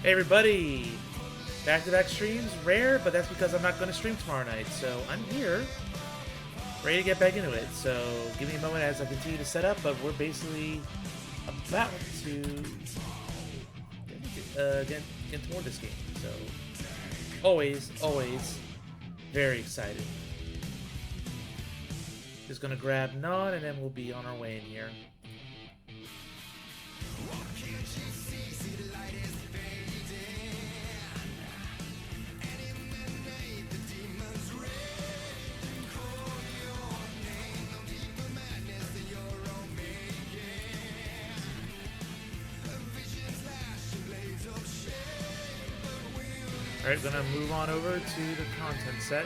Hey everybody! Back-to-back streams, rare, but that's because I'm not going to stream tomorrow night. So I'm here, ready to get back into it. So give me a moment as I continue to set up, but we're basically about to get toward this game. So always very excited. Just gonna grab Nod and then we'll be on our way in here. Alright, gonna move on over to the content set.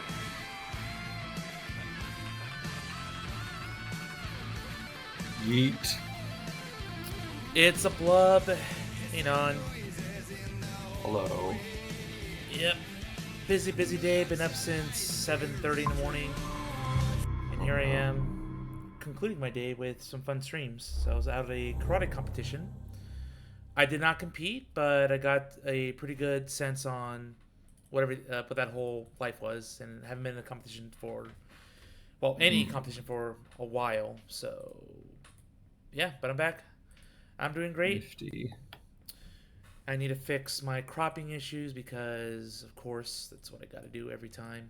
Yeet. It's a blub. Hang on. Hello. Yep. Busy day. Been up since 7:30 in the morning. And here I am, concluding my day with some fun streams. So I was out of a karate competition. I did not compete, but I got a pretty good sense on what that whole life was, and haven't been in a competition for, well, any competition for a while. So, yeah, but I'm back. I'm doing great. Nifty. I need to fix my cropping issues because, of course, that's what I got to do every time.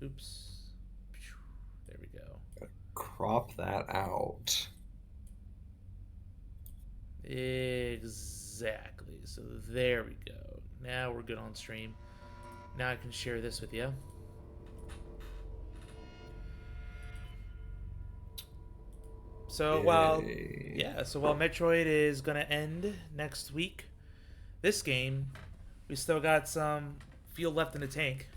Oops. There we go. Crop that out. Exactly. So there we go. Now we're good on stream. Now I can share this with you. So while Metroid is gonna end next week, this game, we still got some fuel left in the tank.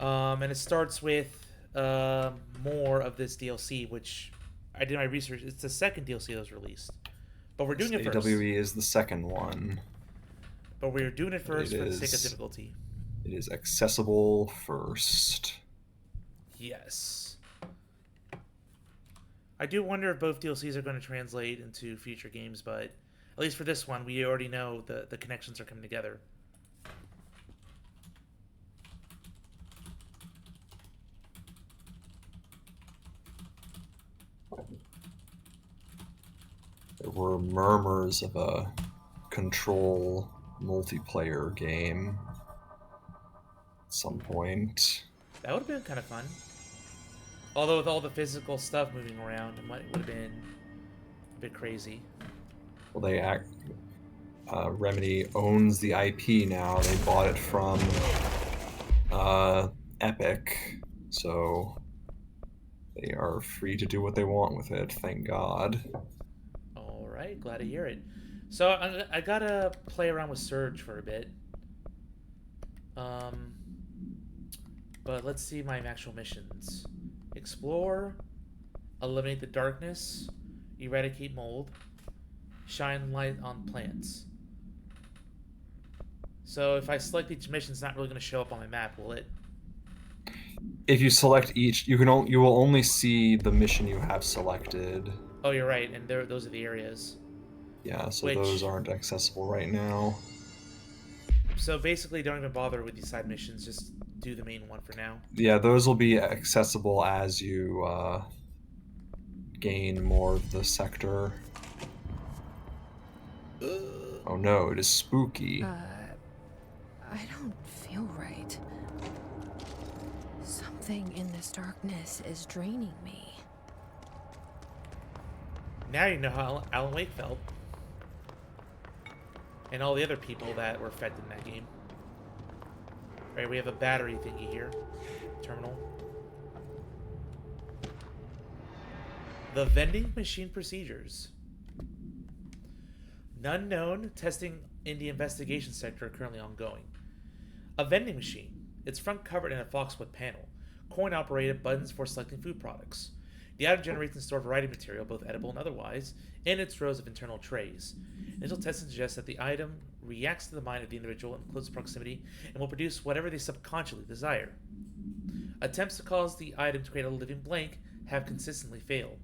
And it starts with more of this DLC, which I did my research. It's the second DLC that was released. But we're doing it first. AWE is the second one. But we're doing it first for the sake of difficulty. It is accessible first. Yes. I do wonder if both DLCs are going to translate into future games, but at least for this one, we already know the connections are coming together. There were murmurs of a Control multiplayer game at some point. That would have been kind of fun. Although with all the physical stuff moving around, it would have been a bit crazy. Well, Remedy owns the IP now. They bought it from Epic, so they are free to do what they want with it. Thank God. All right, glad to hear it. So I gotta play around with Surge for a bit. But let's see my actual missions. Explore, eliminate the darkness, eradicate mold, Shine light on plants. So if I select each mission, it's not really going to show up on my map, will it? If you select each, you will only see the mission you have selected. Oh, you're right, and those are the areas. Yeah, so Which, those aren't accessible right now. so basically, don't even bother with these side missions. Just do the main one for now. Yeah, those will be accessible as you gain more of the sector. Oh no, it is spooky. I don't feel right. Something in this darkness is draining me. Now you know how Alan Wake felt. And all the other people that were affected in that game. Alright, we have a battery thingy here. Terminal. The vending machine procedures. None known. Testing in the investigation sector are currently ongoing. A vending machine. Its front covered in a foxwood panel. Coin operated buttons for selecting food products. The item generates and stores a variety of material, both edible and otherwise, in its rows of internal trays. Initial testing suggests that the item reacts to the mind of the individual in close proximity and will produce whatever they subconsciously desire. Attempts to cause the item to create a living blank have consistently failed.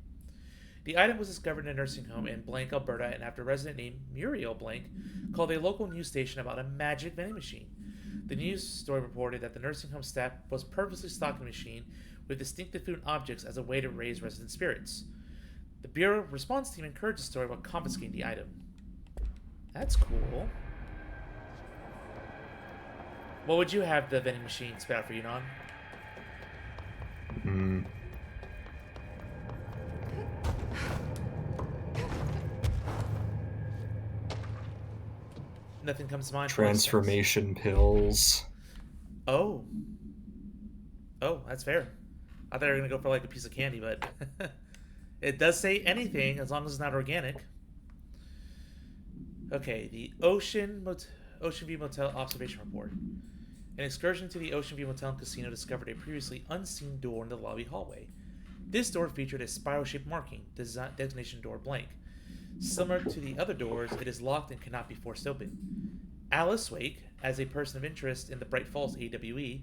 The item was discovered in a nursing home in Blank, Alberta, and after a resident named Muriel Blank called a local news station about a magic vending machine. The news story reported that the nursing home staff was purposely stocking the machine with distinctive food and objects as a way to raise resident spirits. The Bureau response team encouraged the story while confiscating the item. That's cool. What would you have the vending machine spit out for you, Non? Nothing comes to mind. Transformation pills. Oh. Oh, that's fair. I thought they were going to go for like a piece of candy, but it does say anything as long as it's not organic. Okay, the Ocean View Motel Observation Report. An excursion to the Ocean View Motel and Casino discovered a previously unseen door in the lobby hallway. This door featured a spiral-shaped marking, designation door blank. Similar to the other doors, it is locked and cannot be forced open. Alice Wake, as a person of interest in the Bright Falls AWE,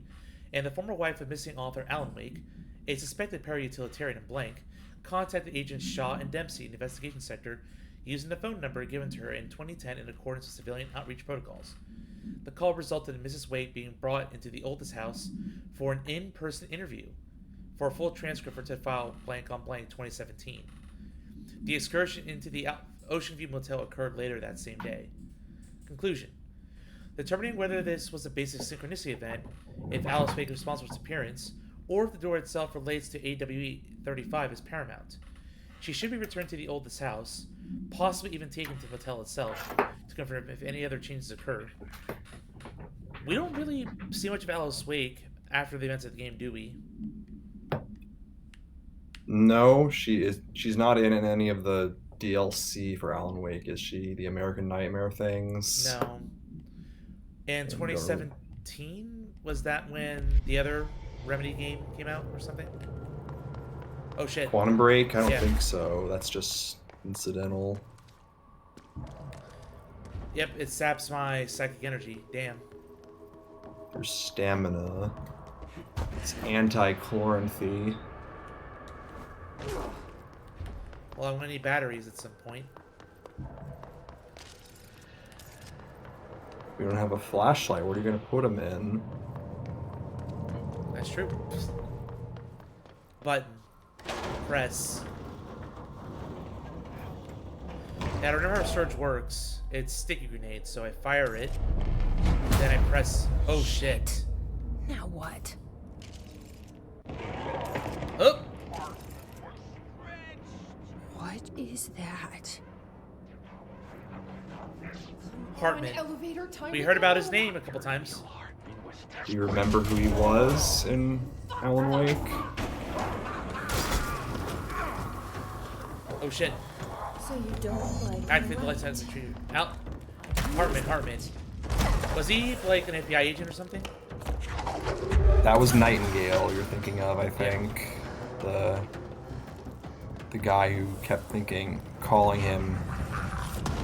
and the former wife of missing author Alan Wake, a suspected para-utilitarian in Blank, contacted agents Shaw and Dempsey in the investigation sector using the phone number given to her in 2010 in accordance with civilian outreach protocols. The call resulted in Mrs. Wake being brought into the oldest house for an in-person interview. For a full transcript, for to file Blank on Blank 2017. The excursion into the Ocean View Motel occurred later that same day. Conclusion. Determining whether this was a basic synchronicity event, if Alice Wake is responsible for its appearance, or if the door itself relates to AWE 35 is paramount. She should be returned to the oldest house, possibly even taken to the motel itself, to confirm if any other changes occur. We don't really see much of Alice Wake after the events of the game, do we? No, she's not in any of the DLC for Alan Wake, is she? The American Nightmare things? No. And 2017, was that when the other Remedy game came out or something? Oh shit. Quantum Break? I don't think so. That's just incidental. Yep, it saps my psychic energy. Damn. There's stamina. It's anti-chloranthy. Well, I'm gonna need batteries at some point. We don't have a flashlight. What are you gonna put them in? That's true. Button. Press. Now, I remember how Surge works. It's sticky grenades, so I fire it. Then I press. Oh shit. Now what? Oh! What is that? Hartman. We heard about his name a couple times. Do you remember who he was in Alan Wake? Oh shit. So you don't like Activate the light sensor trigger. Out. Hartman. Was he like an FBI agent or something? That was Nightingale you're thinking of, I think. The guy who kept calling him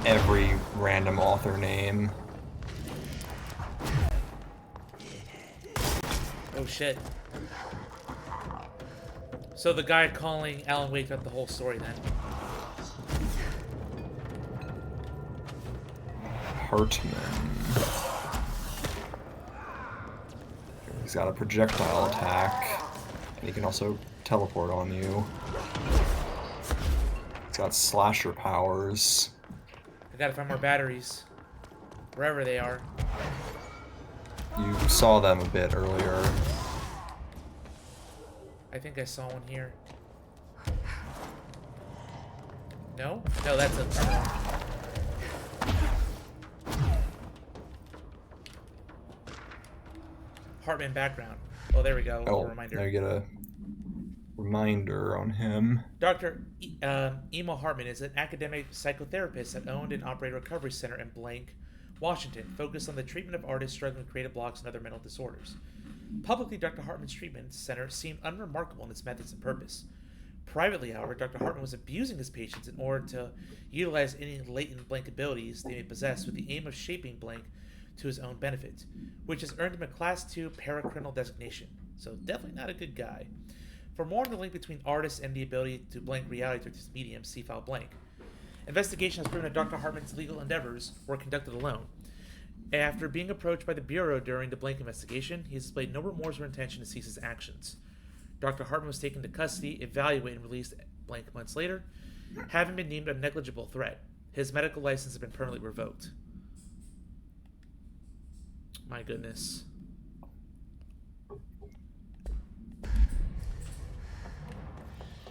every random author name. Oh shit. So the guy calling Alan Wake got the whole story then. Hartman. He's got a projectile attack, and he can also teleport on you. He's got slasher powers. I gotta find more batteries. Wherever they are. You saw them a bit earlier. I think I saw one here. No? No, that's a terminal. Hartman background. Oh, there we go. Oh, Reminder. now you get a reminder on him. Dr. Emil Hartman is an academic psychotherapist that owned and operated a recovery center in Blank, Washington, focused on the treatment of artists struggling with creative blocks and other mental disorders. Publicly, Dr. Hartman's treatment center seemed unremarkable in its methods and purpose. Privately, however, Dr. Hartman was abusing his patients in order to utilize any latent Blank abilities they may possess with the aim of shaping Blank to his own benefit, which has earned him a Class 2 paracriminal designation. So definitely not a good guy. For more on the link between artists and the ability to blank reality through this medium, see file blank. Investigation has proven that Dr. Hartman's legal endeavors were conducted alone. After being approached by the Bureau during the Blank investigation, he has displayed no remorse or intention to cease his actions. Dr. Hartman was taken to custody, evaluated, and released Blank months later, having been deemed a negligible threat. His medical license has been permanently revoked. My goodness.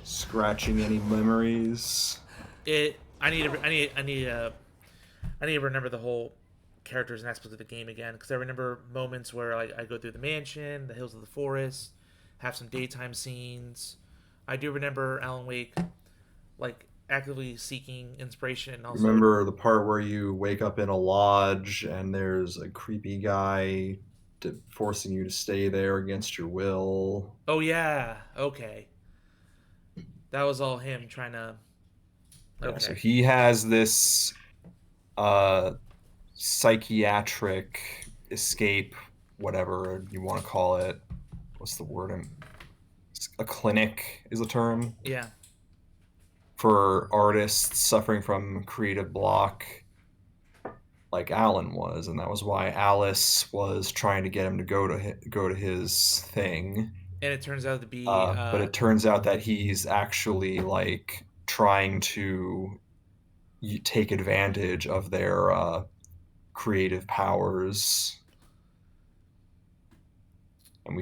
Scratching any memories. I need to remember the whole characters and aspects of the game again, because I remember moments where I go through the mansion, the hills of the forest, have some daytime scenes. I do remember Alan Wake actively seeking inspiration and also Remember the part where you wake up in a lodge and there's a creepy guy forcing you to stay there against your will. Oh yeah, okay. That was all him trying to. Okay. Yeah, so he has this psychiatric escape, whatever you want to call it. What's the word? A clinic is the term. Yeah. For artists suffering from creative block, like Alan was, and that was why Alice was trying to get him to go to his thing. And it turns out to be. But it turns out that he's actually trying to take advantage of their creative powers. And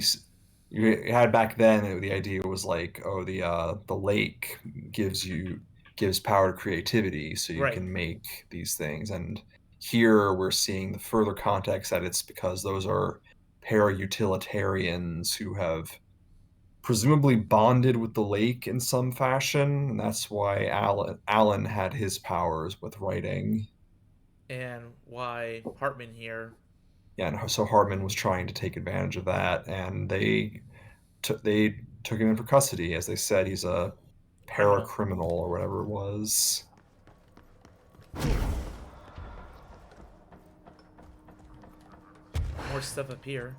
you had back then the idea was the lake gives power to creativity, so you can make these things. And here we're seeing the further context that it's because those are para-utilitarians who have presumably bonded with the lake in some fashion, and that's why Alan had his powers with writing. And why Hartman here. Yeah, and so Hartman was trying to take advantage of that, and they took him in for custody. As they said, he's a paracriminal or whatever it was. More stuff up here.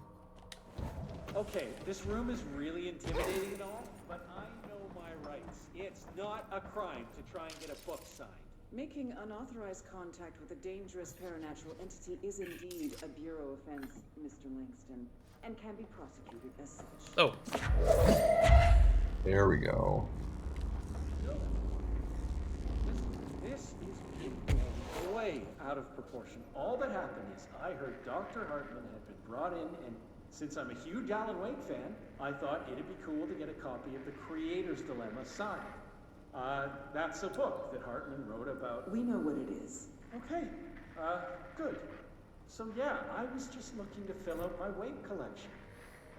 Okay, this room is really intimidating and all, but I know my rights. It's not a crime to try and get a book signed. Making unauthorized contact with a dangerous paranatural entity is indeed a Bureau offense, Mr. Langston, and can be prosecuted as such. Oh. There we go. This is way out of proportion. All that happened is I heard Dr. Hartman had been brought in, and since I'm a huge Alan Wake fan, I thought it'd be cool to get a copy of The Creator's Dilemma signed. That's a book that Hartman wrote about. We know what it is. Okay, good. So yeah, I was just looking to fill out my Wake collection.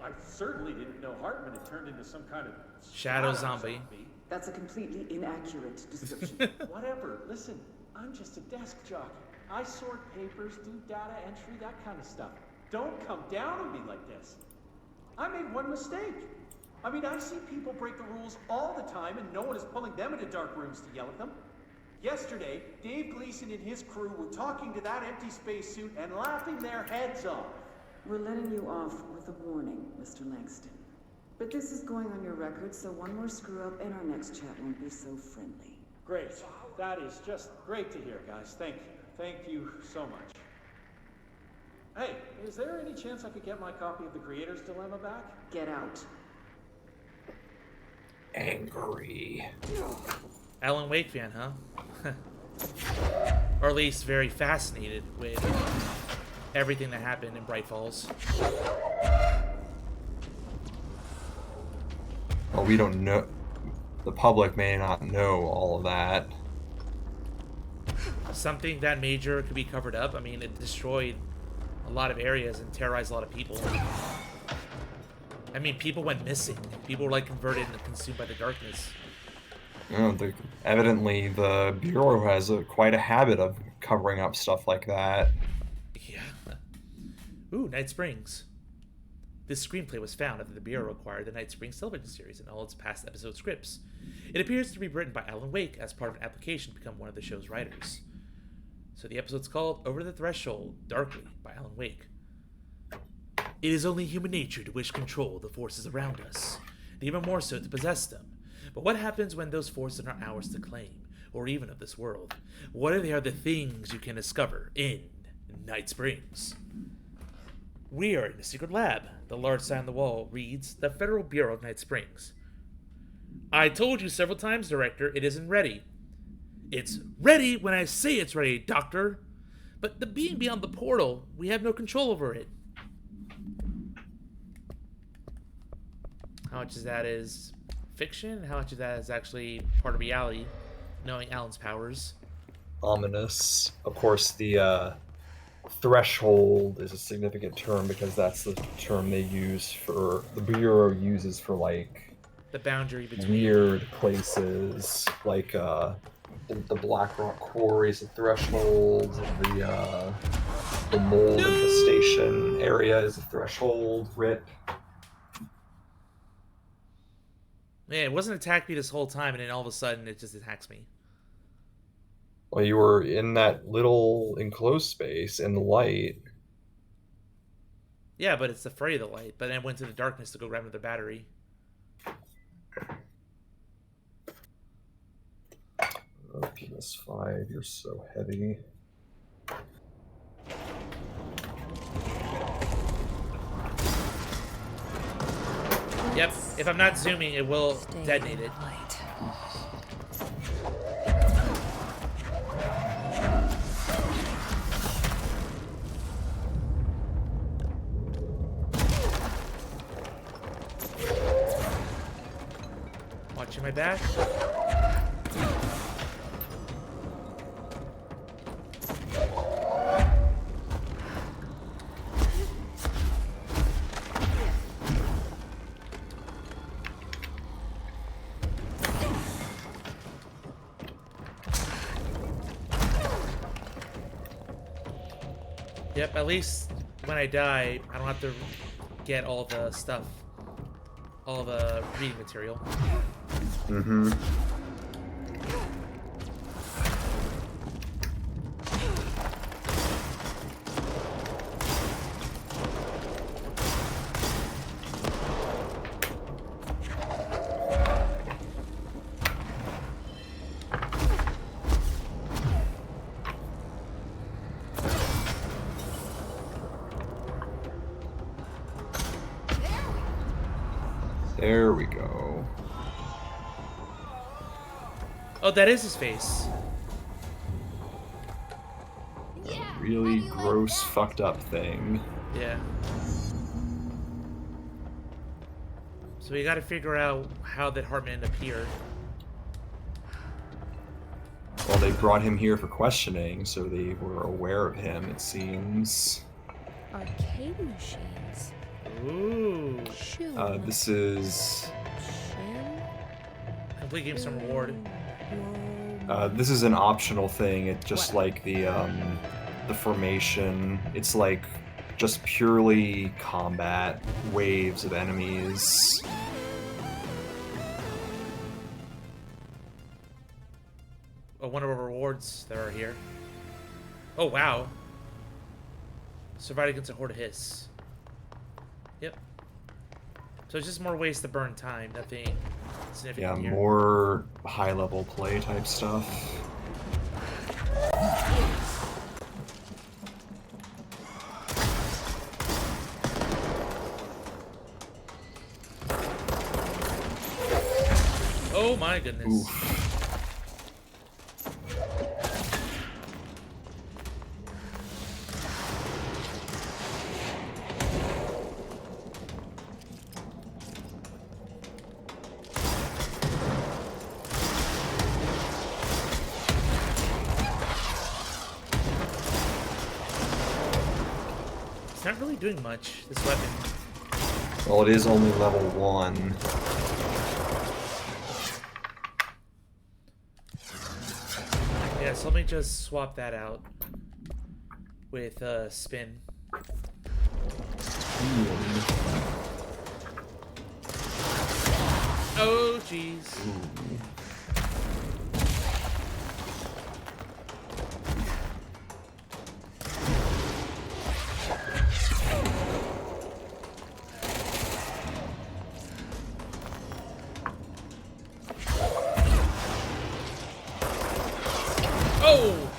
I certainly didn't know Hartman had turned into some kind of shadow zombie. That's a completely inaccurate description. Whatever, listen, I'm just a desk jockey. I sort papers, do data entry, that kind of stuff. Don't come down on me like this. I made one mistake. I mean, I see people break the rules all the time and no one is pulling them into dark rooms to yell at them. Yesterday, Dave Gleason Jason and his crew were talking to that empty spacesuit and laughing their heads off. We're letting you off with a warning, Mr. Langston. But this is going on your record, so one more screw-up and our next chat won't be so friendly. Great. That is just great to hear, guys. Thank you. Thank you so much. Hey, is there any chance I could get my copy of The Creator's Dilemma back? Get out. Angry. Alan Wake fan, huh? Or at least very fascinated with everything that happened in Bright Falls. Well, we don't know. The public may not know all of that. Something that major could be covered up. I mean, it destroyed a lot of areas and terrorized a lot of people. I mean, people went missing. People were like converted and consumed by the darkness. Evidently, the Bureau has quite a habit of covering up stuff like that. Yeah. Ooh, Night Springs. This screenplay was found after the Bureau acquired the Night Springs television series and all its past episode scripts. It appears to be written by Alan Wake as part of an application to become one of the show's writers. So the episode's called Over the Threshold, Darkly, by Alan Wake. It is only human nature to wish to control the forces around us, and even more so to possess them. But what happens when those forces are not ours to claim, or even of this world? What are the things you can discover in Night Springs? We are in a secret lab. The large sign on the wall reads, the Federal Bureau of Night Springs. I told you several times, Director, it isn't ready. It's ready when I say it's ready, Doctor. But the being beyond the portal, we have no control over it. How much of that is fiction? How much of that is actually part of reality, knowing Alan's powers? Ominous. Of course, the threshold is a significant term because that's the term they use for, the Bureau uses for, like, the boundary between weird places, like the Blackrock Quarry is a threshold, the mold infestation area is a threshold. Rip. Man, it wasn't attacking me this whole time, and then all of a sudden it just attacks me. Well, you were in that little enclosed space in the light. Yeah, but it's afraid of the light. But then I went to the darkness to go grab another battery. Oh, PS5, you're so heavy. Yep, if I'm not zooming, it will detonate it. Watching my back. Yep, at least when I die, I don't have to get all the stuff, all the reading material. Mm-hmm. There we go. Oh, that is his face. A really gross, fucked up thing. Yeah. So we gotta figure out how that Hartman ended up here. Well, they brought him here for questioning, so they were aware of him, it seems. Arcade machines. Ooh. This is... Complete game some reward. this is an optional thing. It's just like the formation. It's like just purely combat waves of enemies. One of our rewards that are here. Oh, wow. Survive against a horde of hiss. Yep. So it's just more ways to burn time. Nothing significant Yeah, here. more high-level play type stuff. Oh my goodness. Oof. It's not really doing much, this weapon. Well, it is only level 1. Yeah, so let me just swap that out with spin. Oh, jeez. Oh!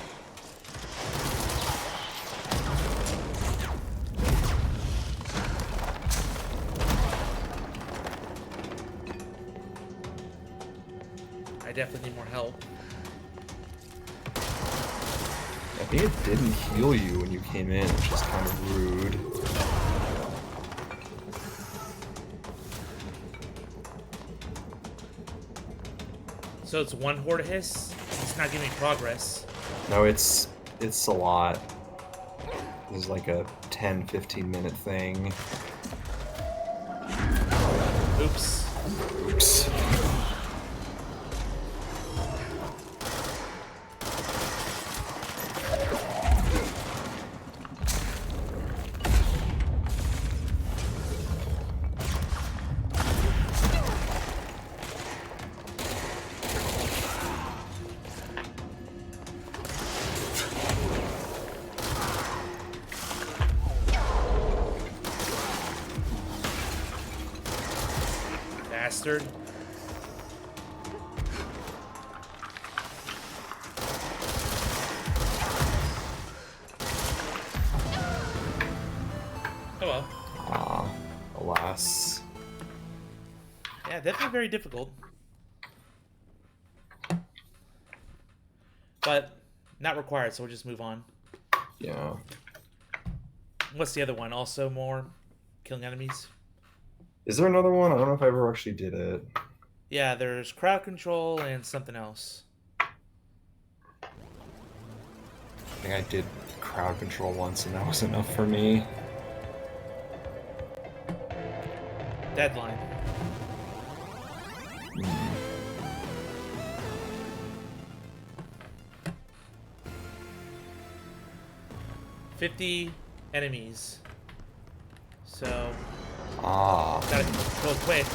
I definitely need more help. I think it didn't heal you when you came in, which is kind of rude. So it's one horde of hiss? It's not giving me progress. No, it's a lot. This is like a 10-15 minute thing. Oops. Oops. Bastard. Oh well. Ah, alas. Yeah, definitely very difficult. But not required, so we'll just move on. Yeah. What's the other one? Also more killing enemies? Is there another one? I don't know if I ever actually did it. Yeah, there's crowd control and something else. I think I did crowd control once and that was enough for me. Deadline. Hmm. $50 enemies. So Ah. gotta go quick.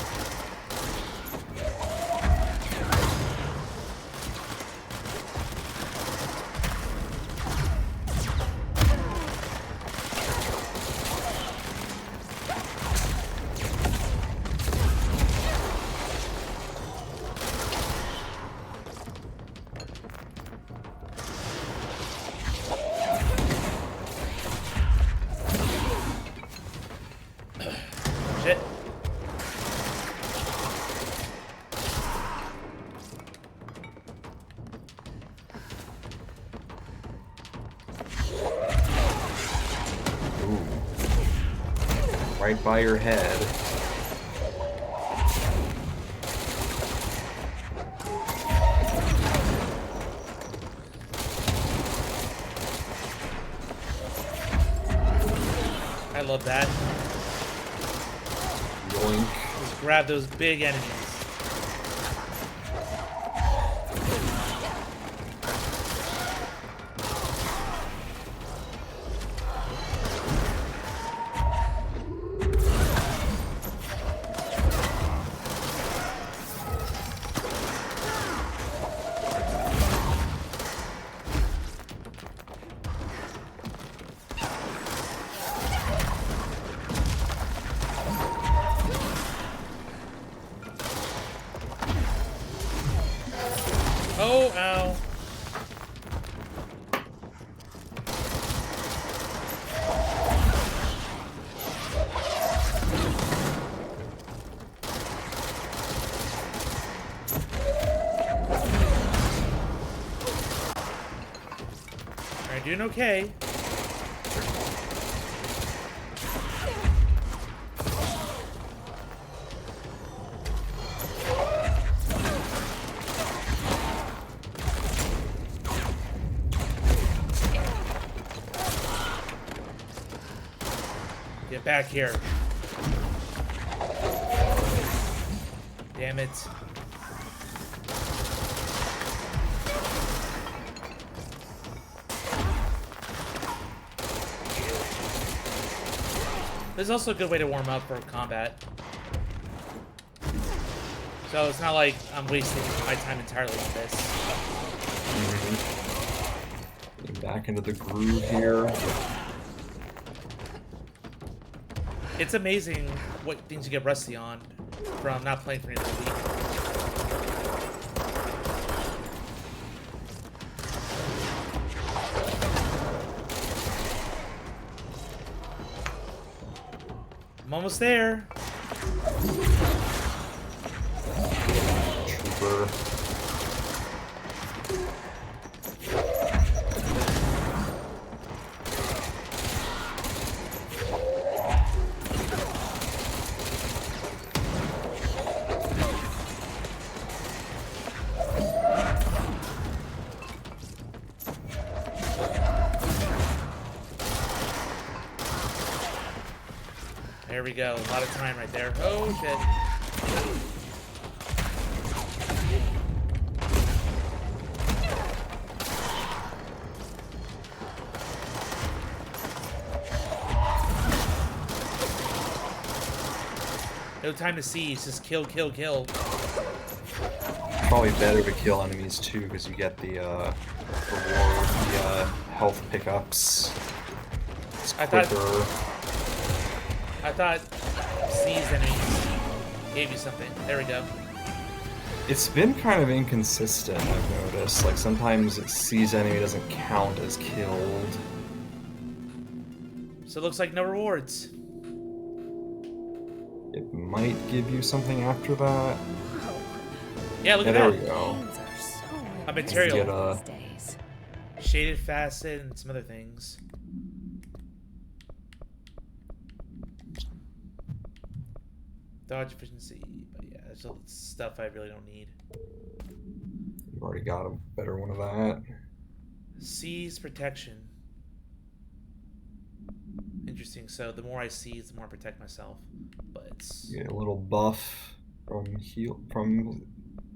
Shit. Ooh. Right by your head. I love that. Yoink. Just grab those big enemies. Oh, ow. Alright, doing okay. Get back here. Damn it. This is also a good way to warm up for combat. So it's not like I'm wasting my time entirely on this. Getting back into the groove here. It's amazing what things you get rusty on from not playing for nearly a week. I'm almost there. Trooper. There we go. A lot of time right there. Oh, shit. No time to seize. Just kill, kill, kill. Probably better to kill enemies too, because you get the reward, the health pickups. It's quicker. I thought seized enemies gave you something. There we go. It's been kind of inconsistent, I've noticed. Like, sometimes it sees enemy doesn't count as killed. So it looks like no rewards. It might give you something after that. Yeah, look at there that. we go. Games are so A material. expensive these days. Shaded facet and some other things. Dodge efficiency, but yeah, there's all stuff I really don't need. You've already got a better one of that. Seize protection. Interesting. So the more I seize, the more I protect myself. But it's... You get a little buff from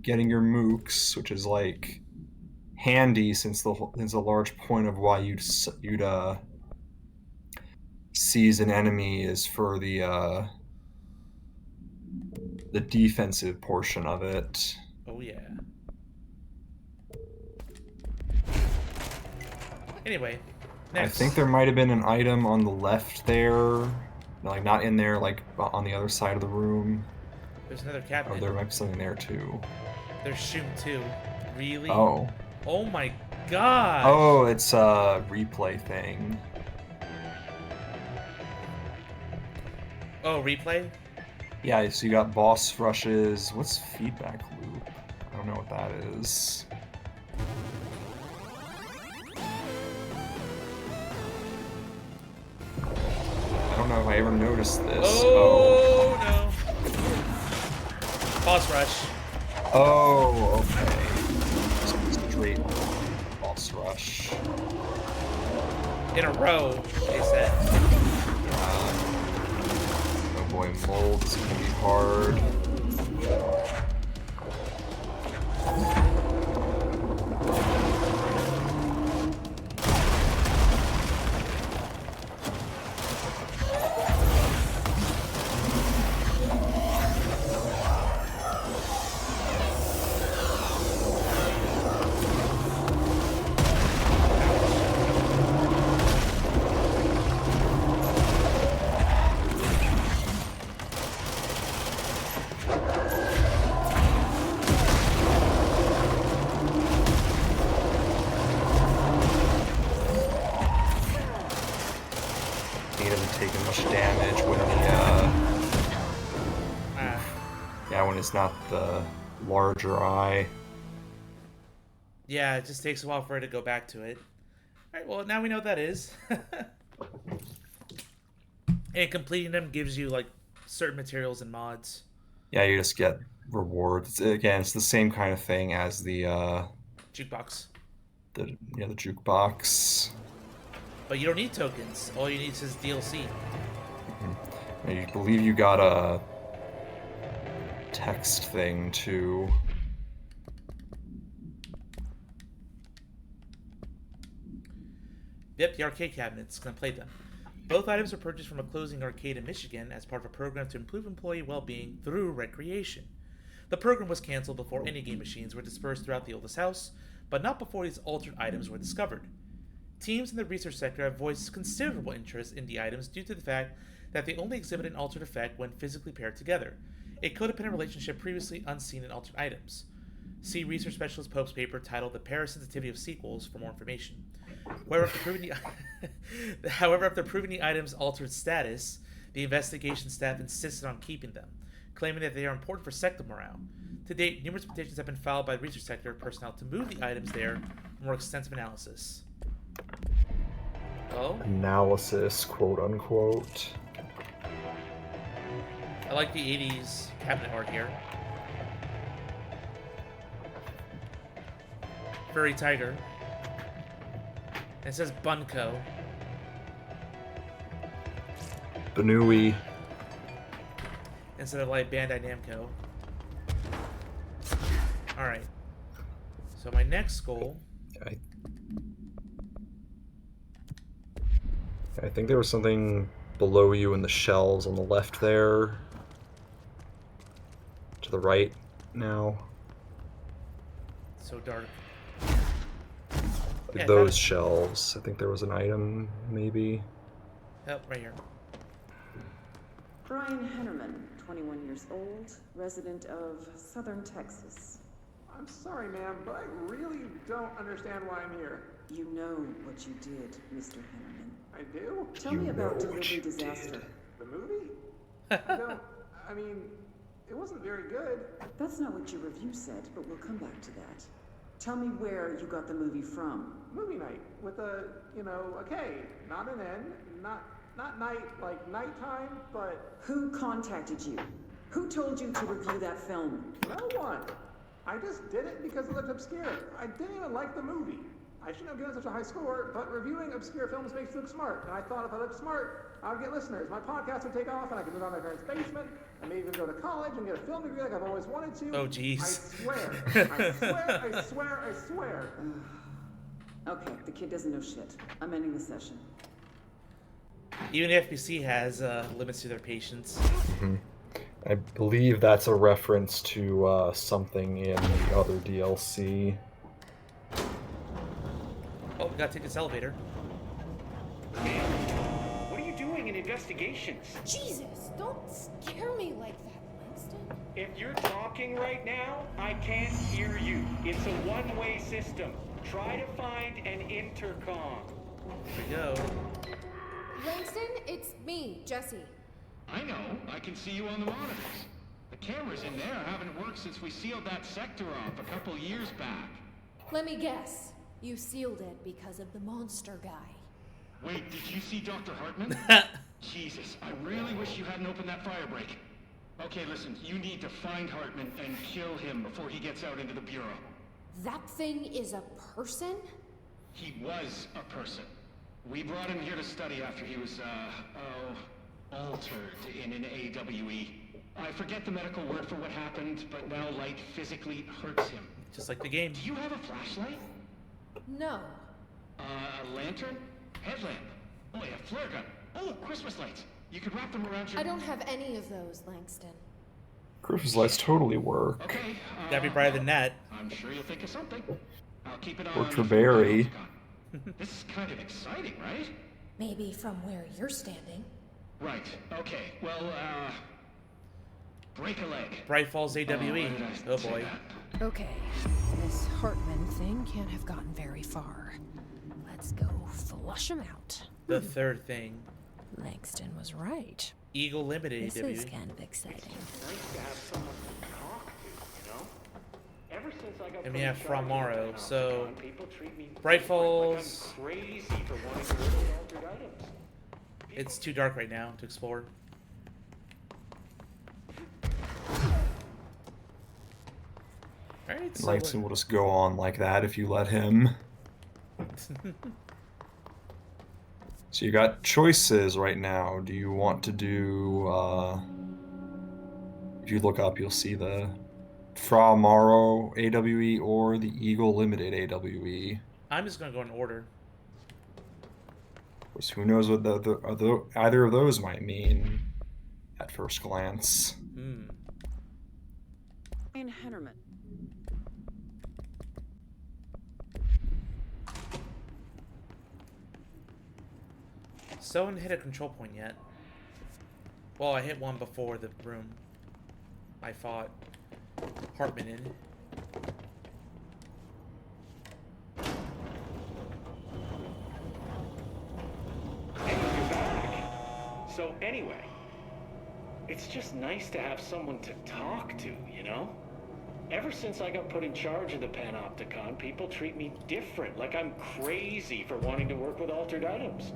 getting your mooks, which is like handy since there's a large point of why you'd seize an enemy is for the defensive portion of it. Oh yeah. Anyway, next. I think there might have been an item on the left there, like not in there, like on the other side of the room. There's another cabinet. Oh, there might be something there too. There's Shoom too. Really? Oh. Oh my god. Oh, it's a replay thing. Oh, replay? Yeah, so you got boss rushes. What's feedback loop? I don't know what that is. I don't know if I ever noticed this. Oh, no. Boss rush. Oh, okay. Straight boss rush. In a row, they said. Oh boy, mold is gonna be hard. much damage when when it's not the larger eye. Yeah, it just takes a while for it to go back to it. Alright, well, now we know what that is. And completing them gives you, like, certain materials and mods. Yeah, you just get rewards. Again, it's the same kind of thing as the jukebox. The jukebox. But you don't need tokens. All you need is DLC. Mm-hmm. I believe you got a text thing too. Yep, the arcade cabinets. Gonna play them. Both items were purchased from a closing arcade in Michigan as part of a program to improve employee well-being through recreation. The program was canceled before any game machines were dispersed throughout the oldest house, but not before these altered items were discovered. Teams in the research sector have voiced considerable interest in the items due to the fact that they only exhibit an altered effect when physically paired together, a codependent relationship previously unseen in altered items. See research specialist Pope's paper titled The Parasensitivity of Sequels for more information. However, after proving the item's altered status, the investigation staff insisted on keeping them, claiming that they are important for sector morale. To date, numerous petitions have been filed by research sector personnel to move the items there for more extensive analysis. Oh? Analysis, quote unquote. I like the 80s cabinet art here. Furry tiger. And it says Bunko. Banui. Instead of like Bandai Namco. Alright. So my next goal... I think there was something below you in the shelves on the left there. To the right now. So dark. Like those shelves. I think there was an item, maybe. Oh, right here. Brian Hennerman, 21 years old, resident of Southern Texas. I'm sorry, ma'am, but I really don't understand why I'm here. You know what you did, Mr. Hennerman. I do? Tell me about Delivery Disaster. The movie? I mean, it wasn't very good. That's not what your review said, but we'll come back to that. Tell me where you got the movie from. Movie night with a, a K, not an N, not night like nighttime, but... Who contacted you? Who told you to review that film? No one. I just did it because it looked obscure. I didn't even like the movie. I shouldn't have given such a high score, but reviewing obscure films makes you look smart. And I thought if I looked smart, I would get listeners. My podcast would take off, and I could move out of my parents' basement, and maybe even go to college and get a film degree like I've always wanted to. Oh, jeez. I swear. Okay, the kid doesn't know shit. I'm ending the session. Even the FBC has limits to their patience. Mm-hmm. I believe that's a reference to something in the other DLC. Oh, we gotta take this elevator. What are you doing in investigations? Jesus, don't scare me like that, Langston. If you're talking right now, I can't hear you. It's a one-way system. Try to find an intercom. Here we go. Langston, it's me, Jesse. I know. I can see you on the monitors. The cameras in there haven't worked since we sealed that sector off a couple years back. Let me guess. You sealed it because of the monster guy. Wait, did you see Dr. Hartman? Jesus, I really wish you hadn't opened that fire break. Okay, listen, you need to find Hartman and kill him before he gets out into the Bureau. That thing is a person? He was a person. We brought him here to study after he was, altered in an AWE. I forget the medical word for what happened, but now light physically hurts him. Just like the game. Do you have a flashlight? No. A lantern? Headlamp? Oh, yeah, flare gun. Oh, Christmas lights. You could wrap them around your... I don't have any of those, Langston. Christmas lights totally work. Okay, Gotta be brighter than that. I'm sure you'll think of something. I'll keep it on... Worked for Barry. This is kind of exciting, right? Maybe from where you're standing. Right, okay. Well, break a leg. Bright Falls AWE. Oh boy. Okay, this Hartman thing can't have gotten very far. Let's go flush him out. The third thing. Langston was right. Eagle Limited This AWE. is kind of exciting. Nice to have someone to talk to, you know? Ever since I got And put we in have charge of the Framaro, Panopticon, so people treat me Bright different, like Falls. I'm crazy for wanting to work with altered items. It's too dark right now to explore. Alright, so Langston will just go on like that if you let him. So you got choices right now. Do you want to do, if you look up, you'll see the Fra Maro AWE or the Eagle Limited AWE. I'm just gonna go in order. Of course, who knows what either of those might mean at first glance. Jane Hennerman. So I haven't hit a control point yet. Well, I hit one before the room I fought Hartman in. Hey, you're back. So anyway, it's just nice to have someone to talk to, you know? Ever since I got put in charge of the Panopticon, people treat me different, like I'm crazy for wanting to work with altered items.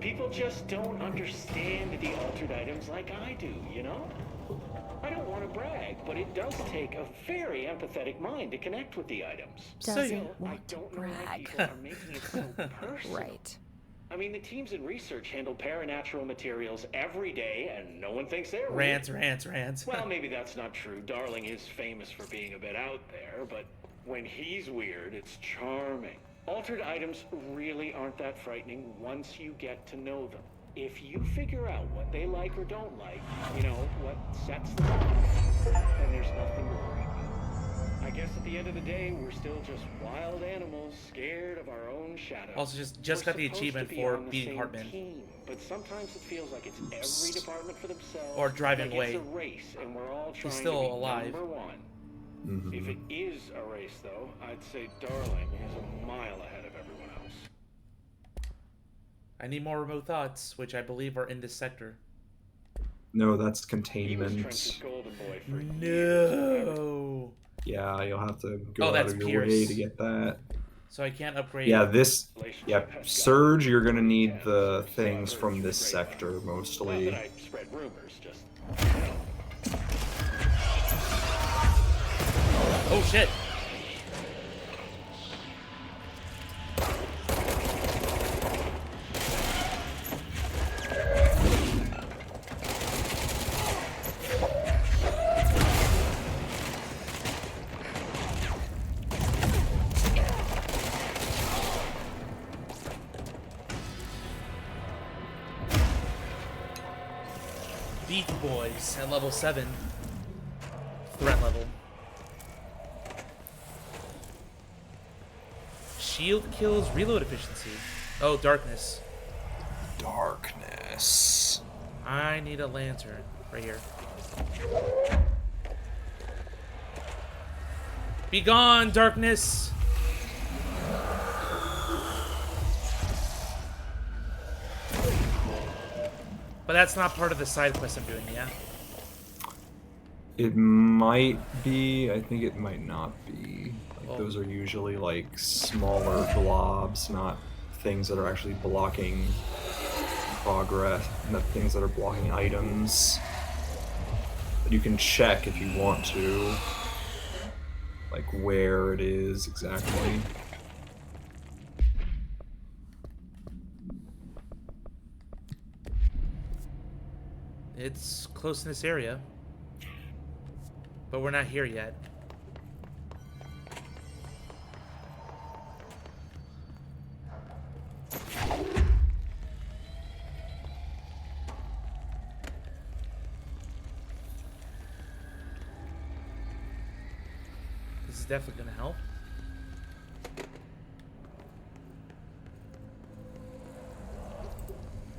People just don't understand the altered items like I do, you know? I don't want to brag, but it does take a very empathetic mind to connect with the items. Doesn't want I don't to know why brag. people are making it so personal. Right. I mean, the teams in research handle paranatural materials every day, and no one thinks they're Rants. weird. Well, maybe that's not true. Darling is famous for being a bit out there, but when he's weird, it's charming. Altered items really aren't that frightening once you get to know them. If you figure out what they like or don't like, you know, what sets them off, then there's nothing to worry about. I guess at the end of the day, we're still just wild animals scared of our own shadow. Also, just got the achievement for beating Hartman. Team, but sometimes it feels like it's every department for themselves. Or driving like away. It's a race, and we're all trying He's still to be alive. number one. If it is a race, though, I'd say Darling is a mile ahead of everyone else. I need more remote thoughts, which I believe are in this sector. No, that's He was containment. Trench's golden boy for years. No. Yeah, you'll have to go out that's of your Pierce. way to get that. So I can't upgrade. Yeah, Surge, you're gonna need the things from this sector Not mostly. that I spread rumors, just, you know. Oh shit. Beat Boys at level 7. Threat level. Shield kills reload efficiency. Oh, darkness. Darkness. I need a lantern. Right here. Be gone, darkness! But that's not part of the side quest I'm doing, yeah? It might be. I think it might not be. Like, Oh. those are usually like smaller blobs, not things that are actually blocking progress, not things that are blocking items. But you can check if you want to, like where it is exactly. It's close in this area. But we're not here yet. This is definitely gonna help.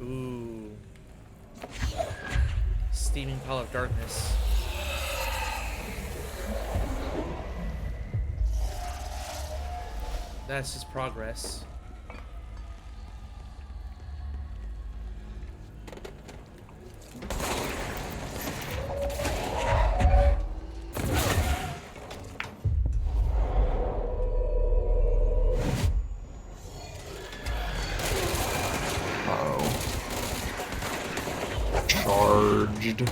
Ooh. Steaming pile of darkness. That's just progress. merged.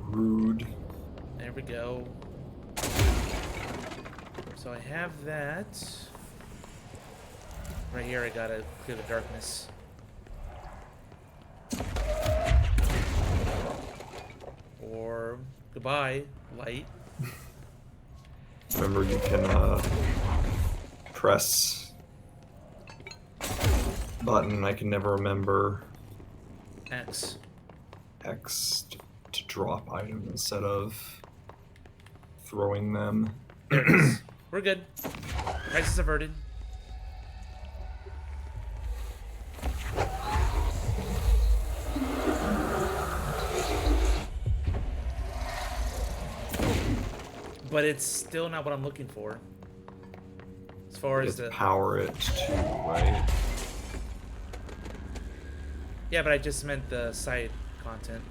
Rude. There we go. So I have that. Right here I gotta clear the darkness. Or goodbye, light. Remember, you can press button. I can never remember X. X to drop items instead of throwing them. There it is. We're good. Crisis averted. But it's still not what I'm looking for. As far as the power it too, right? Yeah, but I just meant the side content.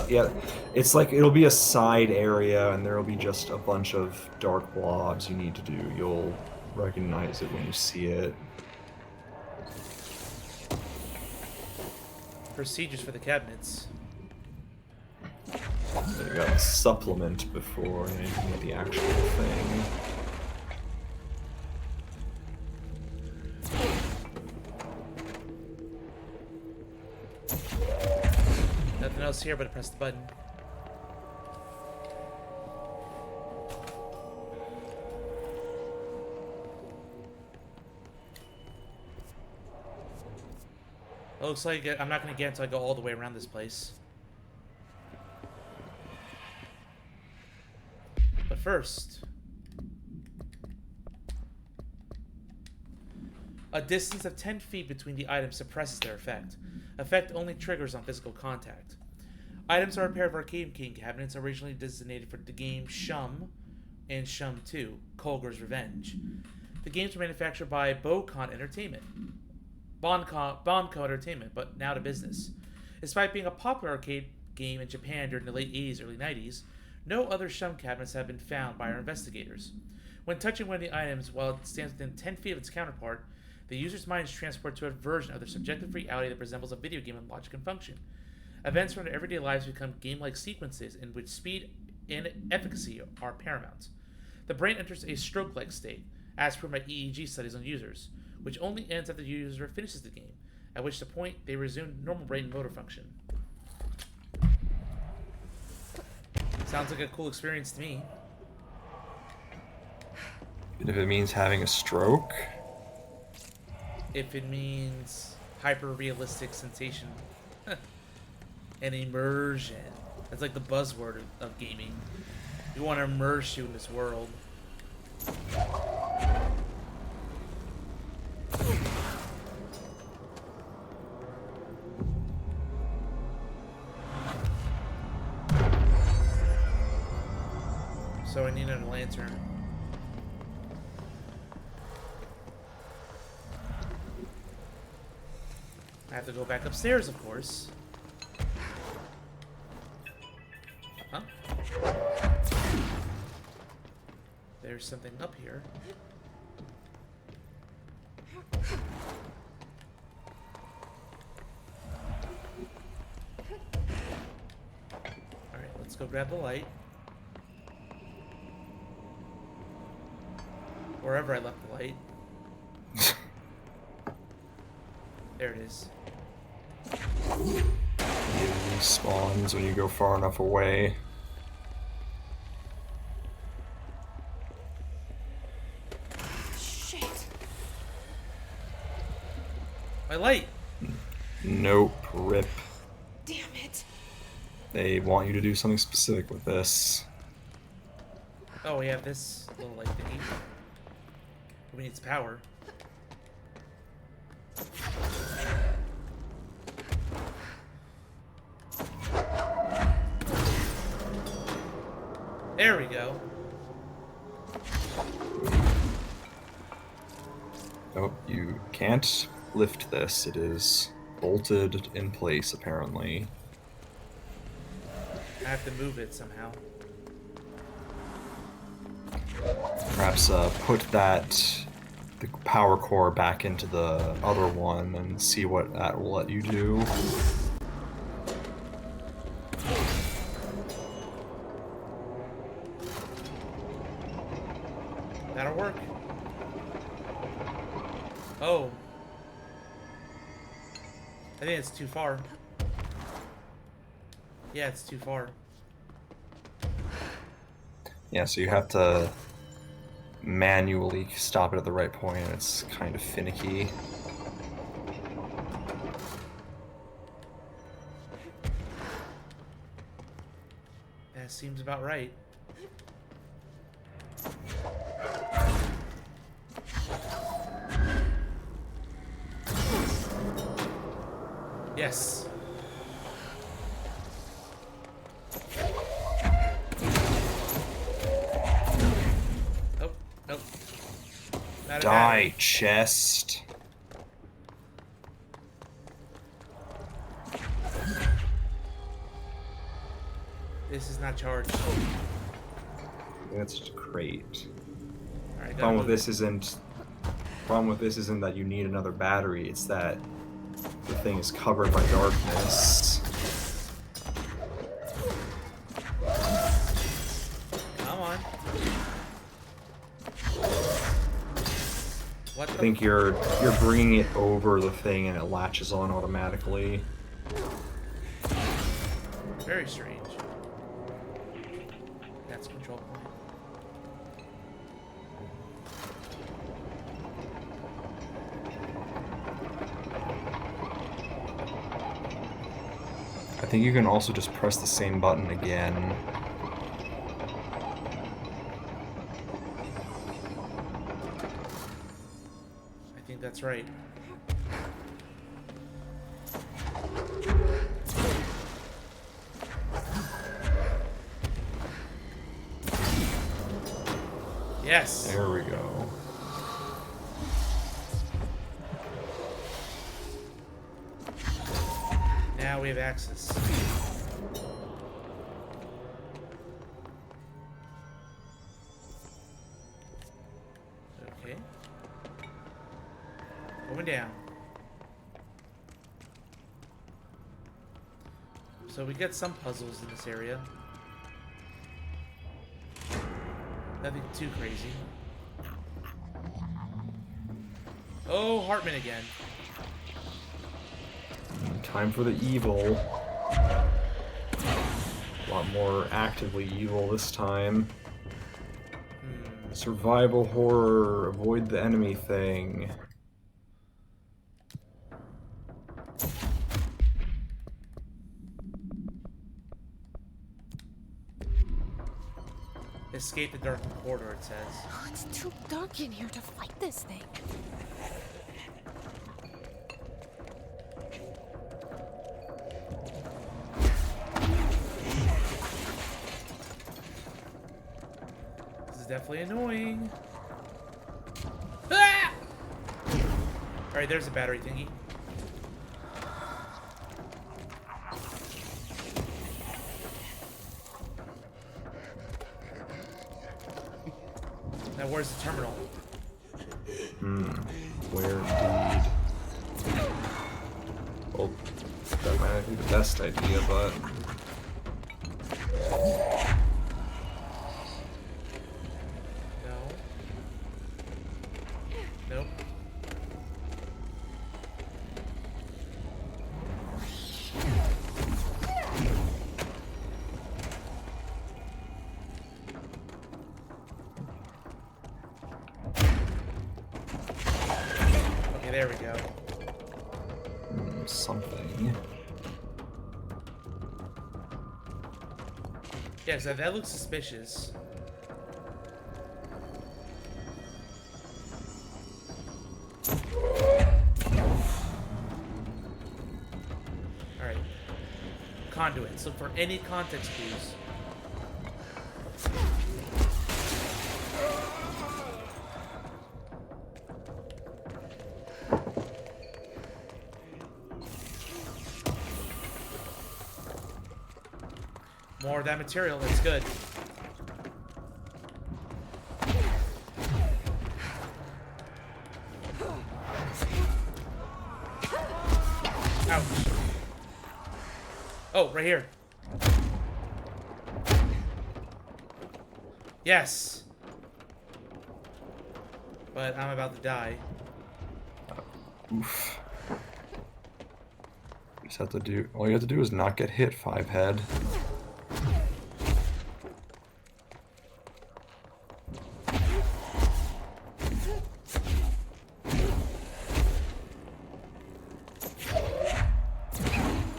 Yeah, it's like it'll be a side area, and there'll be just a bunch of dark blobs you need to do. You'll recognize it when you see it. Procedures for the cabinets. You got a supplement before you can get the actual thing. Nothing else here but to press the button. It looks like I'm not going to get until I go all the way around this place. But first, a distance of 10 feet between the items suppresses their effect. Effect only triggers on physical contact. Items are a pair of Arcade King cabinets originally designated for the game Shum and Shum 2, Kolger's Revenge. The games were manufactured by Bondco Entertainment, but now to business. Despite being a popular arcade game in Japan during the late 80s, early 90s, no other Shum cabinets have been found by our investigators. When touching one of the items while it stands within 10 feet of its counterpart, the user's mind is transported to a version of their subjective reality that resembles a video game in logic and function. Events from their everyday lives become game-like sequences in which speed and efficacy are paramount. The brain enters a stroke-like state, as proven by EEG studies on users, which only ends after the user finishes the game, at which point they resume normal brain motor function. Sounds like a cool experience to me. And if it means having a stroke? If it means hyper-realistic sensation and immersion. That's like the buzzword of gaming. We want to immerse you in this world. So I need a lantern. I have to go back upstairs, of course. Huh? There's something up here. Alright, let's go grab the light. Wherever I left the light. There it is. It respawns when you go far enough away. Shit. My light! Nope, rip. Damn it. They want you to do something specific with this. Oh, we have this little light thingy. We need its power. There we go. Nope, you can't. lift this. It is bolted in place, apparently. I have to move it somehow. Perhaps put the power core back into the other one and see what that will let you do. That'll work. Oh. I think it's too far. Yeah, it's too far. Yeah, so you have to manually stop it at the right point, and it's kind of finicky. That seems about right. Yes. Oh, nope. Not a Die, battery. chest. This is not charged. That's great. Alright, Problem with this isn't that you need another battery, it's that the thing is covered by darkness. Come on. What I the? think you're bringing it over the thing and it latches on automatically. Very strange. That's control point. I think you can also just press the same button again. I think that's right. Yes. There we go. Now we have access. Okay. Going down. So we get some puzzles in this area. Nothing too crazy. Oh, Hartman again. Time for the evil. A lot more actively evil this time. Survival horror, avoid the enemy thing. Escape the darkened corridor, it says. Oh, it's too dark in here to fight this thing. This is definitely annoying. Ah! Alright, there's a battery thingy. Now where's the terminal? Where indeed? Well, that might not be the best idea, but... No. Nope. Okay, there we go. Something. Yeah, so that looks suspicious. Alright. Conduits. Look for any context clues. More of that material. That's good. Ouch. Oh, right here. Yes. But I'm about to die. Oof. You just have to do. All you have to do is not get hit, 5-head.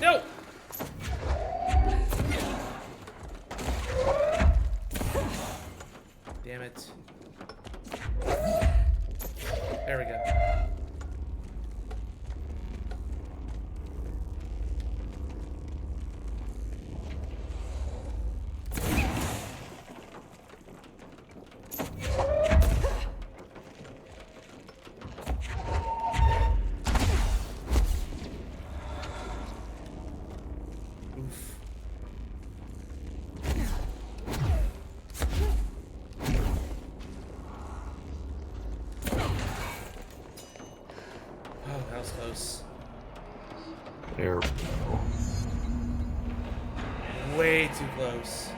No. Damn it. There we go. Oof. Oh, that was close. There we go. Way too close.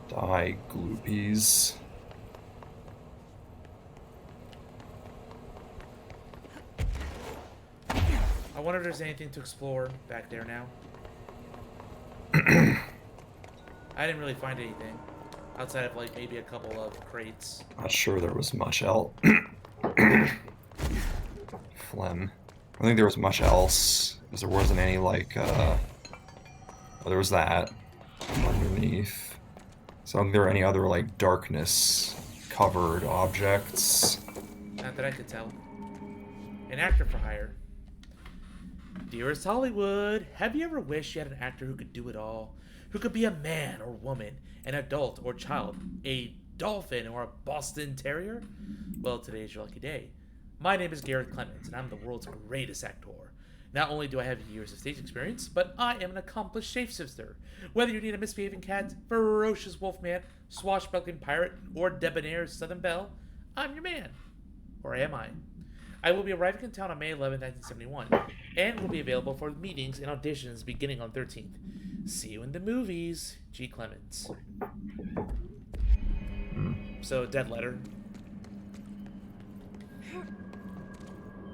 Die, gloopies. I wonder if there's anything to explore back there now. I didn't really find anything. Outside of, like, maybe a couple of crates. Not sure there was much else. Phlegm. I don't think there was much else, because there wasn't any, like, well, there was that underneath. So I don't think there were any other, like, darkness-covered objects. Not that I could tell. An actor for hire. Dearest Hollywood, have you ever wished you had an actor who could do it all? Who could be a man or woman, an adult or child, a dolphin or a Boston Terrier? Well, today's your lucky day. My name is Garrett Clements, and I'm the world's greatest actor. Not only do I have years of stage experience, but I am an accomplished shapeshifter. Whether you need a misbehaving cat, ferocious wolfman, swashbuckling pirate, or debonair Southern belle, I'm your man. Or am I? I will be arriving in town on May 11, 1971, and will be available for meetings and auditions beginning on 13th. See you in the movies, G. Clements. So, dead letter.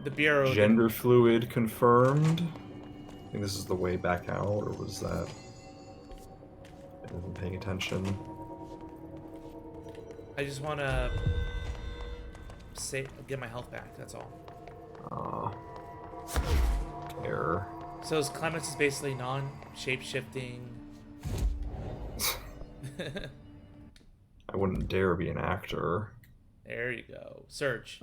The Bureau... Gender fluid confirmed. I think this is the way back out, or was that... I wasn't paying attention. I just want to... get my health back, that's all. Error. So Clements is basically non-shape-shifting. I wouldn't dare be an actor. There you go. Search.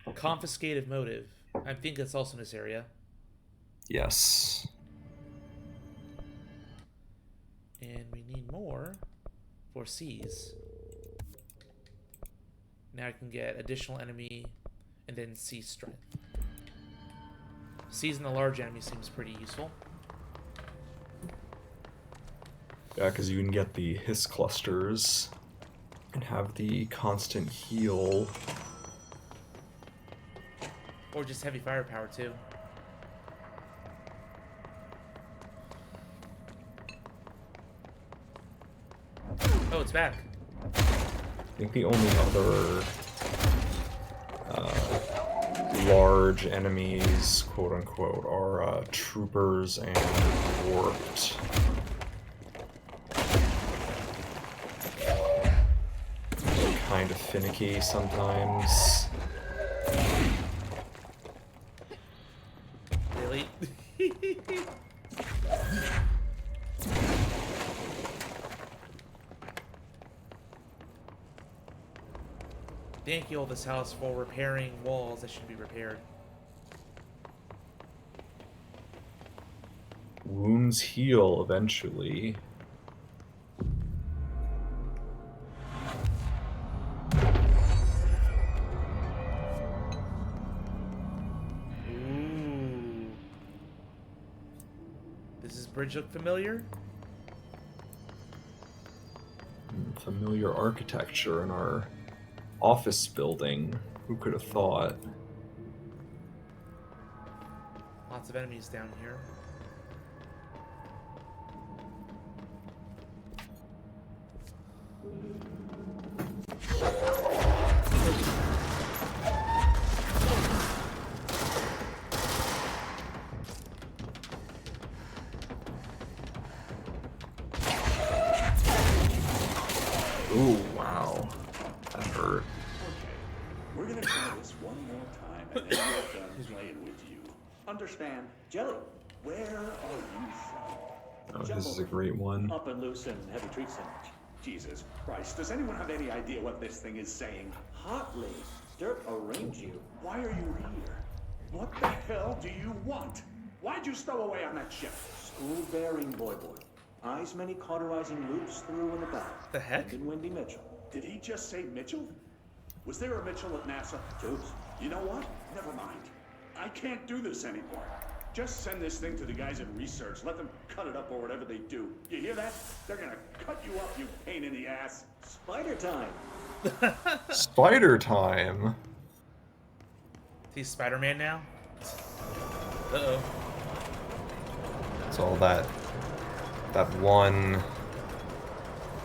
Confiscative motive. I think that's also in this area. Yes. And we need more for C's. Now I can get additional enemy and then C strength. Seizing the large enemy seems pretty useful. Yeah, because you can get the hiss clusters and have the constant heal. Or just heavy firepower too. Oh, it's back. I think the only other large enemies, quote unquote, are troopers and warped. They're kind of finicky sometimes. Really? Thank you, all this house, for repairing walls that should be repaired. Wounds heal eventually. Ooh. bridge look familiar? Familiar architecture in our office building. Who could have thought? Lots of enemies down here. Ooh, wow. That hurt. We're gonna try this one more time, and then we're done playing with you. Understand? Jelly, where are you from? Oh, this is a great one. Up and loose and heavy treat sandwich. Jesus Christ, does anyone have any idea what this thing is saying? Hotly, dirt arrange you. Why are you here? What the hell do you want? Why'd you stow away on that ship? School bearing, boy. Eyes many cauterizing loops through and about. The heck? And Windy Mitchell. Did he just say Mitchell? Was there a Mitchell at NASA? Zeus, you know what? Never mind. I can't do this anymore. Just send this thing to the guys in research. Let them cut it up or whatever they do. You hear that? They're gonna cut you up, you pain in the ass. Spider time. Spider time. He's Spider-Man now? Uh-oh. It's all that one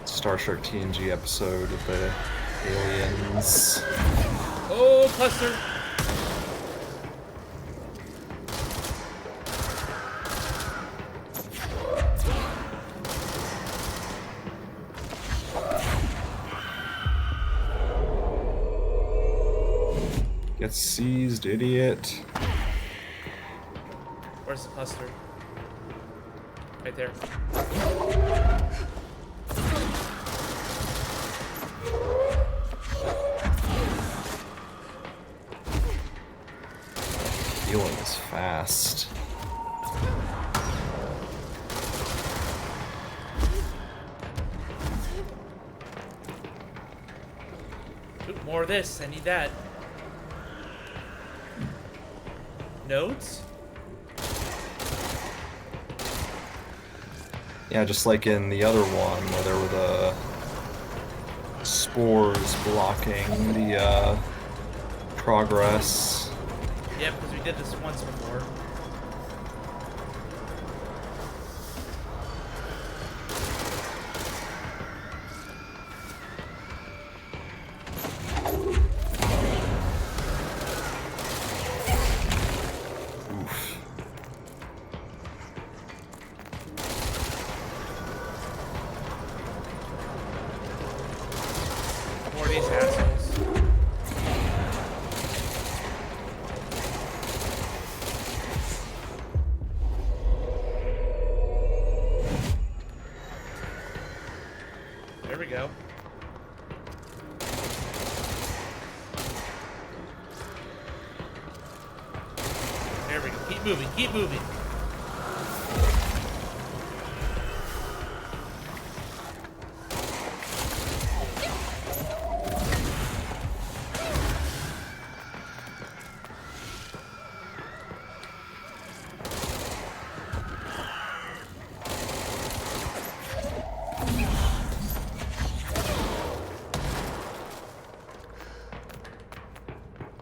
Star Trek TNG episode with the aliens. Oh, cluster! Get seized, idiot. Where's the cluster? Right there. Healing is fast. Ooh, more of this. I need that. Notes? Yeah, just like in the other one where there were the spores blocking the progress. Yeah, because we did this once before. More of these assholes. There we go. There we go. Keep moving, keep moving.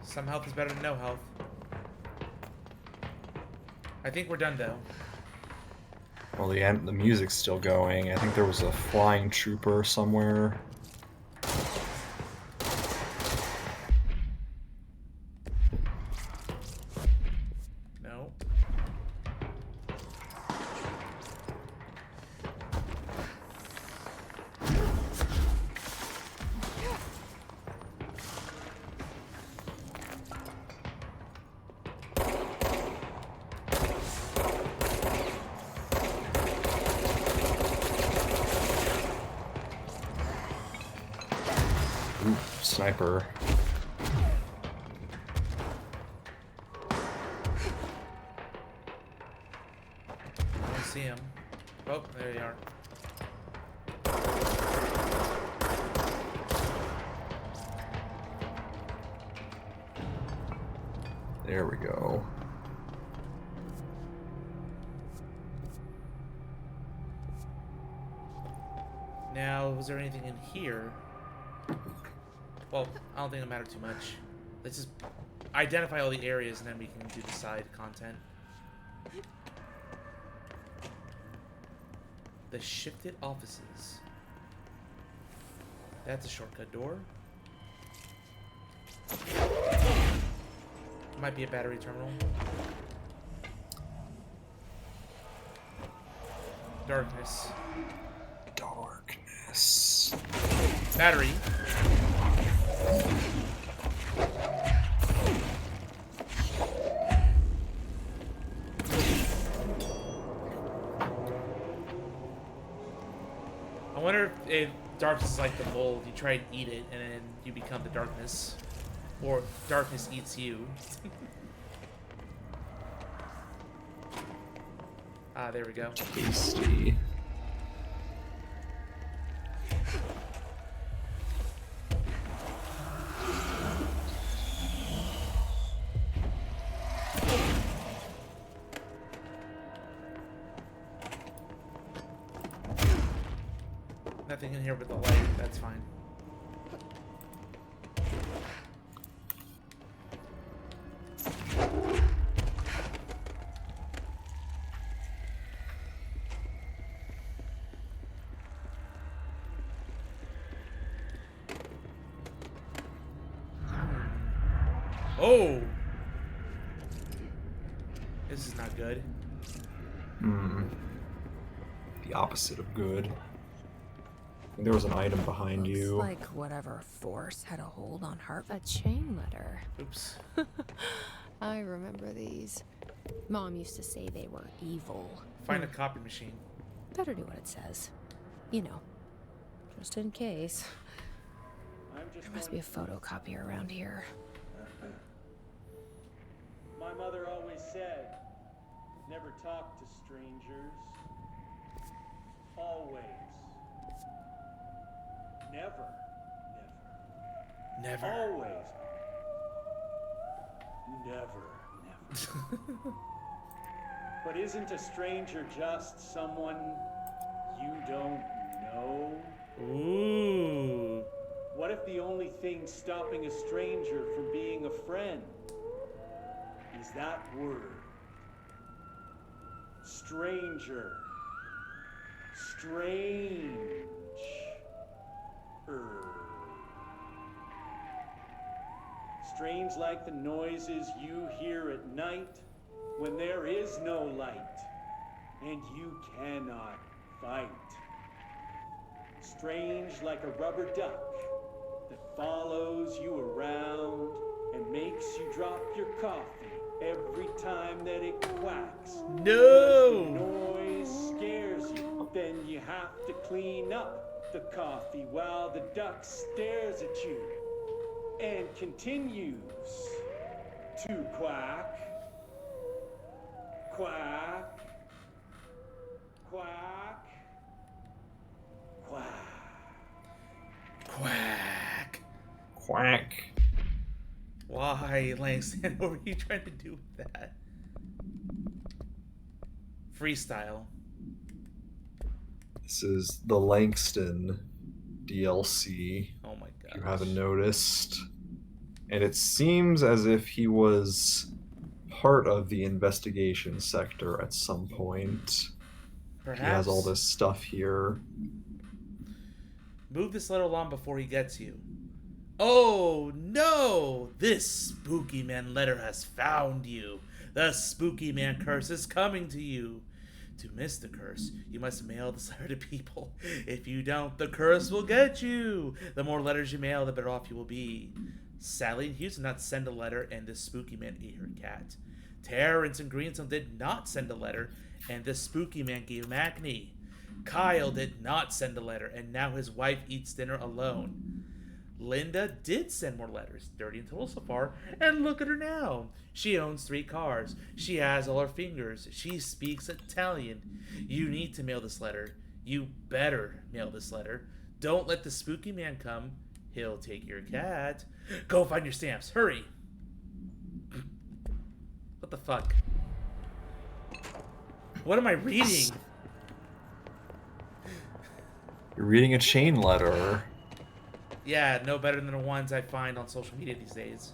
Some health is better than no health. I think we're done though. Well, the music's still going. I think there was a flying trooper somewhere. No. Ooh, sniper. I don't see him. Oh, there they are. There we go. Now, was there anything in here? Well, I don't think it'll matter too much. Let's just identify all the areas and then we can do the side content. The shifted offices. That's a shortcut door. Might be a battery terminal. Darkness. Darkness. Battery. I wonder if darkness is like the mold. You try and eat it, and then you become the darkness. Or darkness eats you. Ah, there we go. Tasty. Nothing in here but the light. That's fine. Oh! This is not good. The opposite of good. There was an item behind you. Looks like whatever force had a hold on Hart. A chain letter. Oops. I remember these. Mom used to say they were evil. Find a copy machine. Better do what it says. You know, just in case. There must be a photocopier around here. My mother always said, never talk to strangers. Always. Never. Never. Always. Never. But isn't a stranger just someone you don't know? Ooh. What if the only thing stopping a stranger from being a friend is that word? Stranger. Strange. Strange like the noises you hear at night when there is no light and you cannot fight. Strange like a rubber duck that follows you around and makes you drop your coffee every time that it quacks. No! The noise scares you, then you have to clean up the coffee while the duck stares at you and continues to quack, quack, quack, quack. Quack. Quack. Why, Langston? What were you trying to do with that? Freestyle. This is the Langston DLC. Oh my god. If you haven't noticed. And it seems as if he was part of the investigation sector at some point. Perhaps. He has all this stuff here. Move this letter along before he gets you. Oh no! This spooky man letter has found you. The spooky man curse is coming to you. To miss the curse, you must mail this letter to people. If you don't, the curse will get you. The more letters you mail, the better off you will be. Sally and Hughes did not send a letter, and the spooky man ate her cat. Terrence and Greenstone did not send a letter, and the spooky man gave him acne. Kyle did not send a letter, and now his wife eats dinner alone. Linda did send more letters, 30 in total so far, and look at her now. She owns 3 cars. She has all her fingers. She speaks Italian. You need to mail this letter. You better mail this letter. Don't let the spooky man come. He'll take your cat. Go find your stamps. Hurry. What the fuck? What am I reading? You're reading a chain letter. Yeah, no better than the ones I find on social media these days.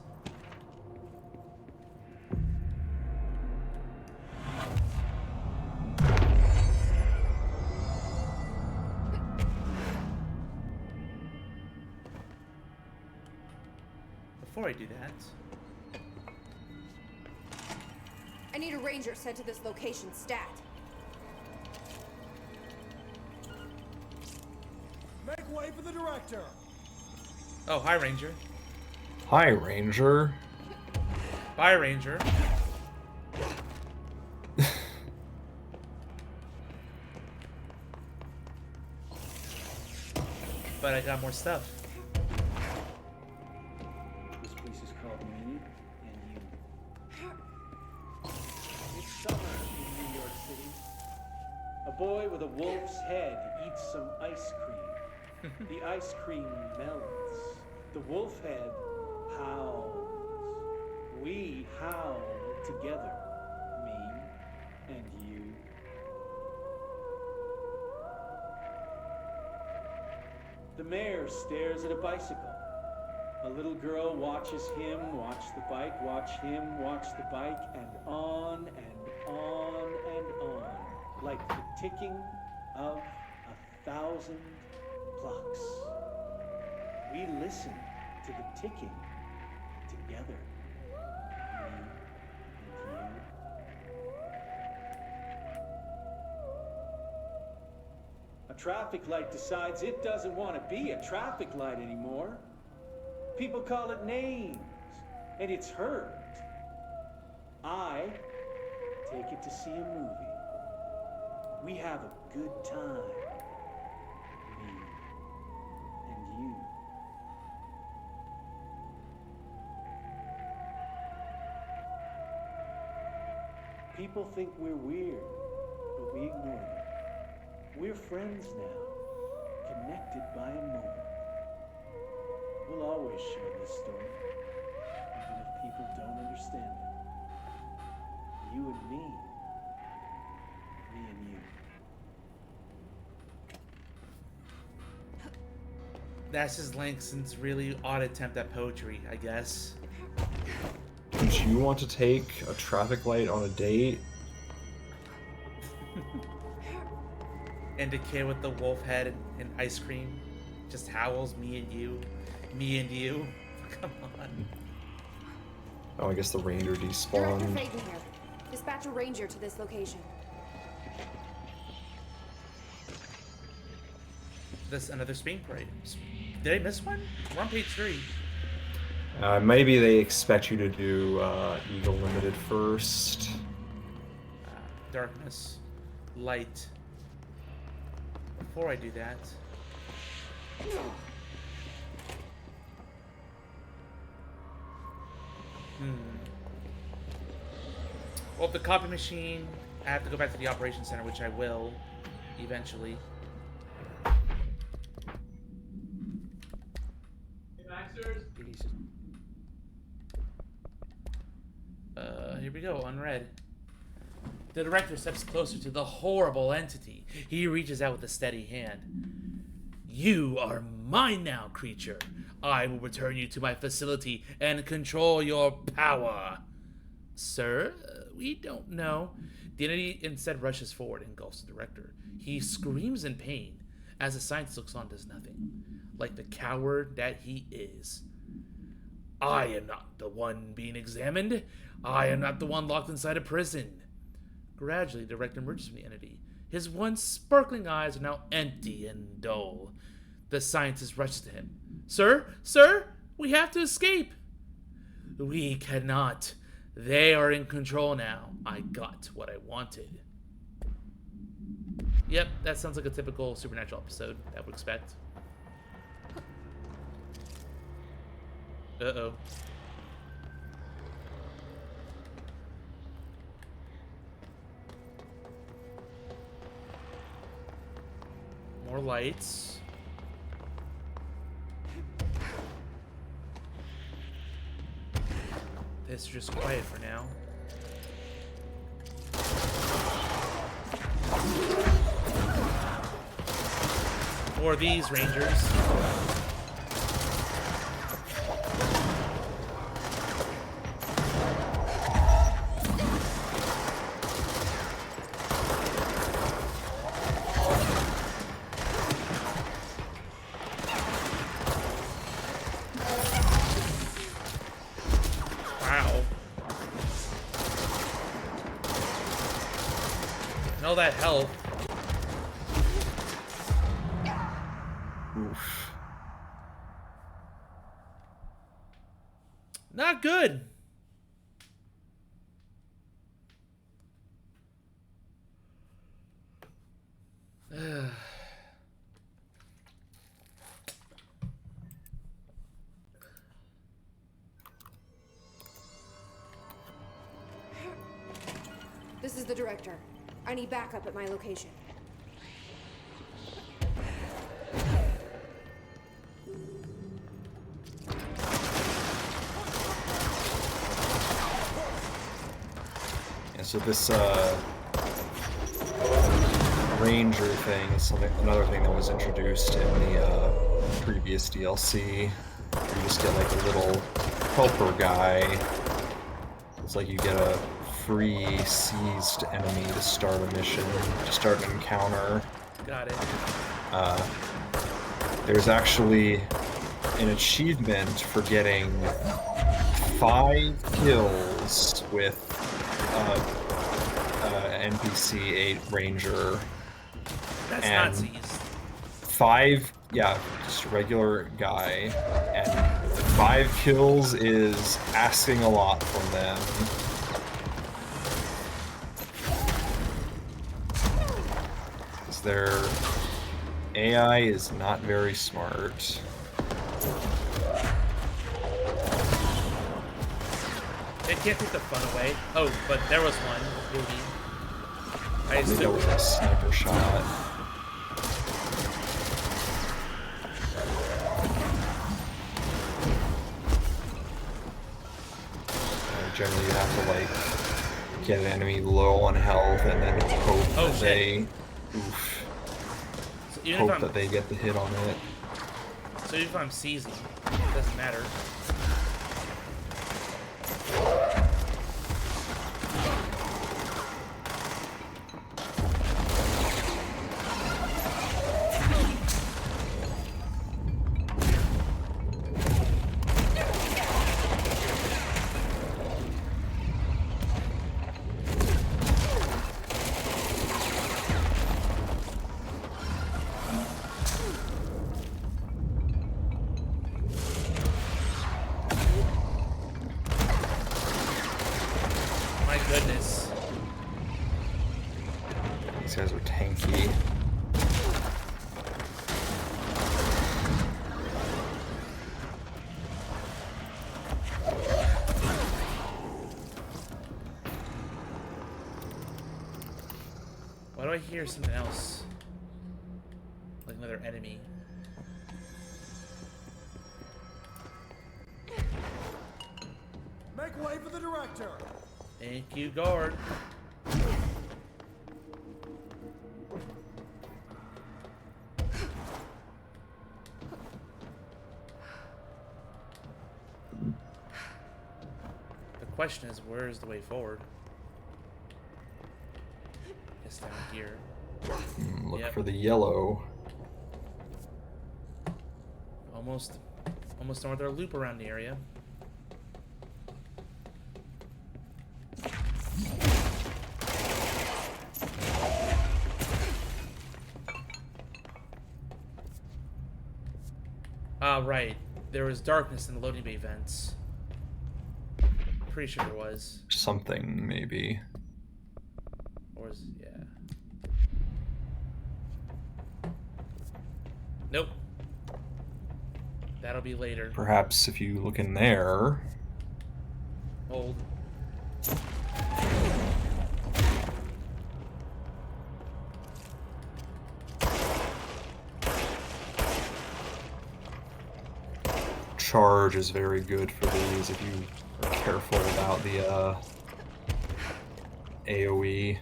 Before I do that... I need a ranger sent to this location stat. Make way for the director. Oh, hi, Ranger. Hi, Ranger. Bye, Ranger. But I got more stuff. This place is called Me and You. It's summer in New York City. A boy with a wolf's head eats some ice cream. The ice cream melts. The wolf head howls. We howl together, me and you. The mayor stares at a bicycle. A little girl watches him watch the bike, watch him watch the bike, and on and on and on, like the ticking of 1,000 clocks. We listen to the ticking together, me and you. A traffic light decides it doesn't want to be a traffic light anymore. People call it names, and it's hurt. I take it to see a movie. We have a good time, me and you. People think we're weird, but we ignore them. We're friends now, connected by a moment. We'll always share this story, even if people don't understand it. You and me and you. That's just Langston's really odd attempt at poetry, I guess. Don't you want to take a traffic light on a date? And the kid with the wolf head and ice cream just howls, me and you. Me and you. Come on. Oh, I guess the ranger Director despawned. Fagan here. Dispatch a ranger to this location. This another Spain parade. Did I miss one? We're on page 3. Maybe they expect you to do Eagle Limited first. Darkness. Light. Before I do that... Well, the copy machine, I have to go back to the operations center, which I will eventually. Here we go, unread. The director steps closer to the horrible entity. He reaches out with a steady hand. You are mine now, creature. I will return you to my facility and control your power. Sir, we don't know. The entity instead rushes forward and engulfs the director. He screams in pain as the scientist looks on and does nothing, like the coward that he is. I am not the one being examined. I am not the one locked inside a prison. Gradually, the director emerges from the entity. His once sparkling eyes are now empty and dull. The scientist rushes to him. Sir, we have to escape. We cannot. They are in control now. I got what I wanted. Yep, that sounds like a typical Supernatural episode I would expect. Uh-oh. More lights. This is just quiet for now. Or these rangers. Wow. And all that health. Oof. Not good. This is the director. I need backup at my location. Yeah, so this ranger thing is another thing that was introduced in the previous DLC. You just get like a little helper guy. It's like you get a free seized enemy to start a mission, to start an encounter. Got it. There's actually an achievement for getting 5 kills with NPC 8 ranger. That's and not seized. 5, yeah, just a regular guy, and 5 kills is asking a lot from them. Because their AI is not very smart. They can't take the fun away. Oh, but there was one. Ruby. I think that was a sniper shot. Generally, you have to like get an enemy low on health and then hope that they, so hope that they get the hit on it. So even if I'm seizing, it doesn't matter. Goodness. These guys are tanky. Why do I hear something else? Like another enemy. Make way for the director. Thank you, guard. The question is, where is the way forward? Guess down here. Look for the yellow. Almost done with our loop around the area. Ah, right. There was darkness in the loading bay vents. Pretty sure there was. Something, maybe. Or was, yeah. Nope. That'll be later. Perhaps if you look in there. Hold. Charge is very good for these if you are careful about the AoE.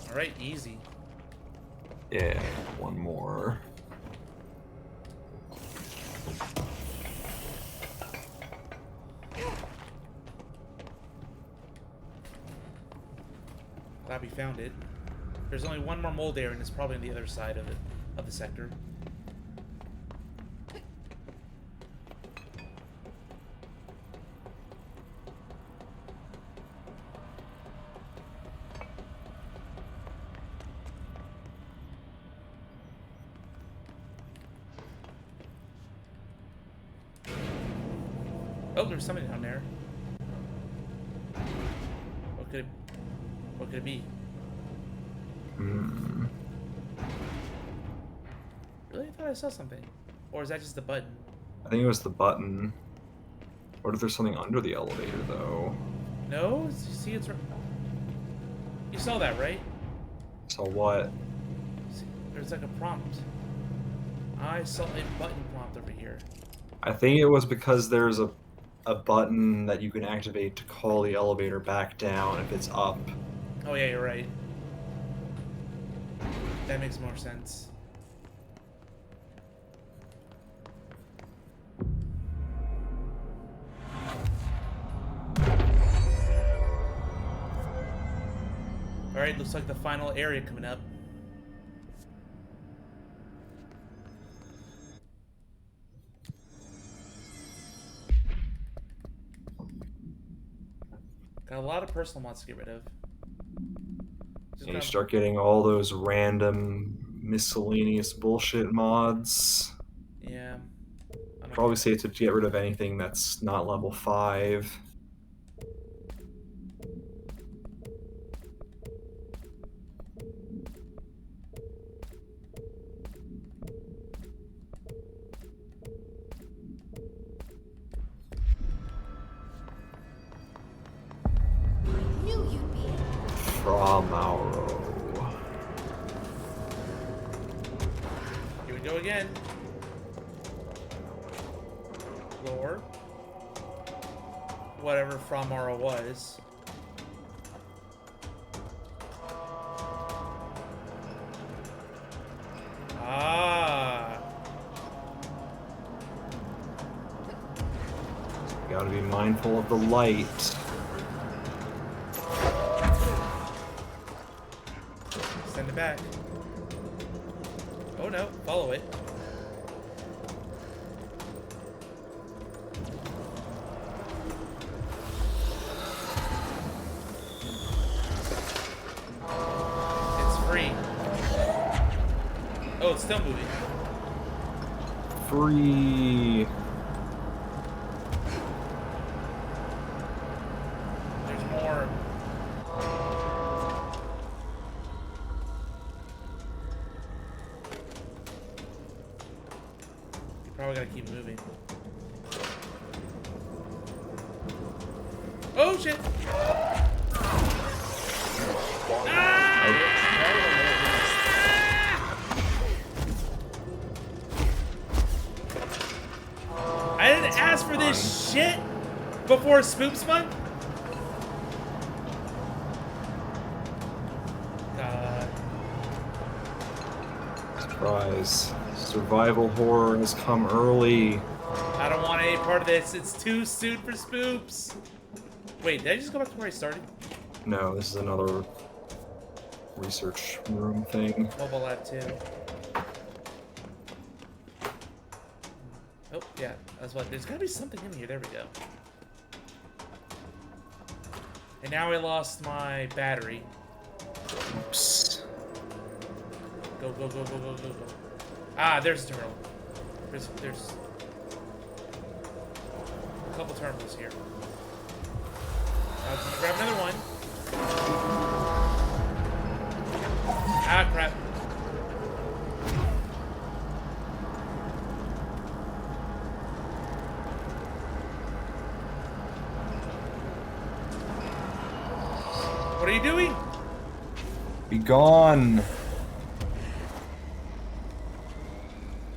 Alright, easy. Yeah, one more. Glad we found it. There's only one more mold area, and it's probably on the other side of the sector. Oh, there's something down there. What could it be? Hmm. Really? I thought I saw something. Or is that just the button? I think it was the button. What if there's something under the elevator, though? No? You see, it's... You saw that, right? So what? See, there's like a prompt. I saw a button prompt over here. I think it was because there's a button that you can activate to call the elevator back down if it's up. Oh yeah, you're right. That makes more sense. Alright, looks like the final area coming up. Got a lot of personal mods to get rid of. And you start getting all those random miscellaneous bullshit mods. Yeah. Probably safe to get rid of anything that's not level 5. Mauro. Here we go again. Lore. Whatever Framara was. Ah. You gotta be mindful of the light. Send it back. Oh no, follow it. It's free. Oh, it's still moving. Free. There's more. You probably gotta keep moving. Oh shit! I didn't ask for this shit before Spoops Month. God. Surprise. Survival horror has come early. I don't want any part of this. It's too soon for Spoops. Wait, did I just go back to where I started? No, this is another research room thing. Mobile lab 2. Oh, yeah. That's what. There's gotta be something in here. There we go. And now I lost my battery. Oops. Go, go, go, go, go, go, go. Ah, there's a terminal. There's a couple terminals here. I was gonna grab another one. Ah, crap. What are you doing? Be gone.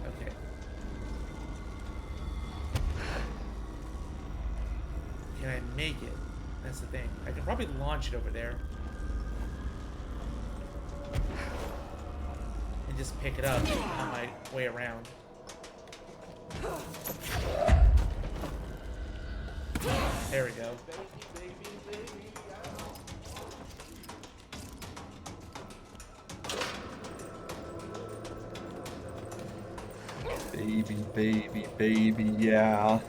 Okay. Can I make it? That's the thing. I can probably launch it over there. and just pick it up on my way around. There we go. Baby, baby, baby, yeah.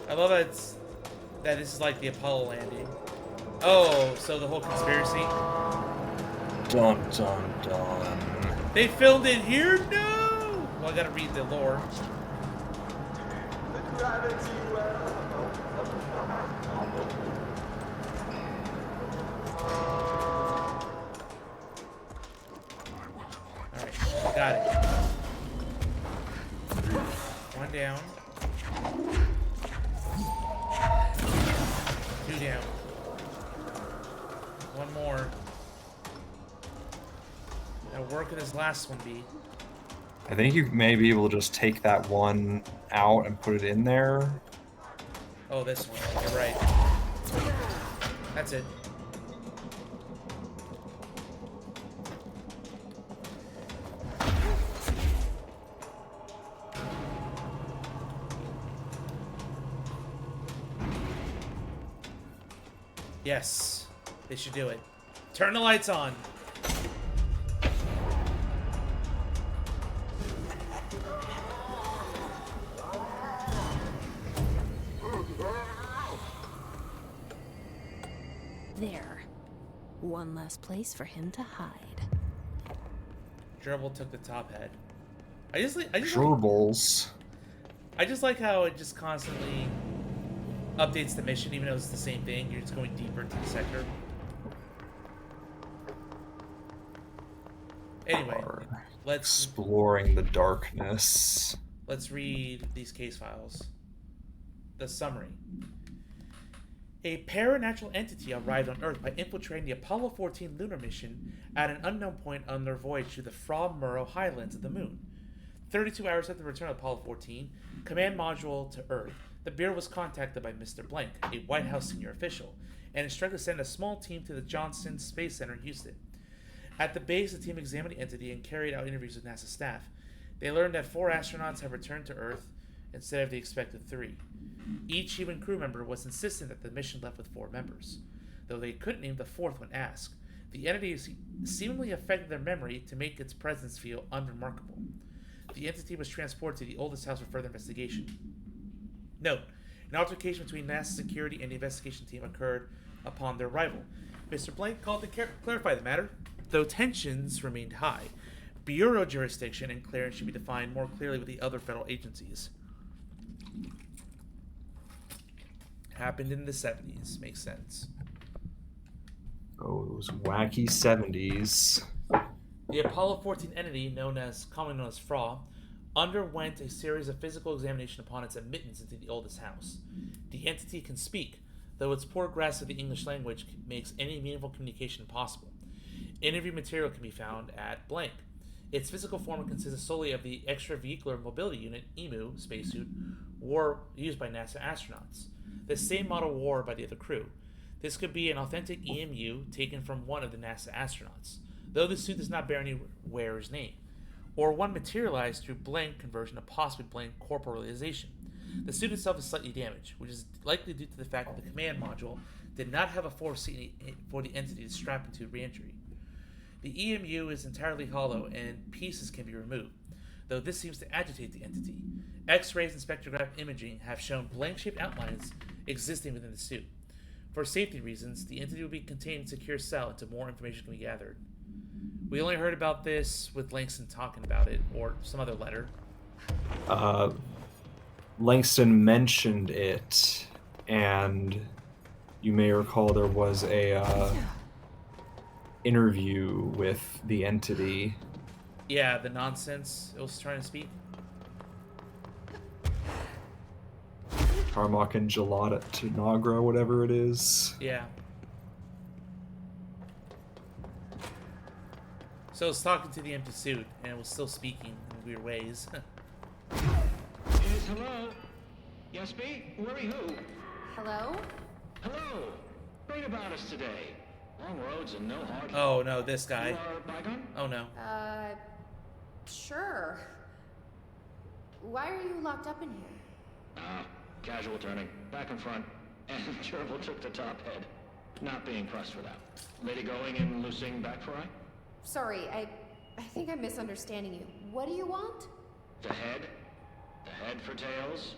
I love that this is like the Apollo landing. Oh, so the whole conspiracy. Dun dun dun. They filmed it here? No! Well, I gotta read the lore. Alright, got it. One down. Two down. One more. Now work with this last one, B. I think you may be able to just take that one out and put it in there. Oh, this one. You're right. That's it. Yes, they should do it. Turn the lights on. There. One less place for him to hide. Gerbil took the top head. I just like how it just constantly updates the mission, even though it's the same thing. You're just going deeper into the sector. Anyway, let's exploring the darkness. Let's read these case files. The summary. A paranatural entity arrived on Earth by infiltrating the Apollo 14 lunar mission at an unknown point on their voyage to the Fra Muro highlands of the Moon. 32 hours after the return of Apollo 14, command module to Earth, the Bureau was contacted by Mr. Blank, a White House senior official, and instructed to send a small team to the Johnson Space Center in Houston. At the base, the team examined the entity and carried out interviews with NASA staff. They learned that 4 astronauts have returned to Earth instead of the expected 3. Each human crew member was insistent that the mission left with 4 members, though they couldn't name the 4th when asked. The entity seemingly affected their memory to make its presence feel unremarkable. The entity was transported to the oldest house for further investigation. Note, an altercation between NASA security and the investigation team occurred upon their arrival. Mr. Blank called to clarify the matter, though tensions remained high. Bureau jurisdiction and clearance should be defined more clearly with the other federal agencies. Happened in the 70s. Makes sense. Oh, those wacky 70s. The Apollo 14 entity, commonly known as FRA, underwent a series of physical examination upon its admittance into the oldest house. The entity can speak, though its poor grasp of the English language makes any meaningful communication impossible. Interview material can be found at blank. Its physical form consists solely of the extravehicular mobility unit, EMU, spacesuit, used by NASA astronauts. The same model wore by the other crew. This could be an authentic EMU taken from one of the NASA astronauts, though the suit does not bear any wearer's name, or one materialized through blank conversion of possibly blank corporealization. The suit itself is slightly damaged, which is likely due to the fact that the command module did not have a force seat for the entity to strap into re-entry. The EMU is entirely hollow and pieces can be removed, though this seems to agitate the entity. X-rays and spectrograph imaging have shown blank-shaped outlines existing within the suit. For safety reasons, the entity will be contained in a secure cell until more information can be gathered. We only heard about this with Langston talking about it, or some other letter. Langston mentioned it, and you may recall there was a interview with the entity. Yeah, the nonsense it was trying to speak. Tarmac and Gelada Tanagra, whatever it is. Yeah. So it was talking to the empty suit, and it was still speaking in weird ways. Yes, hello? Yes, B? Who? Hello? Hello. Great about us today. Long roads and no hard. Oh no, this guy. You are Bygone? Oh no. Sure. Why are you locked up in here? Casual turning. Back and front. And Gerbil took the top head. Not being pressed for that. Lady going and loosing back for eye? Sorry, I think I'm misunderstanding you. What do you want? The head. The head for tails.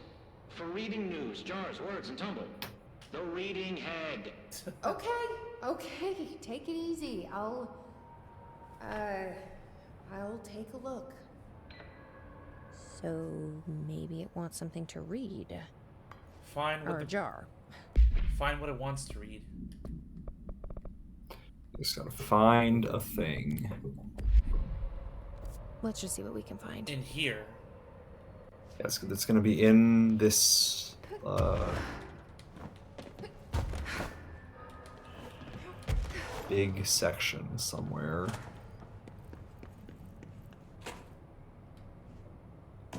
For reading news, jars, words, and tumble. The reading head. Okay, take it easy. I'll take a look. So maybe it wants something to read. Find what or a jar. Find what it wants to read. Just gotta find a thing. Let's just see what we can find. In here. Yes, it's gonna be in this big section somewhere.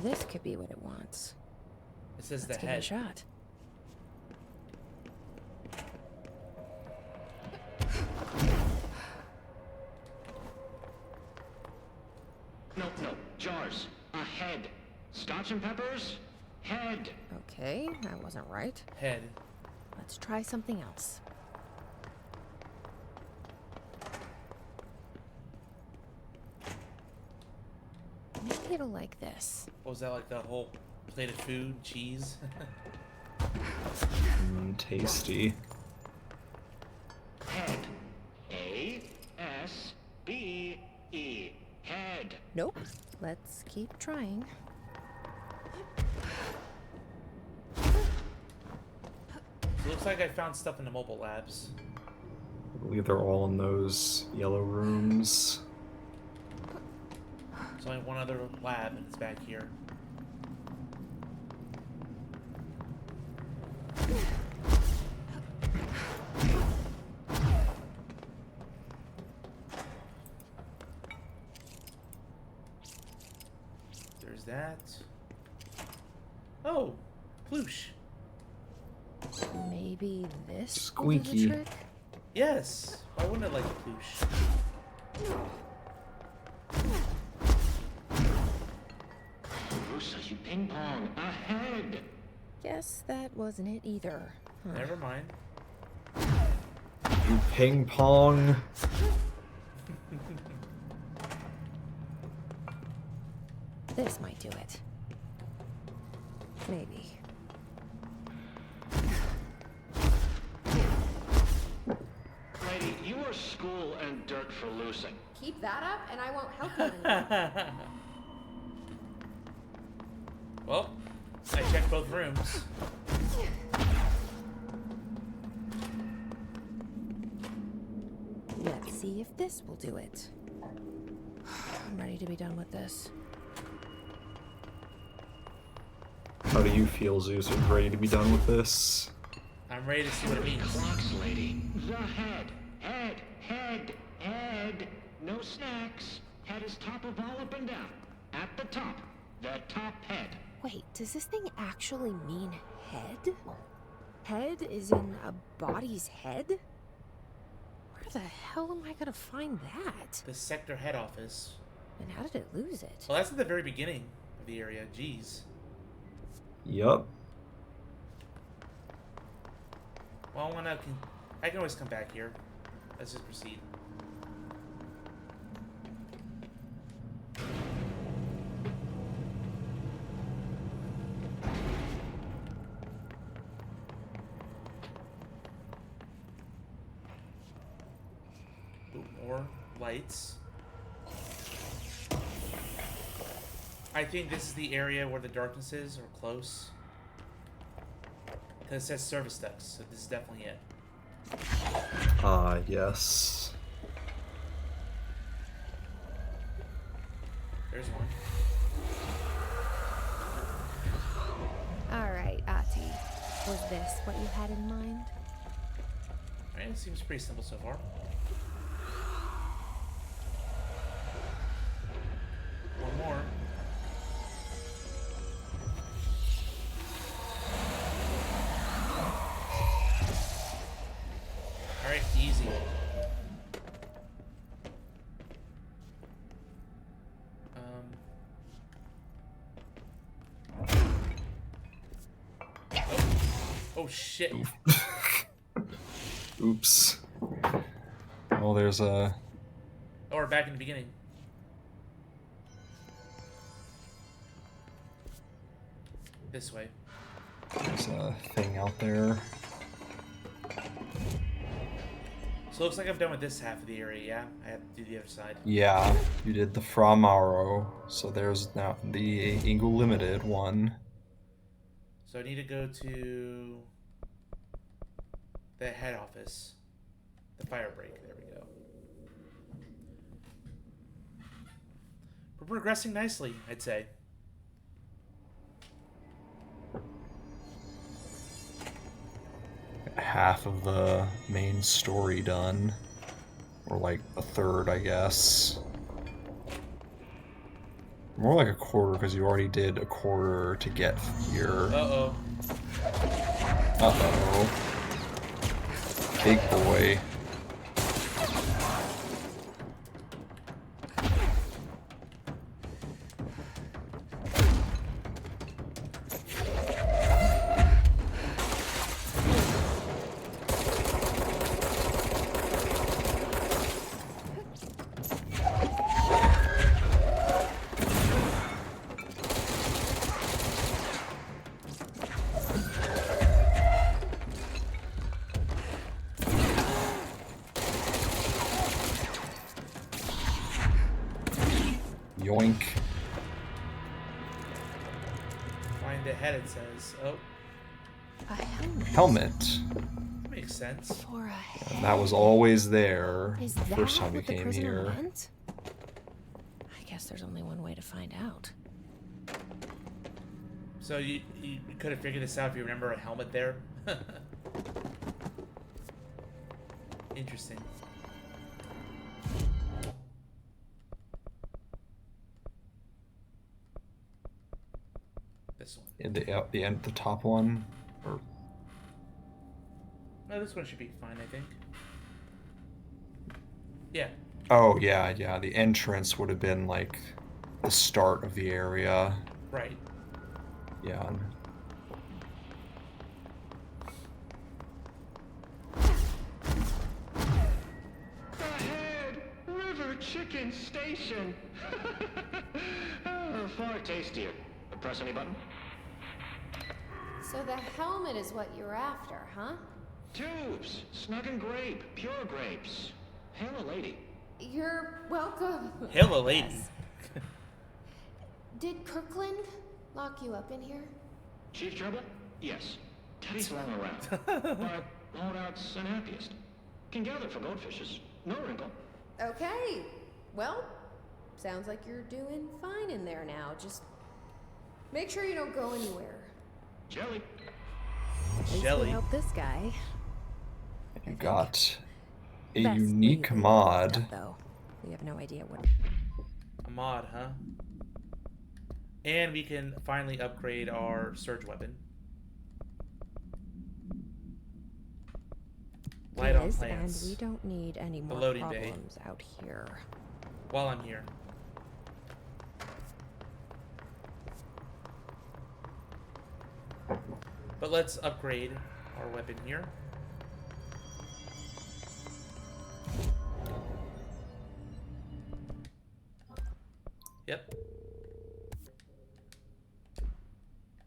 This could be what it wants. It says Let's the give head. it a shot. No, jars. A head. Scotch and peppers? Head. Okay, that wasn't right. Head. Let's try something else. Maybe it'll like this. What was that, like the whole plate of food, cheese? Tasty. Head. A-S-B-E. Head. Nope. Let's keep trying. It looks like I found stuff in the mobile labs. I believe they're all in those yellow rooms. There's only one other lab, and it's back here. There's that. Oh, ploosh. Maybe this Squeaky. will do the trick? Yes. Why wouldn't it like a ploosh? Rusa, you ping pong. A head. Guess that wasn't it either. Huh. Never mind. You ping pong. This might do it. Maybe. Lady, you are school and dirt for loosing. Keep that up, and I won't help you anymore. Well, I checked both rooms. Let's see if this will do it. I'm ready to be done with this. How do you feel, Zeus? Are you ready to be done with this? I'm ready to see what it means. Clocks, lady. The head. Head. Head. Head. No snacks. Head is top of all up and down. At the top. The top head. Wait, does this thing actually mean head? Head is in a body's head? Where the hell am I gonna find that? The sector head office. And how did it lose it? Well, that's at the very beginning of the area. Jeez. Yup. Well, I can always come back here. Let's just proceed. Ooh, more lights. I think this is the area where the darkness is, or close. Because it says service ducts, so this is definitely it. Yes. There's one. Alright, Ati. Was this what you had in mind? Alright, it seems pretty simple so far. One more. Alright, easy. Oh shit. Oops. Well, there's a... Oh, we're back in the beginning. This way. There's a thing out there. So it looks like I'm done with this half of the area, yeah? I have to do the other side. Yeah, you did the Fra Mauro. So there's now the Ingle Limited one. So I need to go to the head office. The fire break. There we go. We're progressing nicely, I'd say. Half of the main story done. Or like a third, I guess. More like a quarter, because you already did a quarter to get here. Uh-oh. Uh-oh. Big boy. Yoink. Find the head, it says. Oh. A helmet. Helmet. That makes sense. For a head. And that was always there Is the that first time you what the came prisoner here. meant? I guess there's only one way to find out. So you could have figured this out if you remember a helmet there? Interesting. This one. In the top one? Or... No, this one should be fine, I think. Yeah. Oh, yeah, yeah. The entrance would have been, like, the start of the area. Right. Yeah. Ahead! River Chicken Station! Far tastier. Press any button? So the helmet is what you're after, huh? Tubes! Snug and grape. Pure grapes. Hail a lady. You're welcome. Hail a lady. Yes. Did Kirkland lock you up in here? Chief Trouble? Yes. Teddy's long around. But holdout's unhappiest. Can gather for goldfishes. No wrinkle. Okay. Well, sounds like you're doing fine in there now. Just make sure you don't go anywhere. Jelly. At least Jelly. we helped this guy. You got a Best unique thing is mod. stuff, though. We have no idea what. A mod, huh? And we can finally upgrade our surge weapon. Light on is, plants. and we don't need any more loading bay. problems out here. While I'm here. But let's upgrade our weapon here. Yep.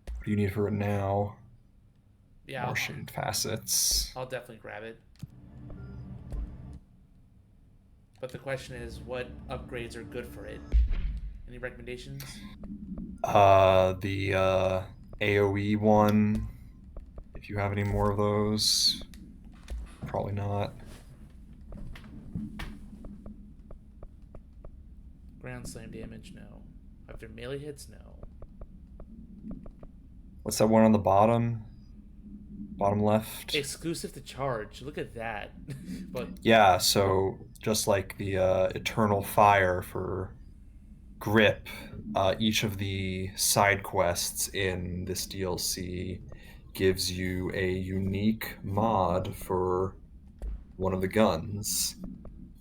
What do you need for it now? Yeah, More shaded facets. I'll definitely grab it. But the question is, what upgrades are good for it? Any recommendations? The AoE one. If you have any more of those. Probably not. Ground slam damage, no. After melee hits, no. What's that one on the bottom? Bottom left? Exclusive to charge. Look at that. But yeah, so just like the Eternal Fire for Grip, each of the side quests in this DLC gives you a unique mod for one of the guns.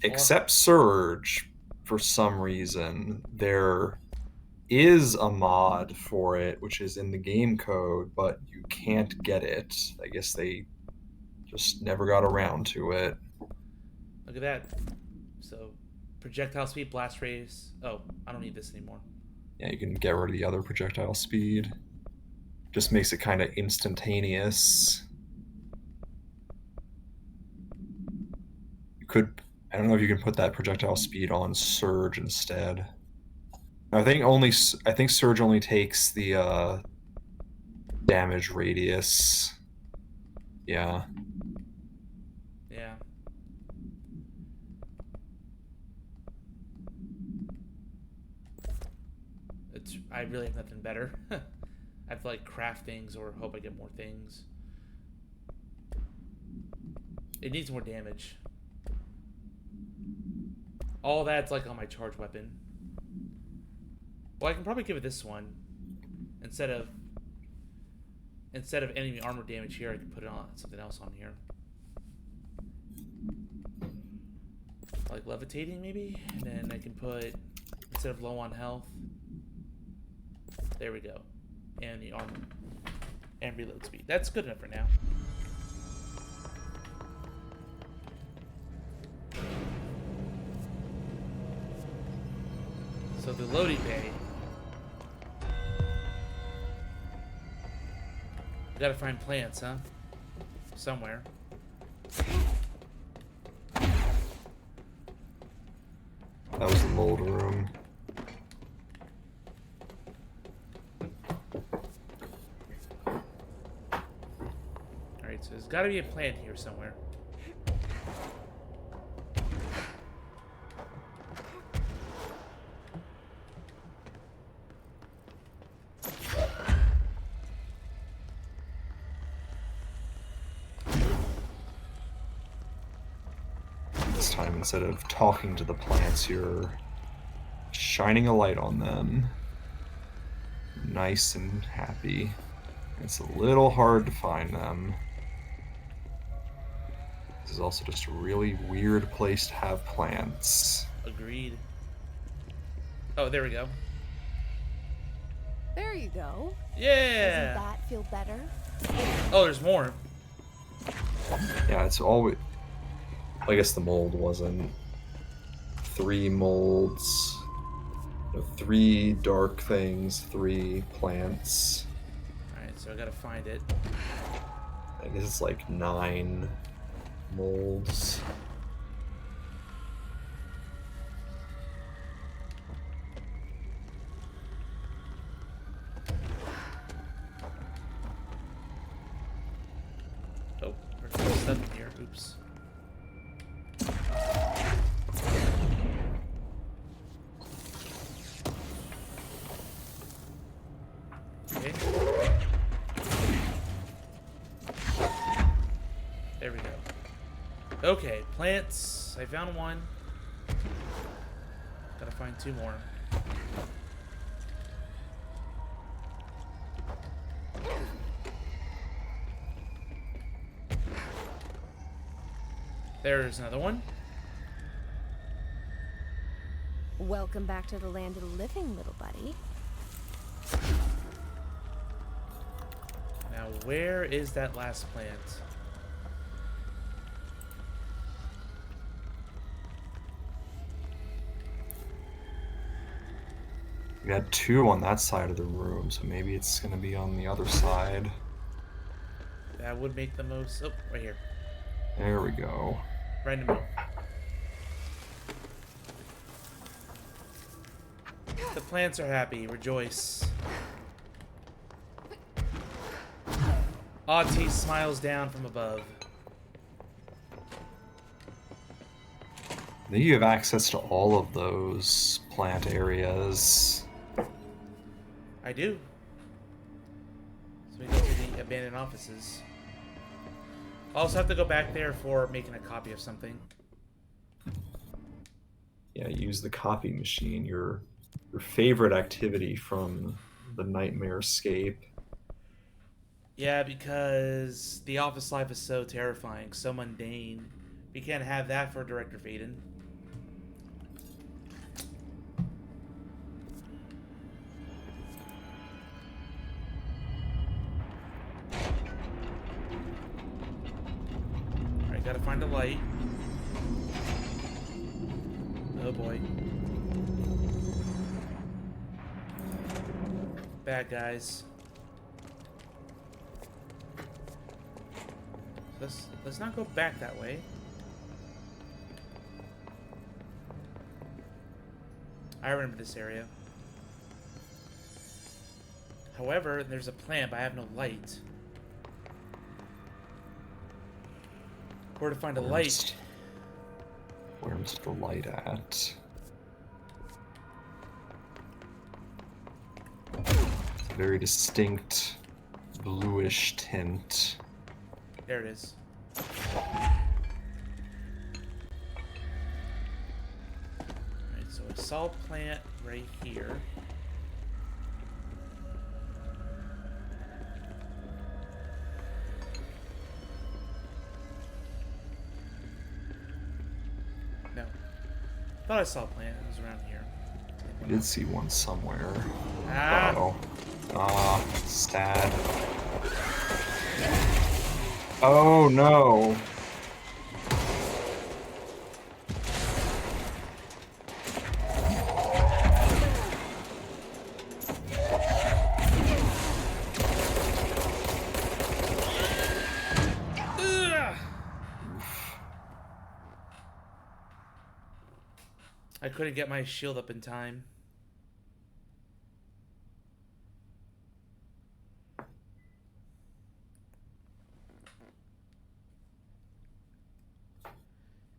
Except Surge, for some reason, there is a mod for it, which is in the game code, but you can't get it. I guess they just never got around to it. Look at that. So, projectile speed, blast radius. Oh, I don't need this anymore. Yeah, you can get rid of the other projectile speed. Just makes it kind of instantaneous. You could, I don't know if you can put that projectile speed on Surge instead. I think Surge only takes the damage radius. Yeah. Yeah. I really have nothing better. I have to like craft things or hope I get more things. It needs more damage. All that's like on my charge weapon. Well, I can probably give it this one instead of enemy armor damage here. I can put it on something else on here, like levitating maybe, and then I can put, instead of low on health, there we go, and the armor and reload speed. That's good enough for now. So the loading bay. Gotta find plants, huh? Somewhere. That was the mold room. Alright, so there's gotta be a plant here somewhere. Time, instead of talking to the plants, you're shining a light on them. Nice and happy. It's a little hard to find them. This is also just a really weird place to have plants. Agreed. Oh, there we go. There you go. Yeah! Doesn't that feel better? Oh, there's more. Yeah, it's always... I guess the mold wasn't 3 molds, 3 dark things, 3 plants. Alright, so I gotta find it. I guess it's like 9 molds. Oh, there's stuff in here. Oops. Okay. There we go. Okay, plants. I found one. Gotta find 2 more. There's another one. Welcome back to the land of the living, little buddy. Now, where is that last plant? We had 2 on that side of the room, so maybe it's gonna be on the other side. That would make the most... Oh, right here. There we go. Right in the middle. The plants are happy. Rejoice. Auntie smiles down from above. I think you have access to all of those plant areas. I do. So we go to the abandoned offices. I also have to go back there for making a copy of something. Yeah, use the copy machine, your favorite activity from the Nightmare Escape. Yeah, because the office life is so terrifying, so mundane. We can't have that for Director Faden. Alright, gotta find a light. Oh boy. Bad guys. Let's not go back that way. I remember this area. However, there's a plant, but I have no light. Where to find a light? Where's the light at? Very distinct bluish tint. There it is. Alright, so I saw a plant right here. No. Thought I saw a plant. It was around here. I did see one somewhere. Ah! Uh-oh. Ah, stab. Oh no! I couldn't get my shield up in time.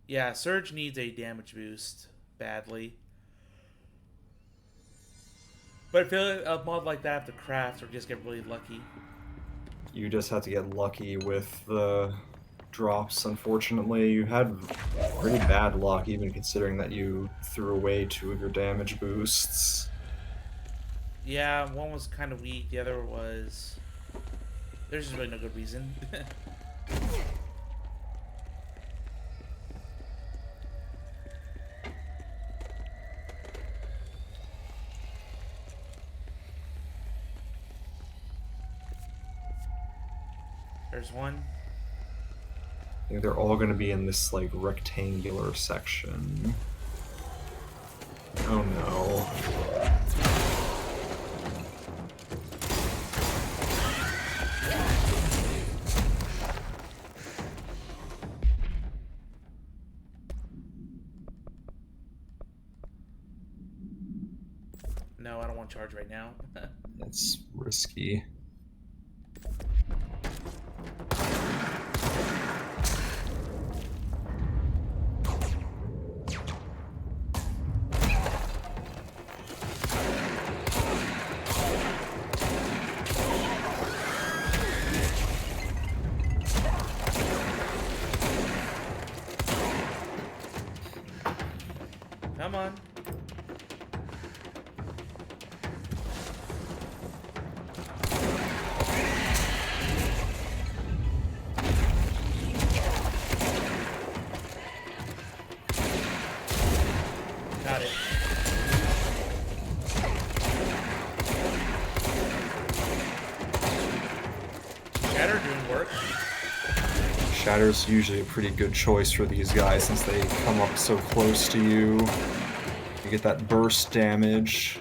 Yeah, Surge needs a damage boost badly. But I feel like a mod like that I have to craft or just get really lucky. You just have to get lucky with the drops, unfortunately. You had pretty bad luck, even considering that you threw away 2 of your damage boosts. Yeah, one was kind of weak, the other was... There's just really no good reason. There's one. I think they're all going to be in this, like, rectangular section. Oh no. No, I don't want to charge right now. That's risky. Come on. Got it. Shatter doing work. Shatter's usually a pretty good choice for these guys since they come up so close to you. You get that burst damage.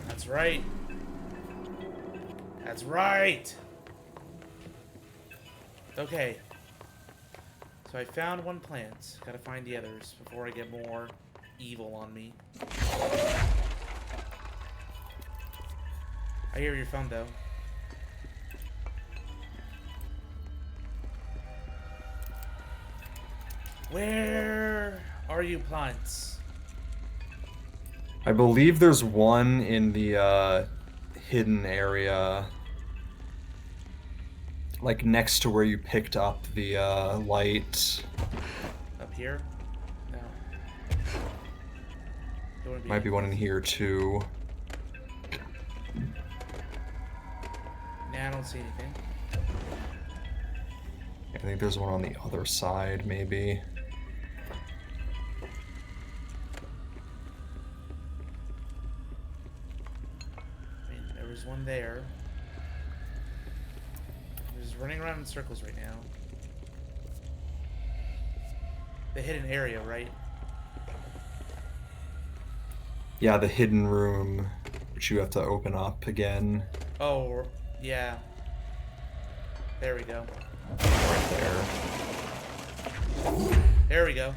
That's right. That's right. Okay. So I found one plant. Gotta find the others before I get more evil on me. I hear your phone though. Where are you, plants? I believe there's one in the hidden area, like next to where you picked up the light. Up here? No. Might be one in here too. Nah, I don't see anything. I think there's one on the other side, maybe. I mean, there was one there. I'm just running around in circles right now. The hidden area, right? Yeah, the hidden room, which you have to open up again. Oh, yeah. There we go. Right there. There we go.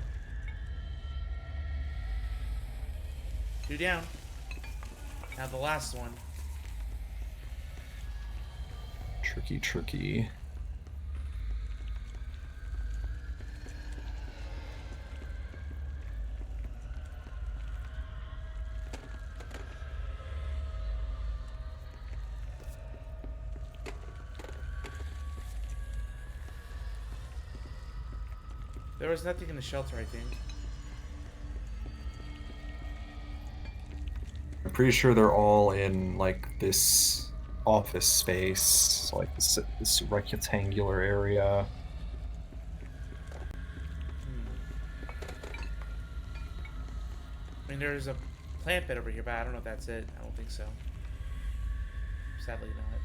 2 down. Now the last one. Tricky, tricky. There was nothing in the shelter, I think. I'm pretty sure they're all in, like, this office space, like this rectangular area. I mean, there's a plant bed over here, but I don't know if that's it. I don't think so. Sadly not.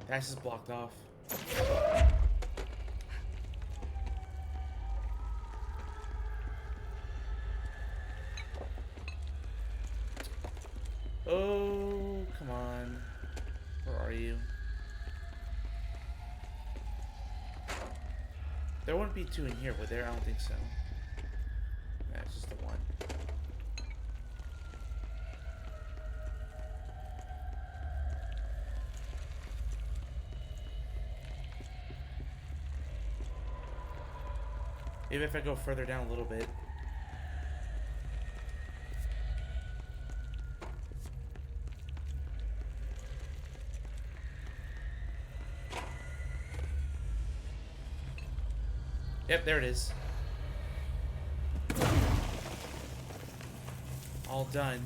That's just blocked off. Oh, come on. Where are you? There wouldn't be 2 in here, would there? I don't think so. That's just the 1. Maybe if I go further down a little bit. Yep, there it is. All done.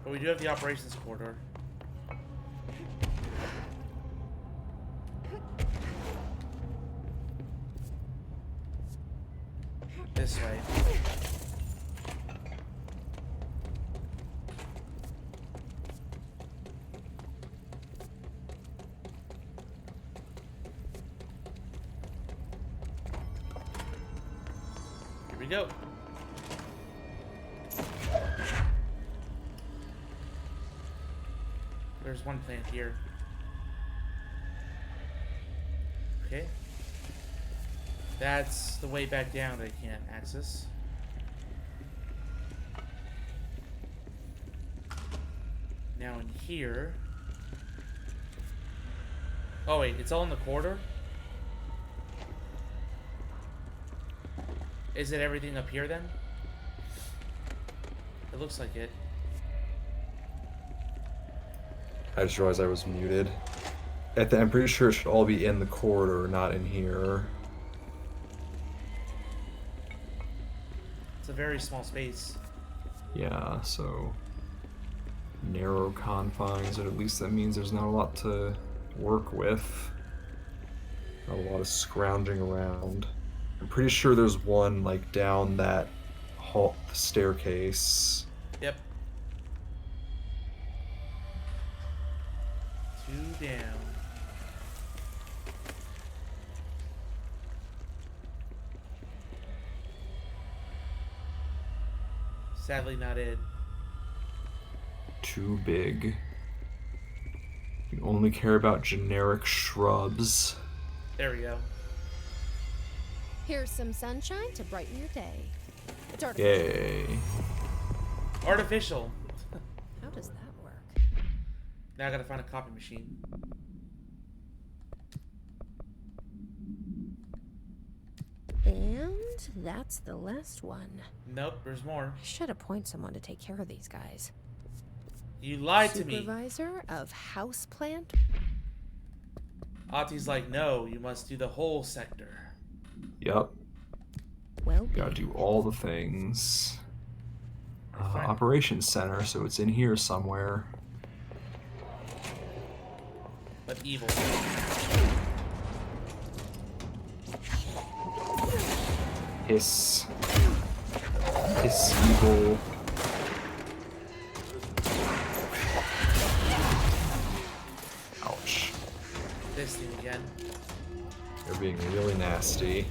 But we do have the operations corridor. This way. Here we go. There's one plant here. Okay. That's the way back down that I can't access. Now in here... Oh wait, it's all in the corridor? Is it everything up here then? It looks like it. I just realized I was muted. I'm pretty sure it should all be in the corridor, not in here. It's a very small space. Yeah, so narrow confines, but at least that means there's not a lot to work with. Not a lot of scrounging around. I'm pretty sure there's one like down that hall staircase. Yep. 2 down. Sadly not it. Too big. You only care about generic shrubs. There we go. Here's some sunshine to brighten your day. It's artificial. Yay. Artificial. How does that work? Now I gotta find a copy machine. And that's the last one. Nope, there's more. I should appoint someone to take care of these guys. You lied to me. Supervisor of houseplant? Ati's like, no, you must do the whole sector. Yep. Well, Gotta do all the things. Operations center, so it's in here somewhere. But evil. Hiss. Hiss evil. Ouch. This thing again. They're being really nasty.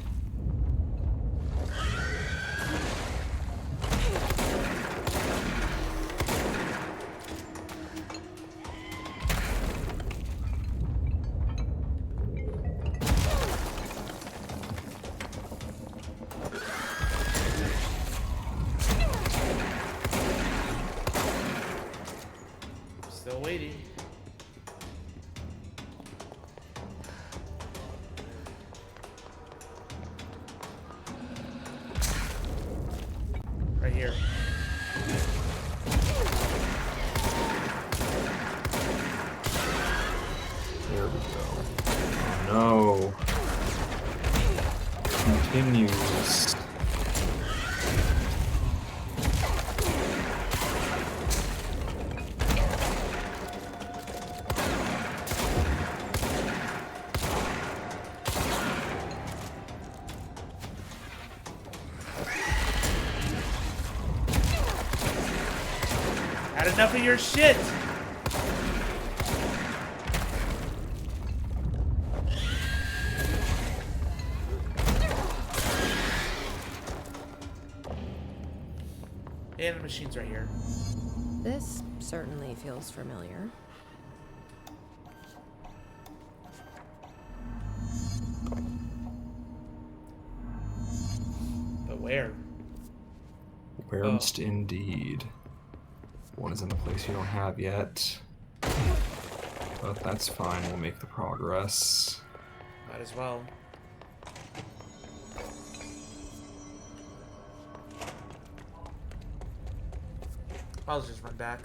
Still waiting. Right here. There we go. Oh, no. Continues. Had enough of your shit. And the machine's right here. this certainly feels familiar. But where? Where'st indeed. One is in a place you don't have yet. But that's fine, we'll make the progress. Might as well. I'll just run back.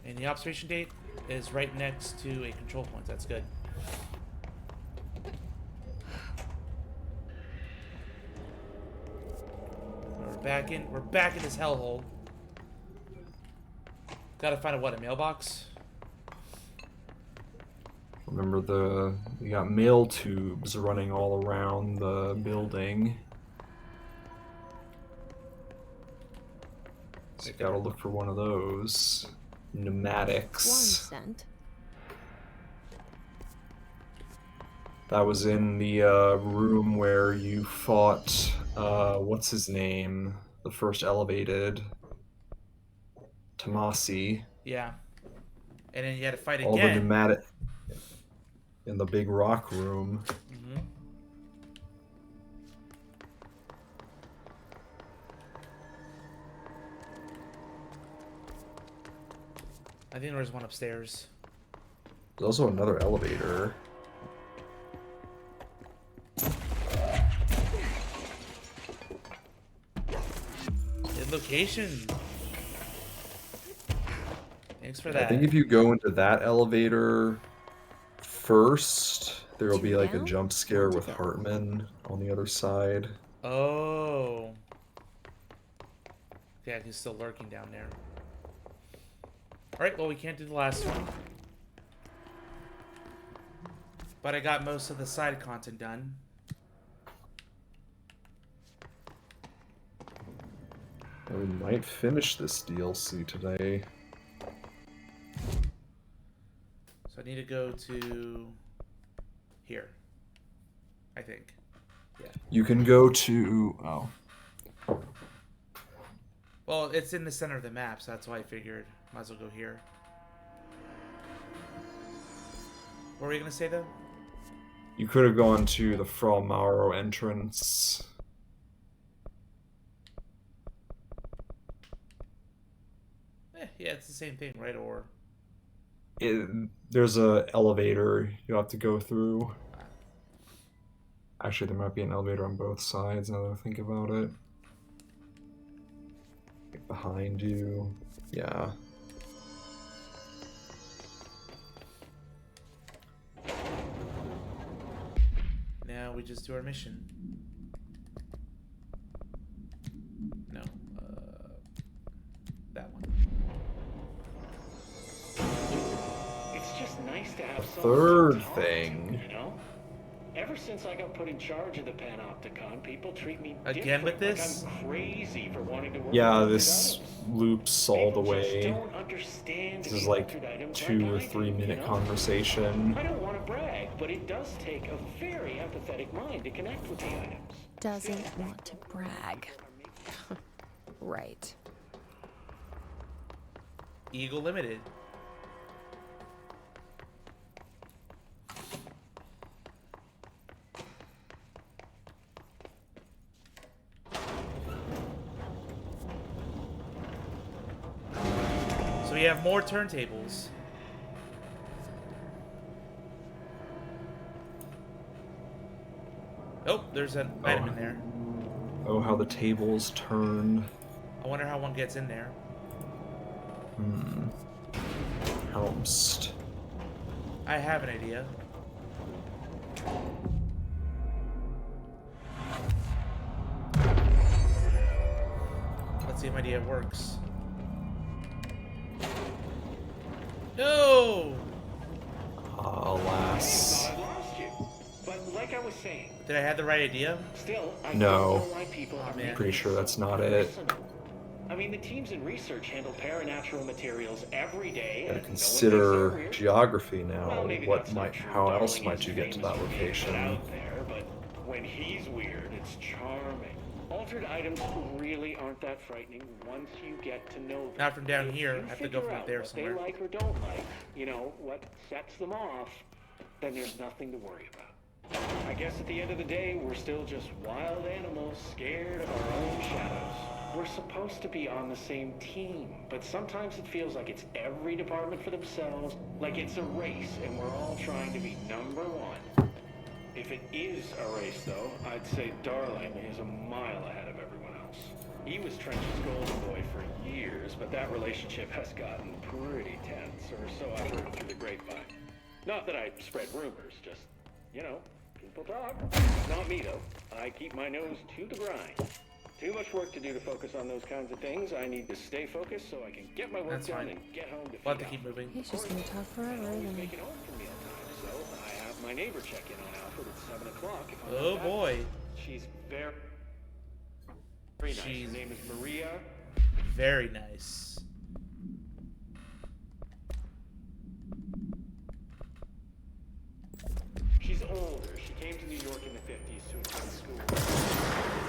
And the observation date is right next to a control point. That's good. We're back in this hellhole. Gotta find a mailbox? Remember you got mail tubes running all around the building. So you gotta look for one of those. Pneumatics. 1 cent. That was in the room where you fought, what's his name? The first elevated. Tomasi. Yeah. And then you had to fight All again. the pneumatic in the big rock room. Mm-hmm. I think there was one upstairs. There's also another elevator. Good location. Thanks for that. I think if you go into that elevator first, there will be like a jump scare with Hartman on the other side. Oh. Yeah, he's still lurking down there. Alright, well, we can't do the last one. But I got most of the side content done. We might finish this DLC today. So I need to go to here. I think. Yeah. You can go to... oh. Well, it's in the center of the map, so that's why I figured might as well go here. What were you going to say, though? You could have gone to the From Mauro entrance. Yeah, it's the same thing, right? Or... there's a elevator you have to go through. Actually, there might be an elevator on both sides now that I think about it. behind you. Yeah. Now we just do our mission. No, that one. It's just nice to have someone Third to talk thing. to, you know? Ever since I got put in charge of the Panopticon, people treat me Again with this? Like I'm crazy for wanting to work Yeah, with this items. loops all the People just way. don't understand This the is like altered items 2 or like I 3 do, minute you know? conversation. I don't want to brag, but it does take a very empathetic mind to connect with the items. Doesn't want to brag. Right. Eagle Limited. So we have more turntables. Oh, there's an item in there. Oh, how the tables turn. I wonder how one gets in there. Helmst. I have an idea. Let's see if my idea works. No! Alas. I lost you. But like I was saying, Did I have the right idea? still, I No. don't know why people are man. Pretty sure that's not it. I mean, the teams in research handle paranatural materials every day. Gotta and consider no one thinks they're weird. geography now. Well, maybe What that's not might? true. How else Darling might is you get to famous that for being location? out there, but when he's weird, it's charming. Altered items really aren't that frightening once you get to know them. Not from down If here. you I have to go figure from out there what somewhere. they like or don't like, you know, what sets them off, then there's nothing to worry about. I guess at the end of the day, we're still just wild animals scared of our own shadows. We're supposed to be on the same team, but sometimes it feels like it's every department for themselves, like it's a race and we're all trying to be number one. If it is a race, though, I'd say Darling is a mile ahead of everyone else. He was Trench's golden boy for years, but that relationship has gotten pretty tense, or so I've heard through the grapevine. Not that I spread rumors, just, you know, people talk. Not me, though. I keep my nose to the grind. Too much work to do to focus on those kinds of things. I need to stay focused so I can get my work That's done fine. and get home to We'll have feed to keep Alpha. moving. He's just gonna talk forever, Always isn't he? making home for mealtime, so I have my neighbor check in on Alfred at 7 o'clock. if I'm Oh not back. boy. She's very nice. She's- Her name is Maria. Very nice. She's older. She came to New York in the 50s to attend school.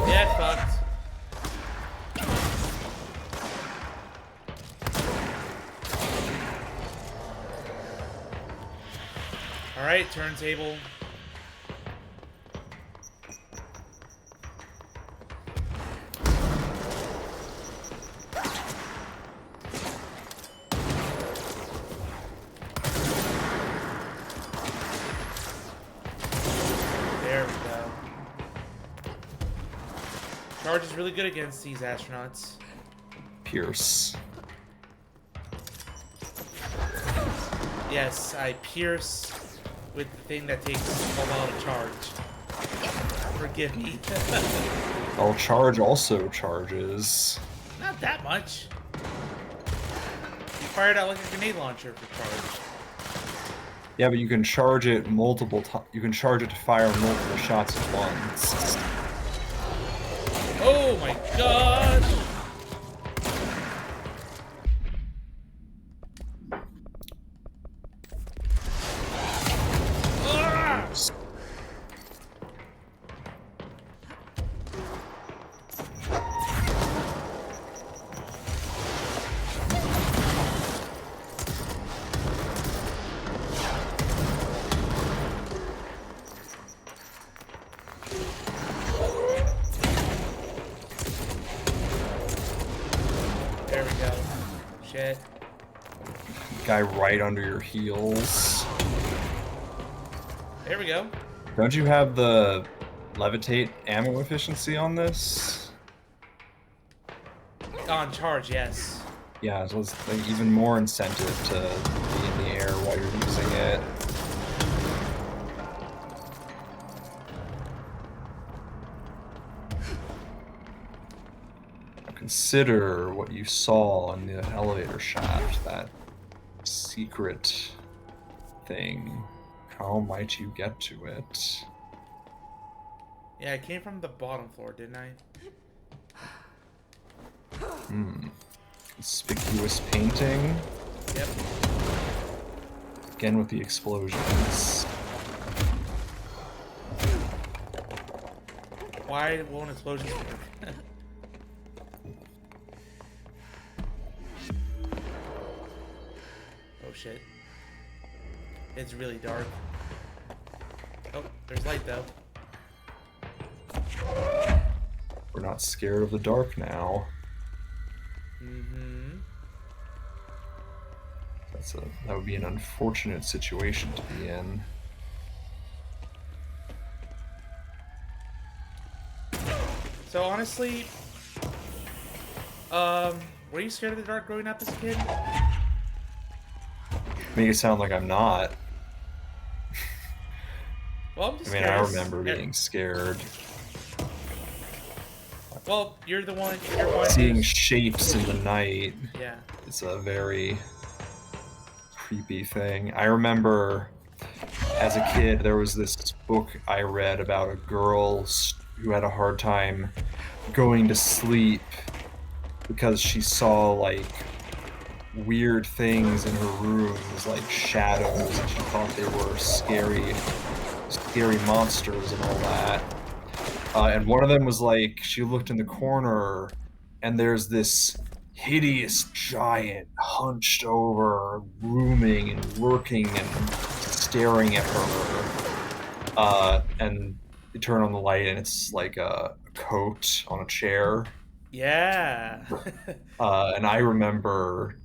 Yeah, fucked. Alright, turntable. There we go. Charge is really good against these astronauts. Pierce. Yes, I pierce with the thing that takes a while to charge. Forgive me. Well, charge also charges. Not that much. You fired out like a grenade launcher for charge. Yeah, but you can charge it multiple times. You can charge it to fire multiple shots at once. Oh my gosh! Ah! shit. Guy right under your heels. There we go. Don't you have the levitate ammo efficiency on this? On charge, yes. Yeah, so it's like even more incentive to be in the air while you're using it. Consider what you saw in the elevator shaft, that secret thing. How might you get to it? Yeah, I came from the bottom floor, didn't I? Conspicuous painting. Yep. Again with the explosions. Why won't explosions work? Oh shit. It's really dark. Oh, there's light though. We're not scared of the dark now. Mm-hmm. That would be an unfortunate situation to be in. So honestly, were you scared of the dark growing up as a kid? Make it sound like I'm not. Well, I'm just I mean, I remember being scared. Well, you're the one. Seeing shapes in the night. Yeah. It's a very creepy thing. I remember as a kid, there was this book I read about a girl who had a hard time going to sleep because she saw like weird things in her rooms, like shadows, and she thought they were scary monsters and all that. And one of them was like, she looked in the corner and there's this hideous giant hunched over, looming and lurking and staring at her. And you turn on the light and it's like a coat on a chair. Yeah. And I remember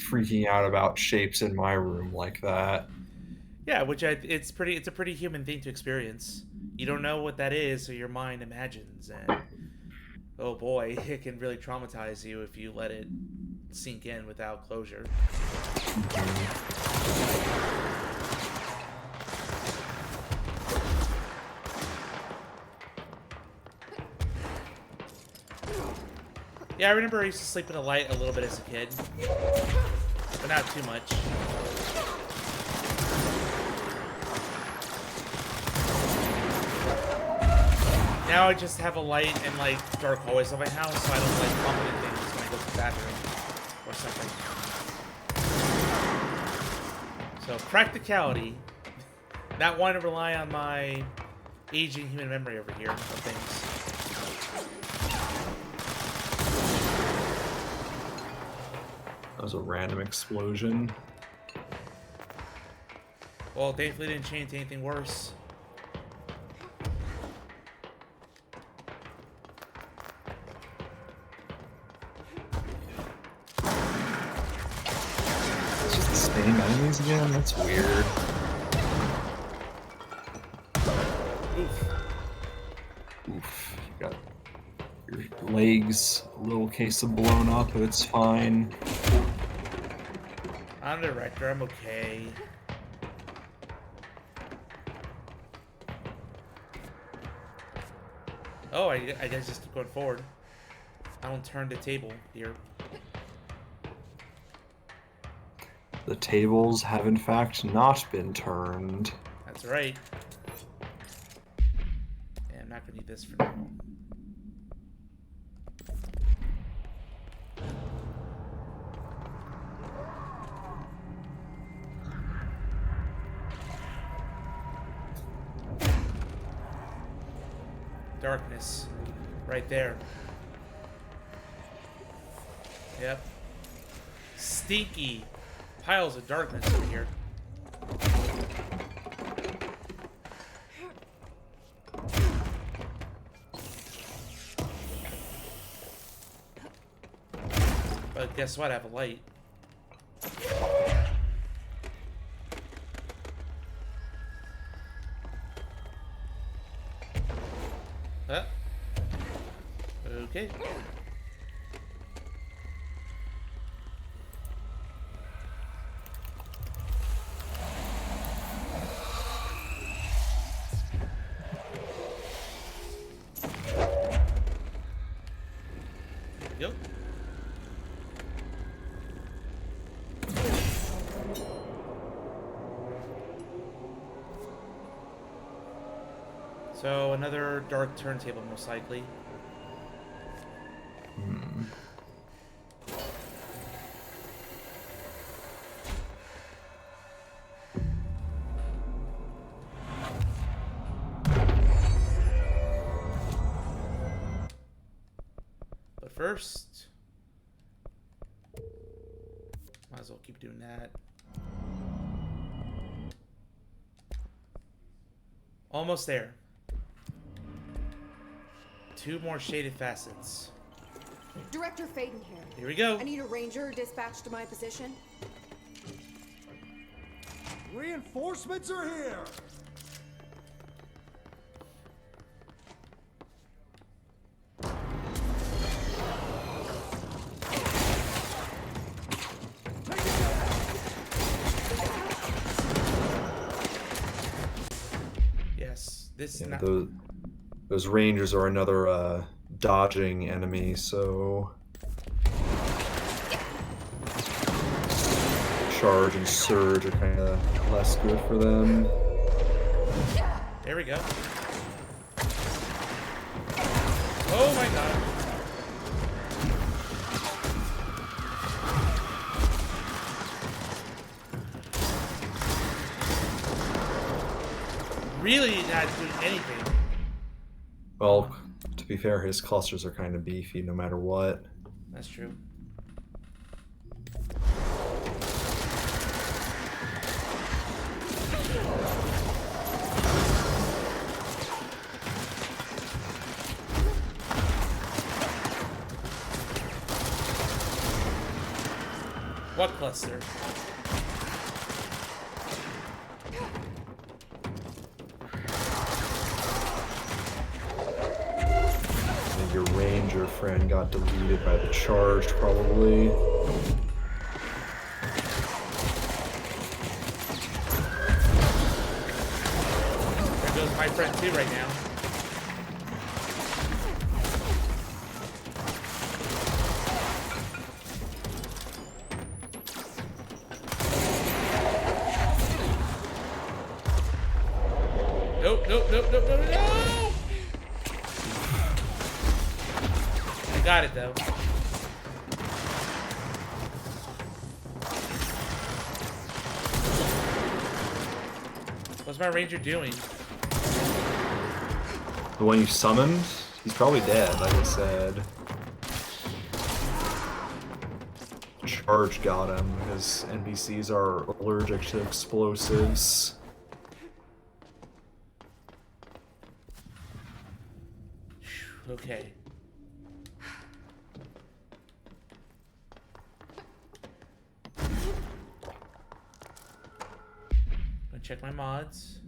freaking out about shapes in my room like that. Yeah, it's a pretty human thing to experience. You don't know what that is, so your mind imagines, and oh boy, it can really traumatize you if you let it sink in without closure. Yeah, I remember I used to sleep in the light a little bit as a kid, but not too much. Now I just have a light in like dark hallways of my house, so I don't like bumping into things when I go to the bathroom or something. So practicality, not wanting to rely on my aging human memory over here of things. That was a random explosion. Well, thankfully it didn't change to anything worse. Same enemies again? That's weird. Oof. You got your legs a little case of blown up, but it's fine. I'm the director, I'm okay. Oh, I guess just keep going forward. I don't turn the table here. The tables have in fact not been turned. That's right. Yeah, I'm not gonna need this for now. Darkness. Right there. Yep. Stinky piles of darkness over here. But guess what? I have a light. Okay. Yep. So another dark turntable, most likely. But first, might as well keep doing that. Almost there. 2 more shaded facets. Director Faden here. Here we go. I need a ranger dispatched to my position. Reinforcements are here! Yes, this is not... Those rangers are another dodging enemy, so charge and surge are kind of less good for them. There we go. Oh my god. Really not doing anything. Well, to be fair, his clusters are kind of beefy no matter what. That's true. What cluster? Your ranger friend got deleted by the charge, probably. There goes my friend too right now. Nope, nope, nope, nope, nope, no! I got it though. What's my ranger doing? The one you summoned? He's probably dead, like I said. Charge got him, because NPCs are allergic to explosives. Okay. Gonna check my mods.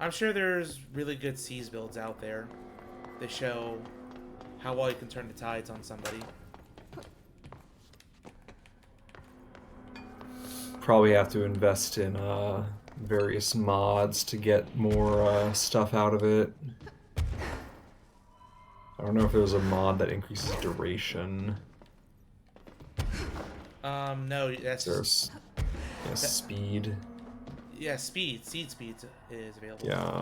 I'm sure there's really good Seas builds out there that show how well you can turn the tides on somebody. Probably have to invest in various mods to get more stuff out of it. I don't know if there's a mod that increases duration. No, that's There's speed. Yeah, speed. Seed speed is available. Yeah.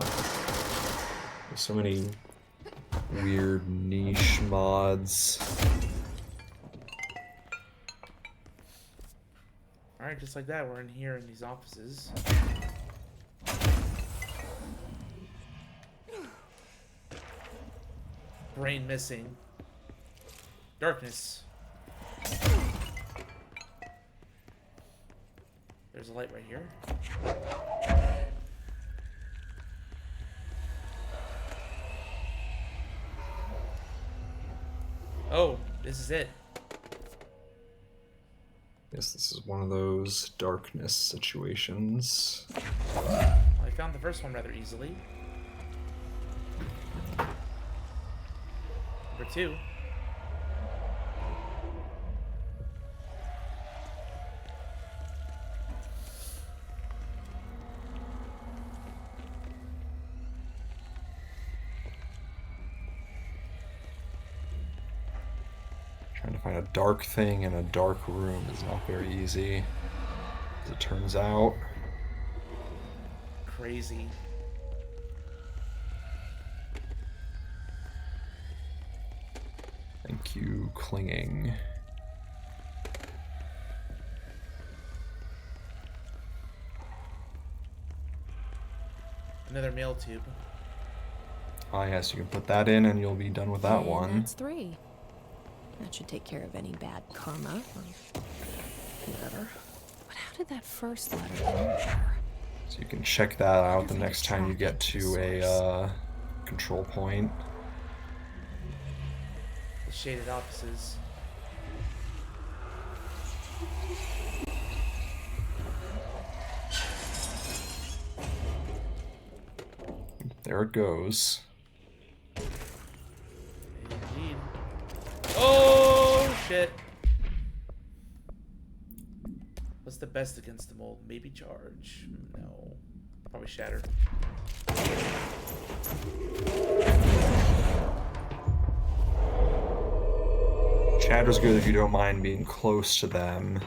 There's so many weird niche mods. Alright, just like that, we're in here in these offices. Brain missing. Darkness. There's a light right here. Oh, this is it. Yes, this is one of those darkness situations. Well, I found the first one rather easily. Number 2. Trying to find a dark thing in a dark room is not very easy, as it turns out. Crazy. Thank you, clinging. Another mail tube. Ah, yes, you can put that in and you'll be done with that one. That's 3. That should take care of any bad karma or whatever. But how did that first letter get there? So you can check that out the next time you get to a control point. The shaded offices. There it goes. Indeed. Oh, shit. What's the best against the mold? Maybe charge. No. Probably shatter. Shatter's good if you don't mind being close to them,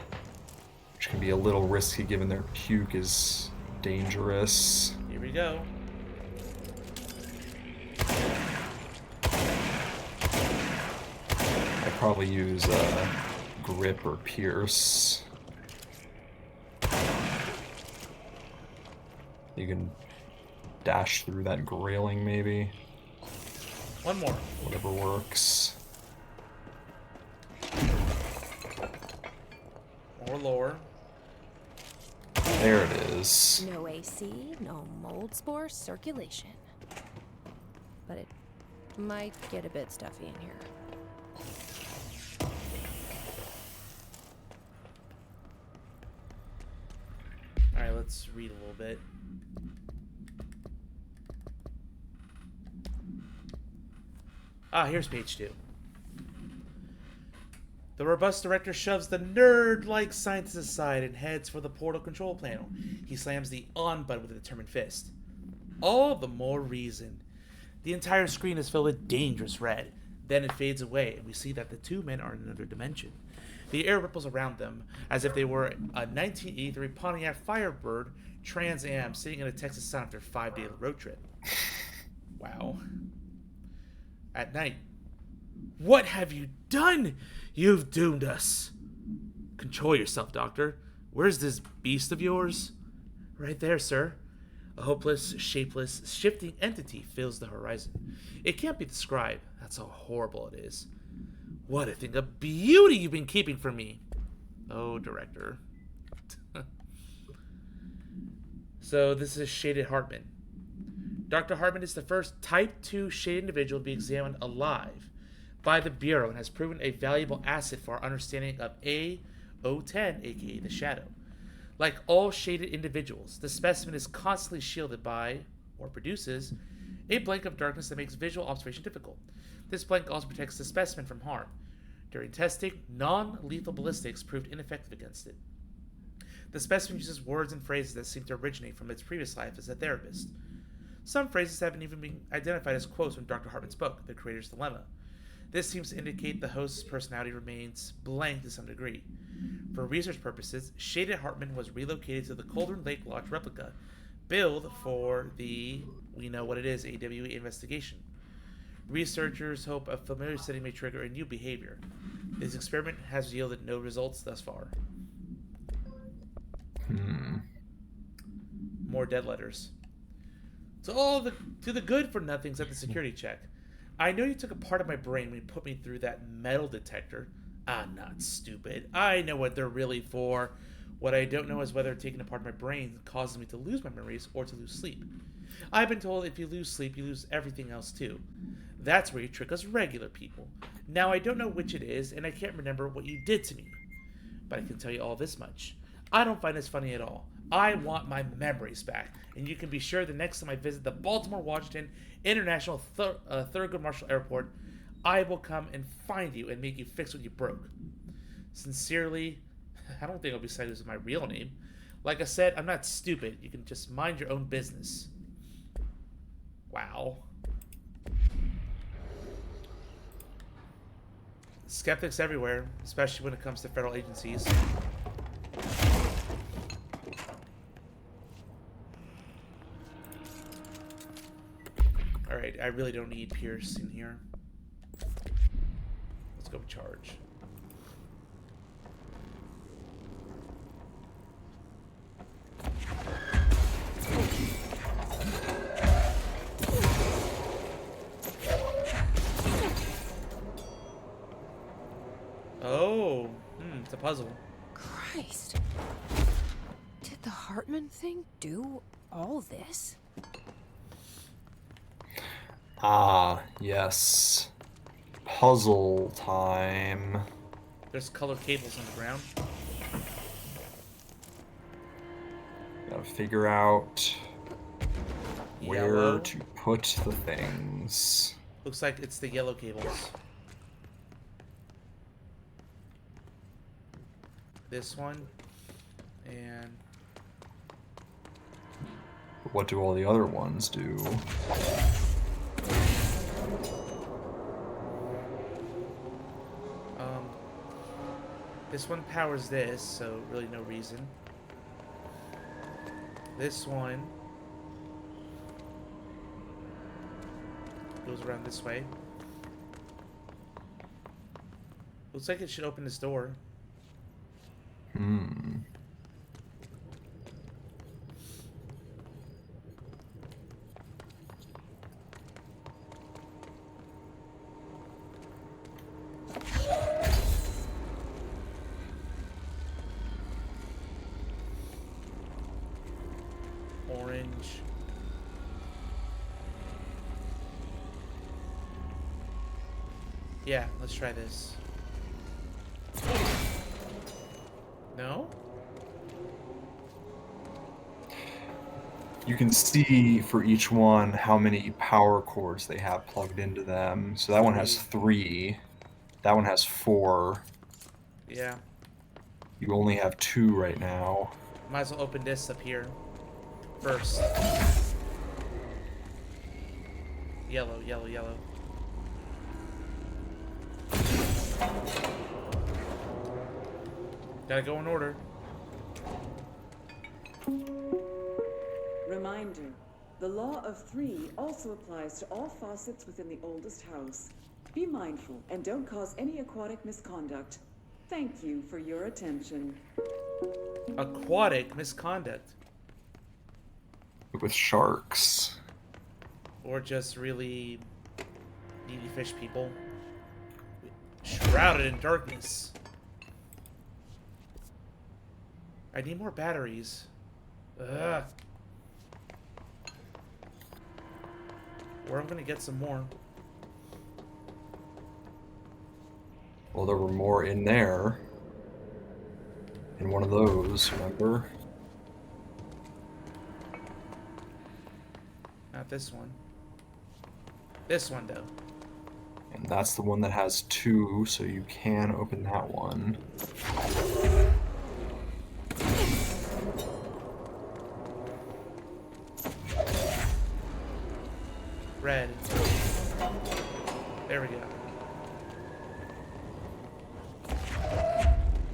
which can be a little risky given their puke is dangerous. Here we go. I'd probably use grip or pierce. You can dash through that grailing maybe. One more. Whatever works. Or lower. There it is. No AC, no mold spore circulation. But it might get a bit stuffy in here. Alright, let's read a little bit. Ah, here's page 2. The robust director shoves the nerd-like scientist aside and heads for the portal control panel. He slams the on button with a determined fist. All the more reason. The entire screen is filled with dangerous red. Then it fades away, and we see that the two men are in another dimension. The air ripples around them, as if they were a 1983 Pontiac Firebird Trans Am sitting in a Texas sun after a 5-day road trip. Wow. At night. What have you done? You've doomed us. Control yourself, Doctor. Where's this beast of yours? Right there, sir. A hopeless, shapeless, shifting entity fills the horizon. It can't be described. That's how horrible it is. What a thing of beauty you've been keeping from me. Oh, Director. So this is Shaded Hartman. Dr. Hartman is the first Type 2 shaded individual to be examined alive by the Bureau and has proven a valuable asset for our understanding of A010, aka the Shadow. Like all shaded individuals, the specimen is constantly shielded by, or produces, a blanket of darkness that makes visual observation difficult. This blanket also protects the specimen from harm. During testing, non-lethal ballistics proved ineffective against it. The specimen uses words and phrases that seem to originate from its previous life as a therapist. Some phrases haven't even been identified as quotes from Dr. Hartman's book, The Creator's Dilemma. This seems to indicate the host's personality remains blank to some degree. For research purposes, Shaded Hartman was relocated to the Cauldron Lake Lodge replica, billed for the, we know what it is, AWE investigation. Researchers hope a familiar setting may trigger a new behavior. This experiment has yielded no results thus far. More dead letters. To the good for nothings at the security check. I know you took a part of my brain when you put me through that metal detector. I'm not stupid. I know what they're really for. What I don't know is whether taking a part of my brain causes me to lose my memories or to lose sleep. I've been told if you lose sleep, you lose everything else too. That's where you trick us regular people. Now, I don't know which it is, and I can't remember what you did to me. But I can tell you all this much. I don't find this funny at all. I want my memories back, and you can be sure the next time I visit the Baltimore-Washington International Thurgood Marshall Airport, I will come and find you and make you fix what you broke. Sincerely, I don't think I'll be cited as my real name. Like I said, I'm not stupid. You can just mind your own business. Wow. Skeptics everywhere, especially when it comes to federal agencies. Alright, I really don't need Pierce in here. Let's go charge. Oh, it's a puzzle. Christ. Did the Hartman thing do all this? Ah, yes. Puzzle time. There's colored cables on the ground. Gotta figure out where Yellow. to put the things. Looks like it's the yellow cables. This one. And What do all the other ones do? This one powers this, so really no reason. This one goes around this way. Looks like it should open this door. Orange. Yeah, let's try this. No? You can see for each one how many power cords they have plugged into them. So that one has 3. That one has 4. Yeah. You only have 2 right now. Might as well open this up here first. Yellow, yellow, yellow. Gotta go in order. Reminder, the law of 3 also applies to all faucets within the oldest house. Be mindful and don't cause any aquatic misconduct. Thank you for your attention. Aquatic misconduct. With sharks. Or just really needy fish people. Shrouded in darkness. I need more batteries. Ugh. Or I'm gonna get some more. Well, there were more in there. In one of those, remember? Not this one. This one, though. And that's the one that has 2, so you can open that one. Red. There we go.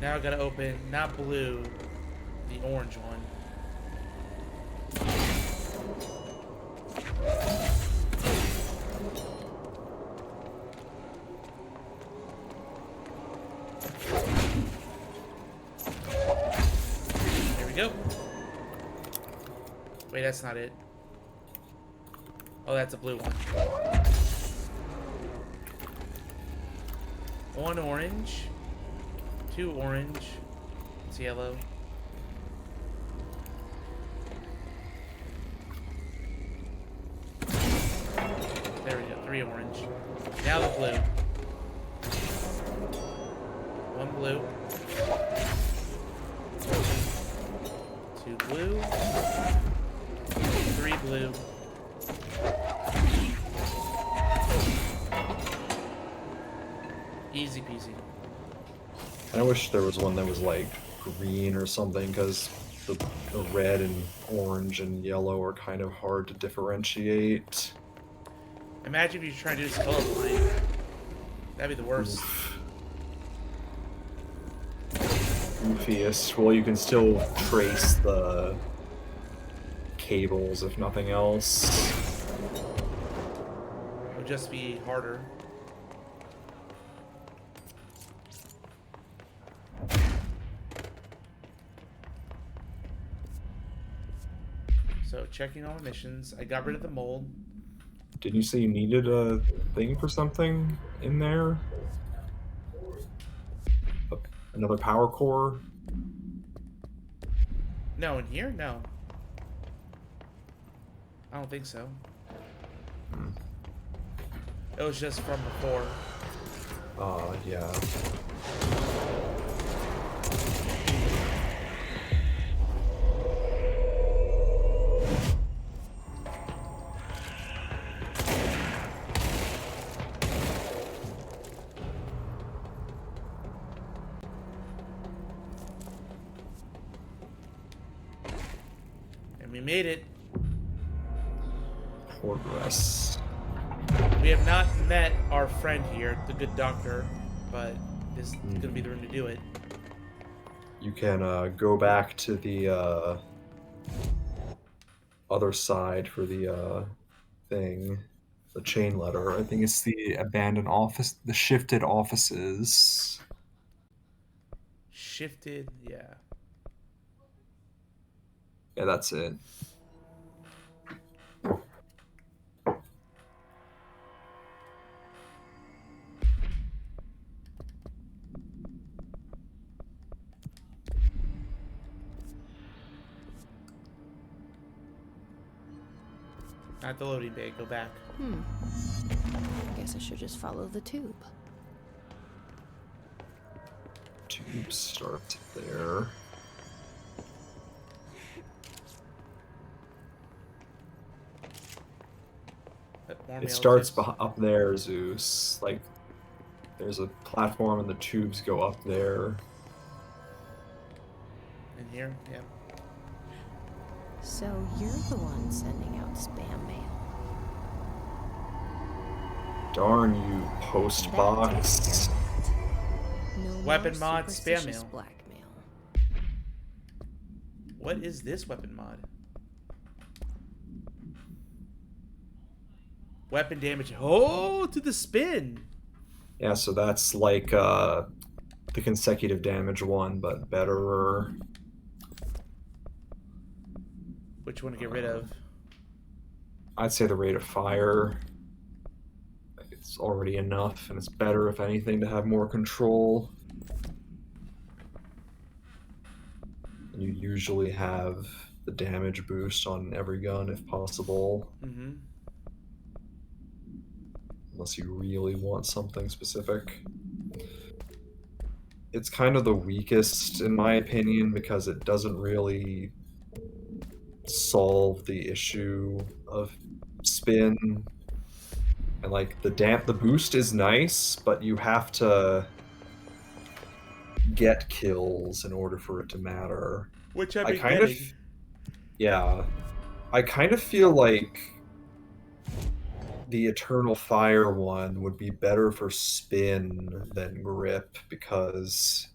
Now I gotta open, not blue, the orange one. There we go. Wait, that's not it. Oh, that's a blue one. One orange. 2 orange. It's yellow. There we go. 3 orange. Now the blue. 1 blue. 2 blue. 3 blue. Easy peasy. I wish there was one that was like green or something, because the red and orange and yellow are kind of hard to differentiate. Imagine if you're trying to do this colorblind. That'd be the worst. Goofiest. Well, you can still trace the cables, if nothing else. It would just be harder. So, checking all missions. I got rid of the mold. Didn't you say you needed a thing for something in there? Another power core? No, in here? No. I don't think so. It was just from before. Yeah. And we made it. Progress. We have not met our friend here, the good doctor, but this is going to be the room to do it. You can go back to the other side for the thing, the chain letter. I think it's the abandoned office, the shifted offices. Shifted, yeah. Yeah, that's it. Not the loading bay, go back. I guess I should just follow the tube. Tube starts there. It starts up there, Zeus. Like, there's a platform and the tubes go up there. In here? Yeah. So you're the one sending out spam mail. Darn you, post box. No Weapon more mod spam superstitious mail. blackmail. What is this weapon mod? Weapon damage. Oh, to the spin. Yeah, so that's like the consecutive damage one, but better. Which one to get rid of? I'd say the rate of fire. It's already enough, and it's better, if anything, to have more control. And you usually have the damage boost on every gun, if possible. Mm-hmm. Unless you really want something specific. It's kind of the weakest, in my opinion, because it doesn't really solve the issue of spin. And like the boost is nice, but you have to get kills in order for it to matter. Which I've been kind getting. Yeah. I kind of feel like the Eternal Fire one would be better for spin than grip, because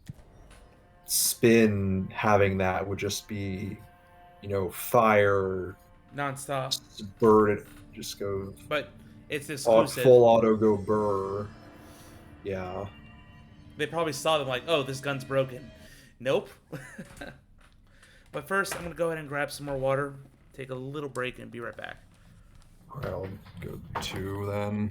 spin having that would just be, you know, fire non-stop. Bird it just go. But it's exclusive. Full auto go burr. Yeah. They probably saw them like, oh, this gun's broken. Nope. But first, I'm going to go ahead and grab some more water, take a little break, and be right back. Alright, I'll go 2 then.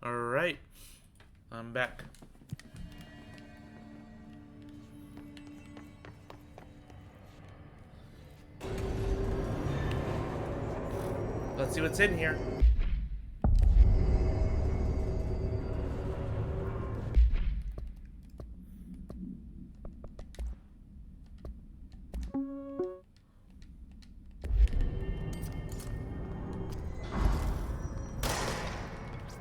Alright. I'm back. Let's see what's in here.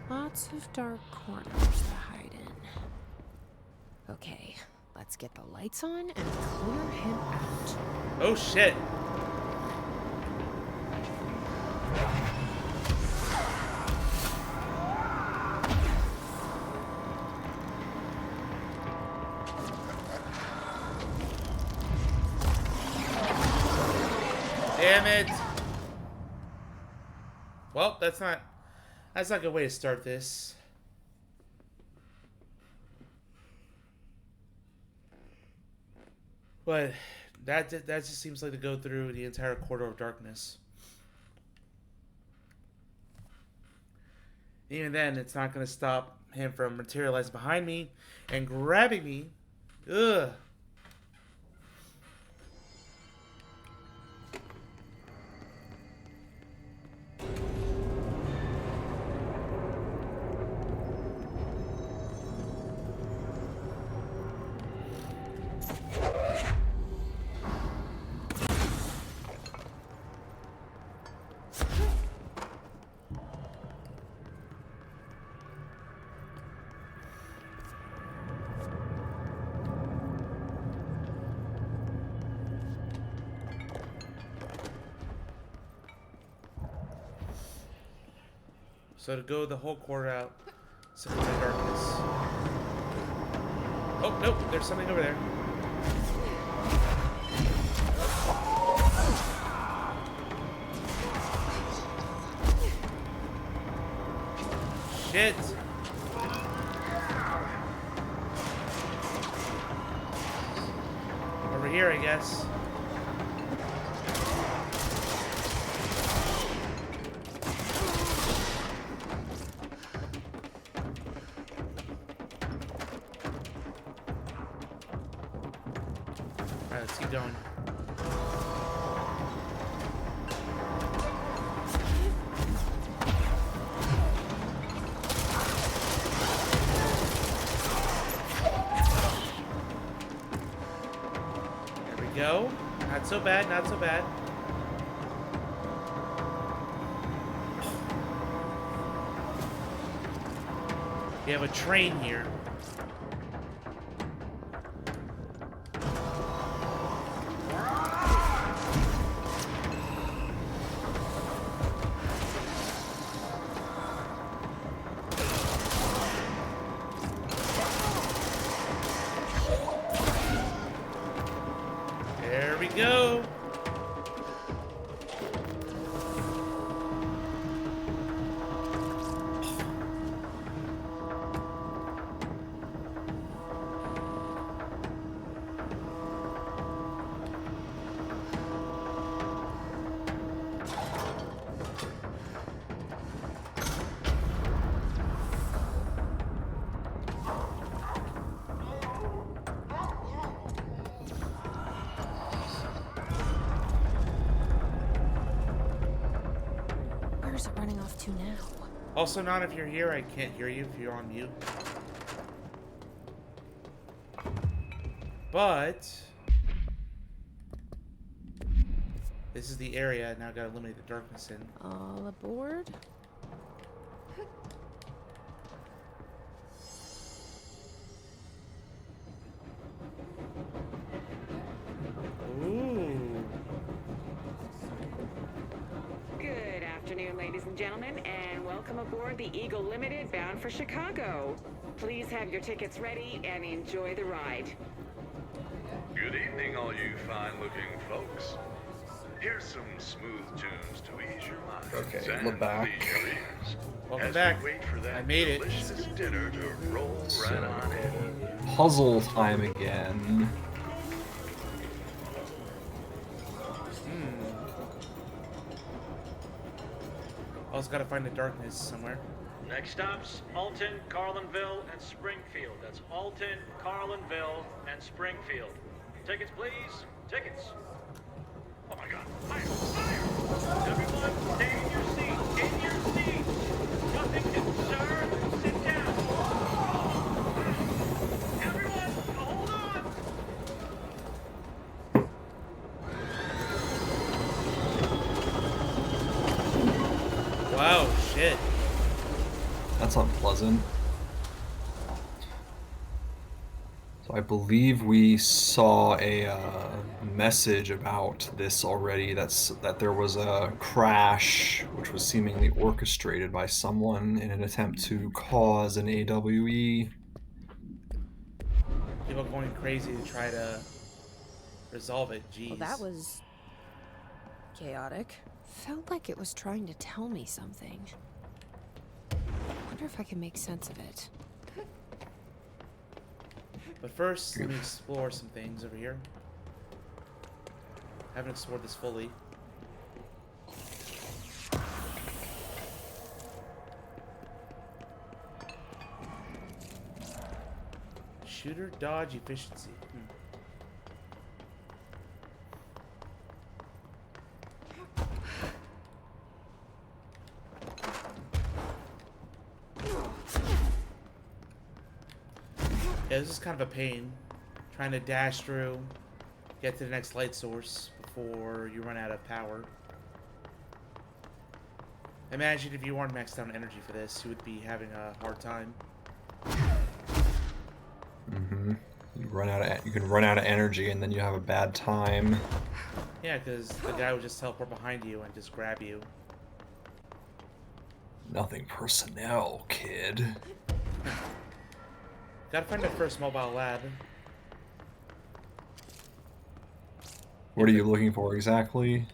Lots of dark corners to hide in. Okay, let's get the lights on and clear him out. Oh shit. Damn it. Well, that's not a good way to start this. But that just seems like to go through the entire corridor of darkness. Even then, it's not going to stop him from materializing behind me and grabbing me. Ugh. So to go the whole quarter out, simply in the darkness. Oh, nope, there's something over there. Shit! Over here, I guess. Let's keep going. There we go. Not so bad, not so bad. We have a train here. There we go. Where's it running off to now? Also, not if you're here. I can't hear you if you're on mute. But this is the area I now gotta eliminate the darkness in. All aboard? Ooh. Good afternoon, ladies and gentlemen, and welcome aboard the Eagle Limited bound for Chicago. Please have your tickets ready and enjoy the ride. Good evening, all you fine-looking folks. Here's some smooth tunes to ease your minds Okay, and we're back. please your ears. Welcome as back. We wait for that I made it. delicious dinner to roll right on in. Puzzle time again. Also gotta find the darkness somewhere. Next stops, Alton, Carlinville, and Springfield. That's Alton, Carlinville, and Springfield. Tickets, please. Tickets. Oh my God. Fire! Fire! Everyone, stay in your seats. In your seats. Nothing to sir. Sit down. Everyone, hold on. Wow, shit. That's unpleasant. So I believe we saw a message about this already. That there was a crash, which was seemingly orchestrated by someone in an attempt to cause an AWE. People going crazy to try to resolve it. Jeez. Well, that was chaotic. Felt like it was trying to tell me something. Wonder if I can make sense of it. But first, let me explore some things over here. I haven't explored this fully. Shooter dodge efficiency. Yeah, this is kind of a pain. Trying to dash through, get to the next light source before you run out of power. Imagine if you weren't maxed out on energy for this, you would be having a hard time. Mm-hmm. You can run out of energy and then you have a bad time. Yeah, because the guy would just teleport behind you and just grab you. Nothing personnel, kid. Gotta find the first mobile lab. What are you looking for exactly?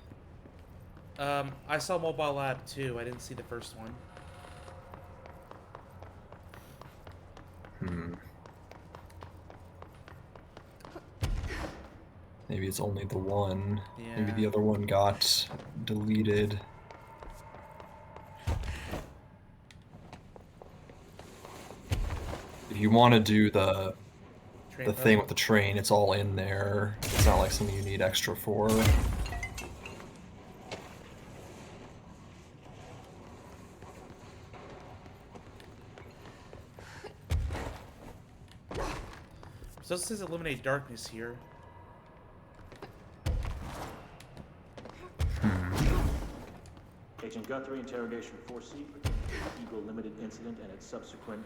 I saw mobile lab 2. I didn't see the first one. Maybe it's only the one. Yeah. Maybe the other one got deleted. If you want to do the thing with the train, it's all in there. It's not like something you need extra for. So it says eliminate darkness here. Agent Guthrie, interrogation 4C, Eagle Limited incident and its subsequent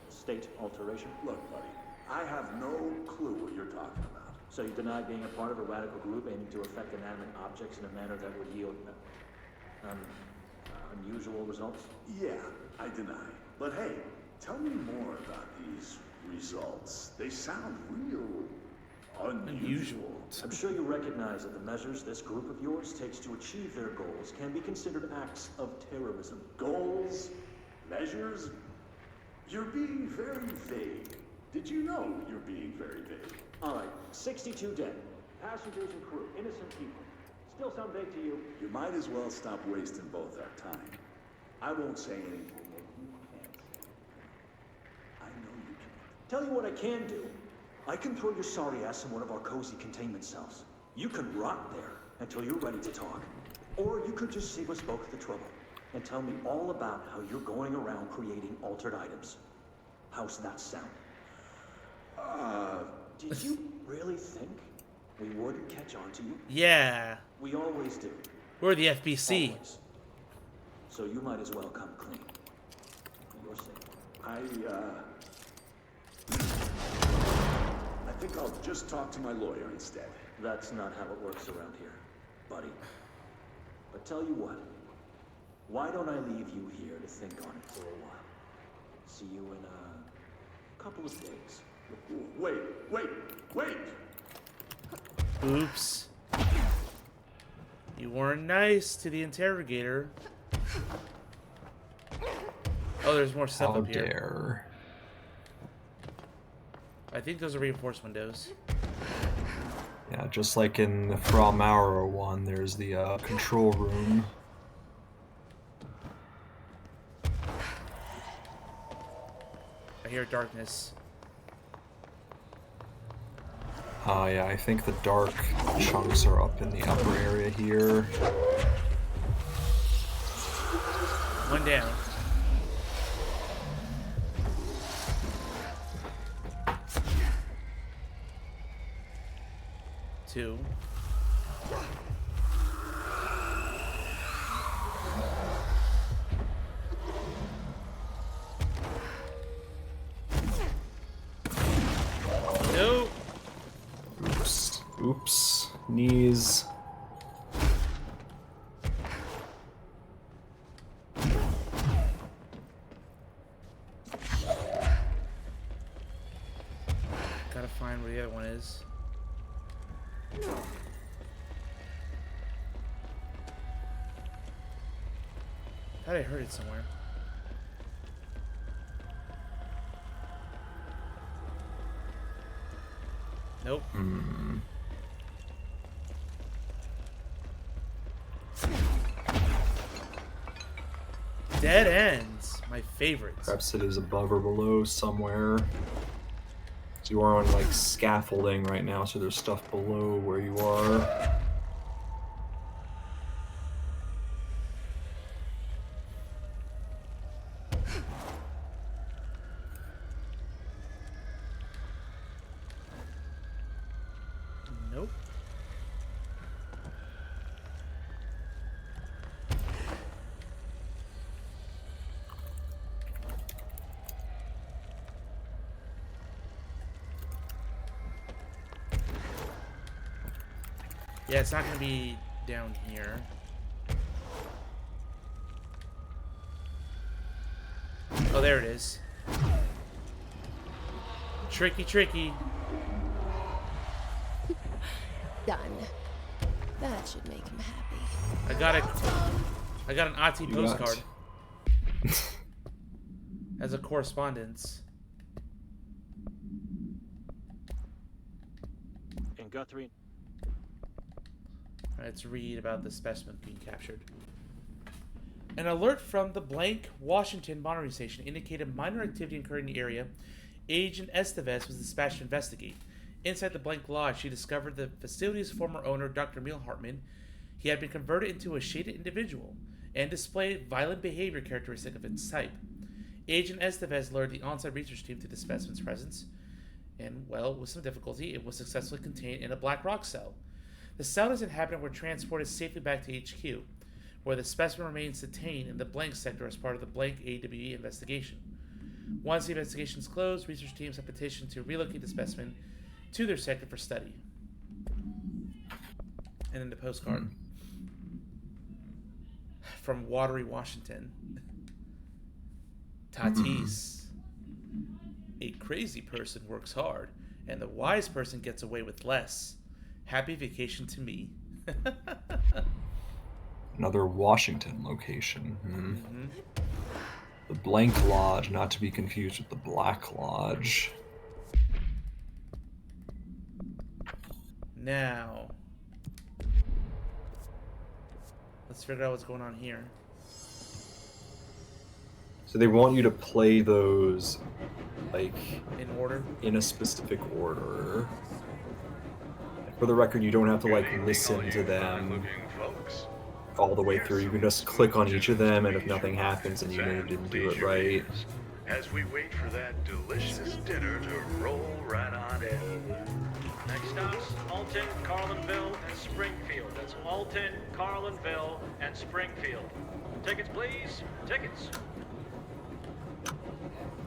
state alteration. Look, buddy, I have no clue what you're talking about. So you deny being a part of a radical group aiming to affect inanimate objects in a manner that would yield unusual results? Yeah, I deny. But hey, tell me more about these results. They sound real unusual. I'm sure you recognize that the measures this group of yours takes to achieve their goals can be considered acts of terrorism. Goals? Measures? You're being very vague. Did you know you're being very vague? All right, 62 dead. Passengers and crew, innocent people. Still sound vague to you? You might as well stop wasting both our time. I won't say anything that you can't say. I know you can't. Tell you what I can do. I can throw your sorry ass in one of our cozy containment cells. You can rot there until you're ready to talk. Or you could just save us both the trouble and tell me all about how you're going around creating altered items. How's that sound? Did you really think we wouldn't catch on to you? Yeah. We always do. We're the FBC. Always. So you might as well come clean. For your sake. I think I'll just talk to my lawyer instead. That's not how it works around here, buddy. But tell you what, why don't I leave you here to think on it for a while? See you in a couple of days. Wait! Oops. You weren't nice to the interrogator. Oh, there's more stuff up here. Dare. I think those are reinforced windows. Yeah, just like in the Fra Mauro one, there's the control room. hear darkness. Yeah, I think the dark chunks are up in the upper area here. One down. Two. Nope. Oops. Oops. Knees. Gotta find where the other one is. Thought I heard it somewhere. Nope. Dead ends. My favorites. Perhaps it is above or below somewhere. So you are on like scaffolding right now, so there's stuff below where you are. Nope. Yeah, it's not gonna be down here. Oh, there it is. Tricky, tricky. Done. That should make him happy. I got an Ati postcard. As a correspondence. And Guthrie. Let's read about the specimen being captured. An alert from the blank Washington monitoring station indicated minor activity occurred in the area. Agent Estevez was dispatched to investigate. Inside the blank lodge, she discovered the facility's former owner, Dr. Emil Hartman. He had been converted into a shaded individual and displayed violent behavior characteristic of its type. Agent Estevez lured the on-site research team to the specimen's presence, and, well, with some difficulty, it was successfully contained in a black rock cell. The cell and its inhabitant were transported safely back to HQ, where the specimen remains detained in the blank sector as part of the blank AWE investigation. Once the investigation is closed, research teams have petitioned to relocate the specimen to their sector for study. And then the postcard from Watery, Washington. Tatis. A crazy person works hard, and the wise person gets away with less. Happy vacation to me. Another Washington location. The Blank Lodge, not to be confused with the Black Lodge. Now, let's figure out what's going on here. So they want you to play those, like, in order? In a specific order. For the record, you don't have to, like, listen to them all the way through. You can just click on each of them, and if nothing happens, then you know you didn't do it right. As we wait for that delicious dinner to roll right on in. Next stops, Alton, Carlinville, and Springfield. That's Alton, Carlinville, and Springfield. Tickets, please. Tickets.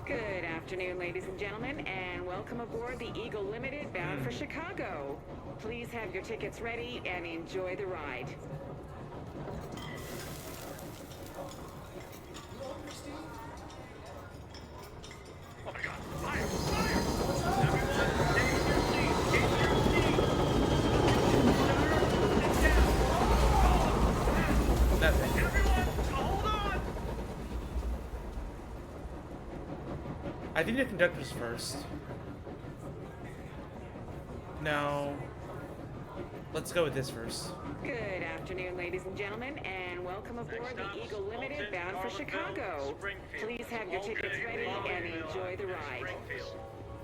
Good afternoon, ladies and gentlemen, and welcome aboard the Eagle Limited bound for Chicago. Please have your tickets ready and enjoy the ride. Oh my God! Fire! Fire! Everyone, stay in your seats. Get in your seats. Sit down. Nothing. Everyone, hold on. I think the conductor's first. No. let's go with this first. Good afternoon, ladies and gentlemen, and welcome aboard the Eagle Limited bound for Chicago. Please have your tickets ready and enjoy the ride.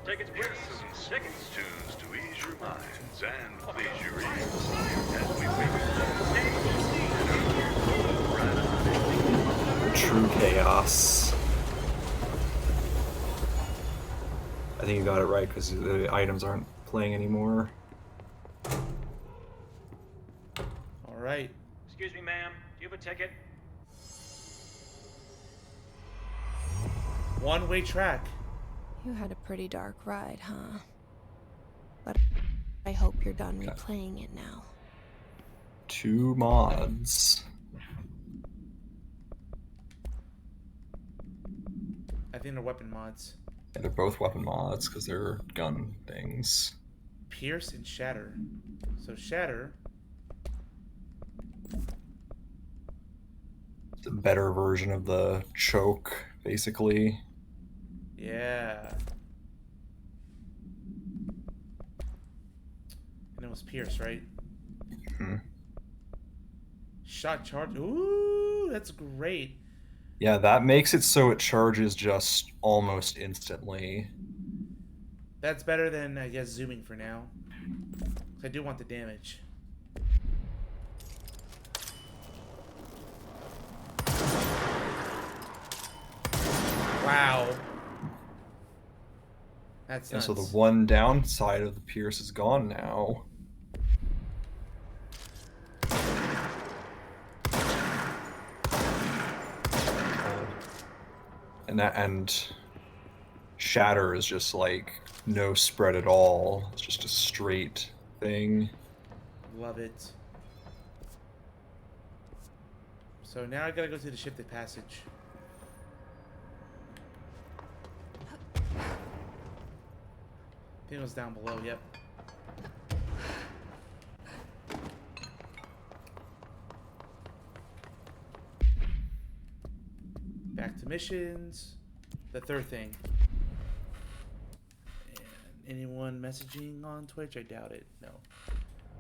Tickets, please. Some tunes to ease your minds and please your ears as we True chaos. I think you got it right because the items aren't playing anymore. All right. Excuse me, ma'am. Do you have a ticket? One-way track. You had a pretty dark ride, huh? But I hope you're done replaying it now. 2 mods. I think they're weapon mods. Yeah, they're both weapon mods because they're gun things. Pierce and Shatter. So Shatter. The better version of the choke, basically. Yeah. And it was Pierce, right? Mm-hmm. Shot charge. Ooh, that's great. Yeah, that makes it so it charges just almost instantly. That's better than, I guess, zooming for now. I do want the damage. Wow. That's nuts. And so the one downside of the Pierce is gone now. And Shatter is just like no spread at all. It's just a straight thing. Love it. So now I gotta go through the shifted passage. I think it was down below, yep. Back to missions. The third thing. And anyone messaging on Twitch? I doubt it. No.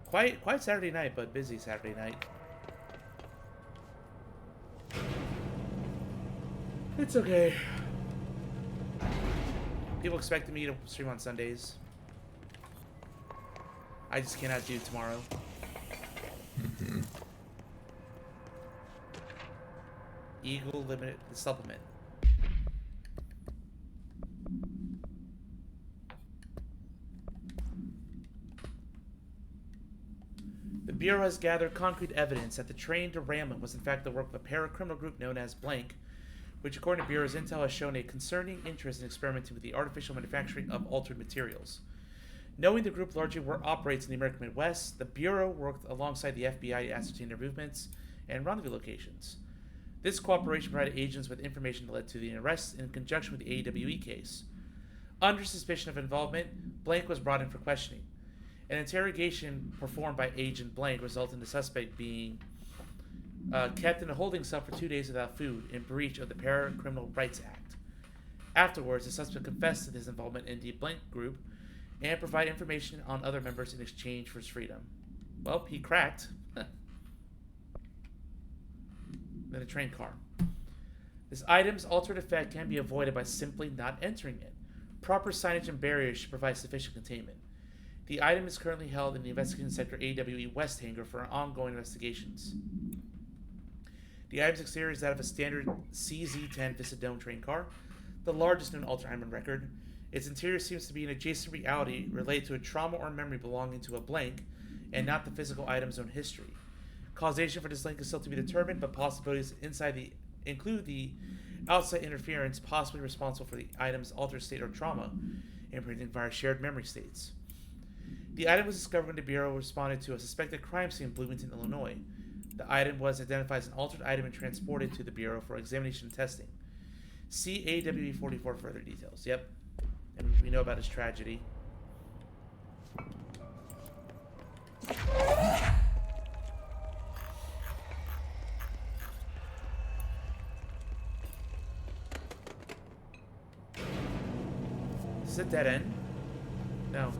Quite Saturday night, but busy Saturday night. It's okay. People expected me to stream on Sundays. I just cannot do tomorrow. Mm-hmm. Eagle Limited, the supplement. The Bureau has gathered concrete evidence that the train derailment was in fact the work of a paracriminal group known as Blank, which according to Bureau's intel has shown a concerning interest in experimenting with the artificial manufacturing of altered materials. Knowing the group largely operates in the American Midwest, the Bureau worked alongside the FBI to ascertain their movements and rendezvous locations. This cooperation provided agents with information that led to the arrest in conjunction with the AWE case. Under suspicion of involvement, Blank was brought in for questioning. An interrogation performed by Agent Blank resulted in the suspect being kept in a holding cell for 2 days without food in breach of the Paracriminal Rights Act. Afterwards, the suspect confessed to his involvement in the Blank group and provided information on other members in exchange for his freedom. Well, he cracked. Then a train car. This item's altered effect can be avoided by simply not entering it. Proper signage and barriers should provide sufficient containment. The item is currently held in the Investigation Sector AWE West hangar for ongoing investigations. The item's exterior is that of a standard CZ-10 Vista Dome train car, the largest known Alzheimer's record. Its interior seems to be an adjacent reality related to a trauma or memory belonging to a Blank, and not the physical item's own history. Causation for this link is still to be determined, but possibilities include the outside interference possibly responsible for the item's altered state or trauma, imprinting via shared memory states. The item was discovered when the Bureau responded to a suspected crime scene in Bloomington, Illinois. The item was identified as an altered item and transported to the Bureau for examination and testing. See AWE 44 for further details. Yep. And we know about his tragedy. Is it dead end? No.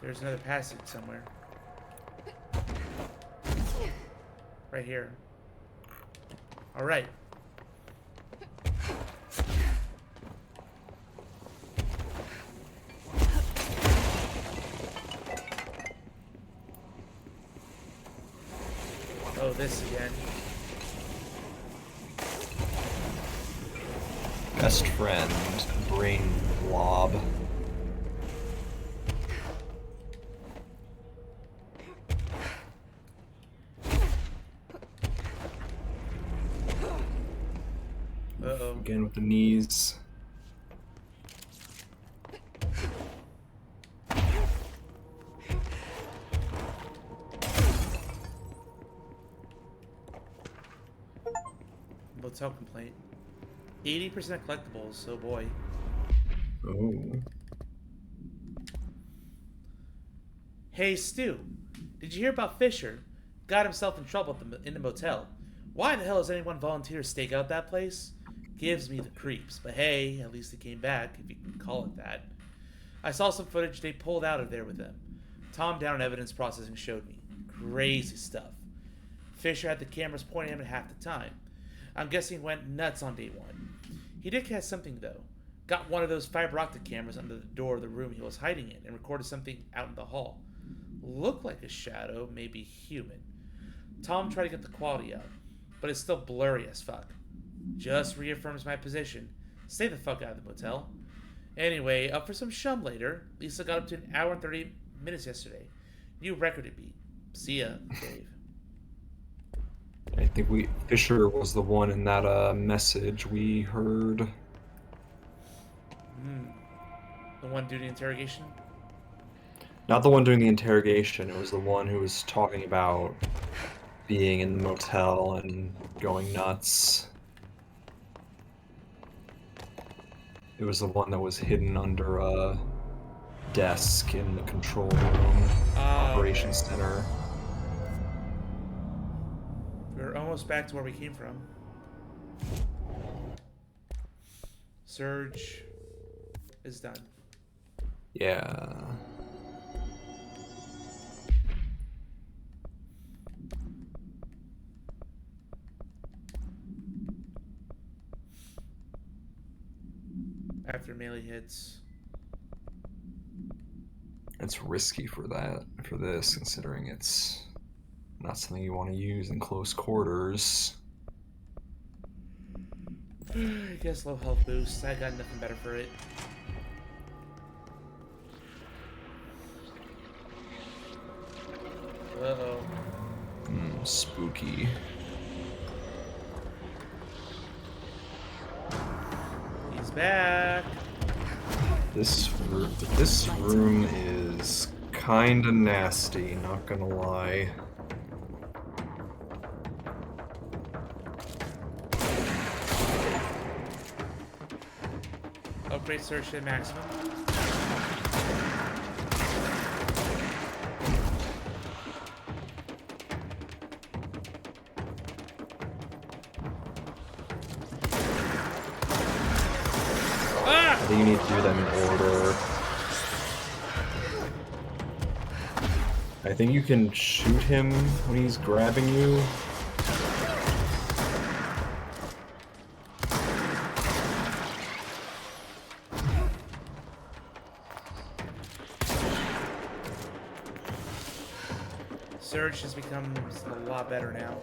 There's another passage somewhere. Right here. Alright. Oh, this again. Best friend, brain blob. Uh-oh. Again with the knees. Motel complaint. 80% collectibles, so boy. Oh. Hey, Stu. Did you hear about Fisher? Got himself in trouble in the motel. Why the hell has anyone volunteered to stake out that place? Gives me the creeps. But hey, at least he came back, if you can call it that. I saw some footage they pulled out of there with him. Tom Down Evidence Processing showed me. Crazy stuff. Fisher had the cameras pointing at him at half the time. I'm guessing he went nuts on day one. He did catch something, though. Got one of those fiber optic cameras under the door of the room he was hiding in and recorded something out in the hall. Looked like a shadow, maybe human. Tom tried to get the quality up, but it's still blurry as fuck. Just reaffirms my position. Stay the fuck out of the motel. Anyway, up for some shum later. Lisa got up to 1 hour and 30 minutes yesterday. New record to beat. See ya, Dave. I think Fisher was the one in that message we heard. The one doing the interrogation? Not the one doing the interrogation, it was the one who was talking about being in the motel and going nuts. It was the one that was hidden under a desk in the control room, operations center. We're almost back to where we came from. Surge is done. Yeah. After melee hits. It's risky for this, considering it's not something you want to use in close quarters. I guess low health boost. I got nothing better for it. Uh-oh. Spooky. He's back. This room is kinda nasty, not gonna lie. Upgrade search to maximum. I think you need to do them in order. I think you can shoot him when he's grabbing you. Surge has become a lot better now.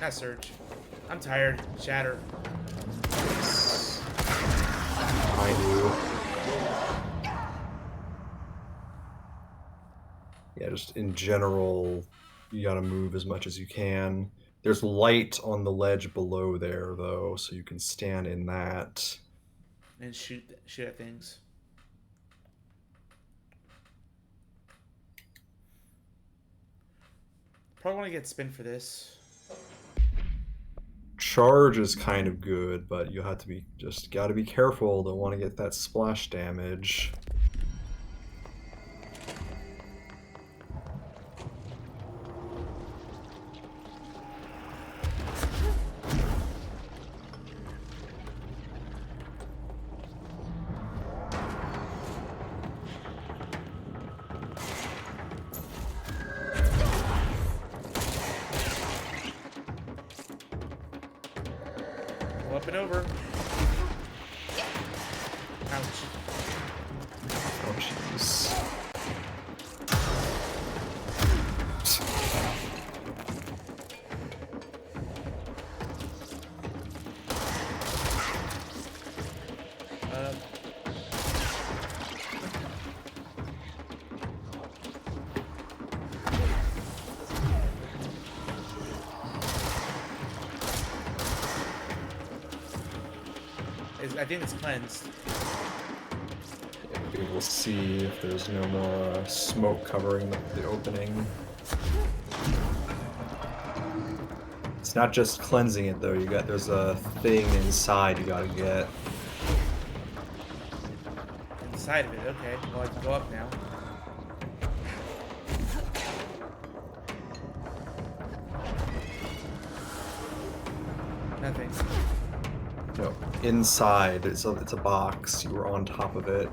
Not Surge. I'm tired. Shatter. I do. Yeah, just in general, you gotta move as much as you can. There's light on the ledge below there, though, so you can stand in that. And shoot at things. Probably want to get spin for this. Charge is kind of good, but you have to be gotta be careful. Don't want to get that splash damage. Jumping over. Ouch. Oh, jeez. I think it's cleansed. Yeah, we'll see if there's no more smoke covering the opening. It's not just cleansing it though. There's a thing inside you gotta get. Inside of it, okay. Well, I can go up now. Nothing. No, inside. It's a box. You were on top of it.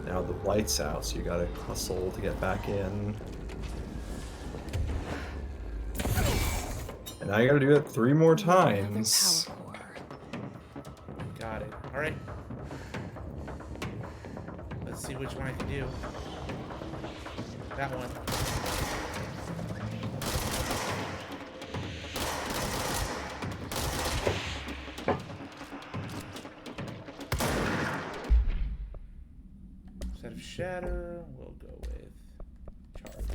Now the light's out, so you gotta hustle to get back in. And now you gotta do it 3 more times. Got it. Alright. Let's see which one I can do. That one. Instead of shatter, we'll go with charge.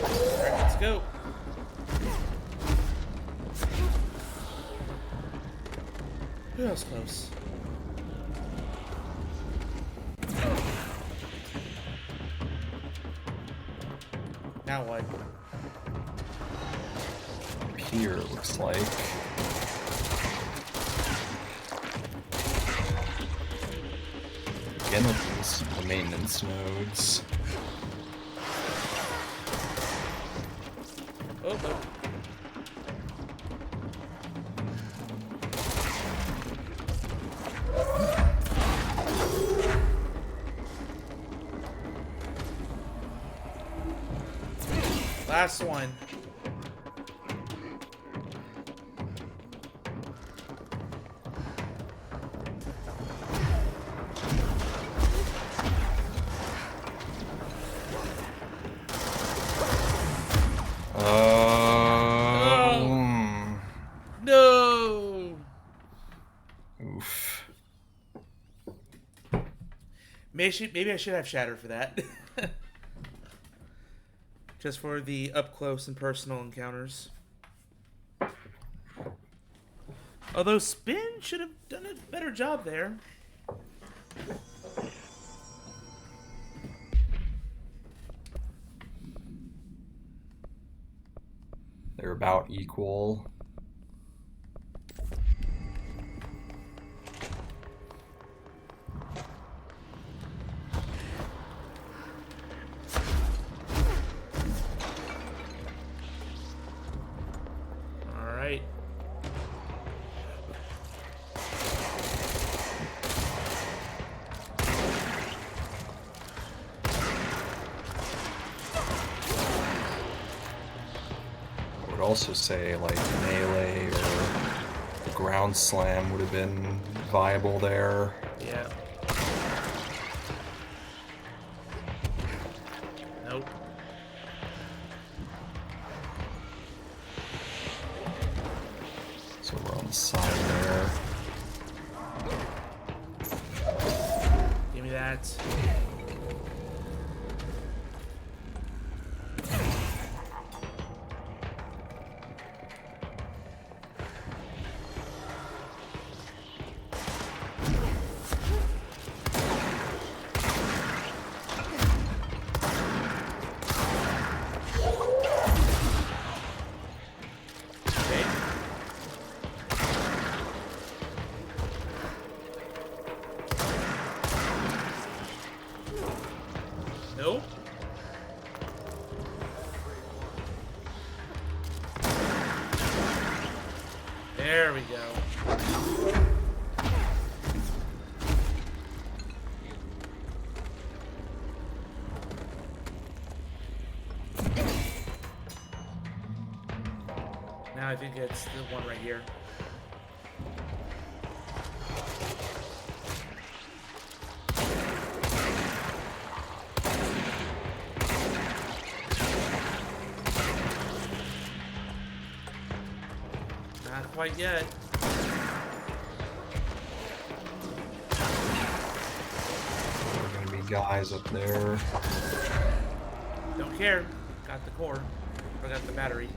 Alright, let's go. That was close. Now what? Up here, it looks like. Again with the maintenance nodes. Oh, oh. Last one. No. Oof. Maybe I should have shatter for that. Just for the up close and personal encounters. Although Spin should have done a better job there. They're about equal. Alright. I would also say like melee or the ground slam would have been viable there. Yeah. Nope. So we're on the side there. Give me that. There we go. Now I think it's the one right here. Not quite yet. There are gonna be guys up there. Don't care. Got the core. Forgot the battery.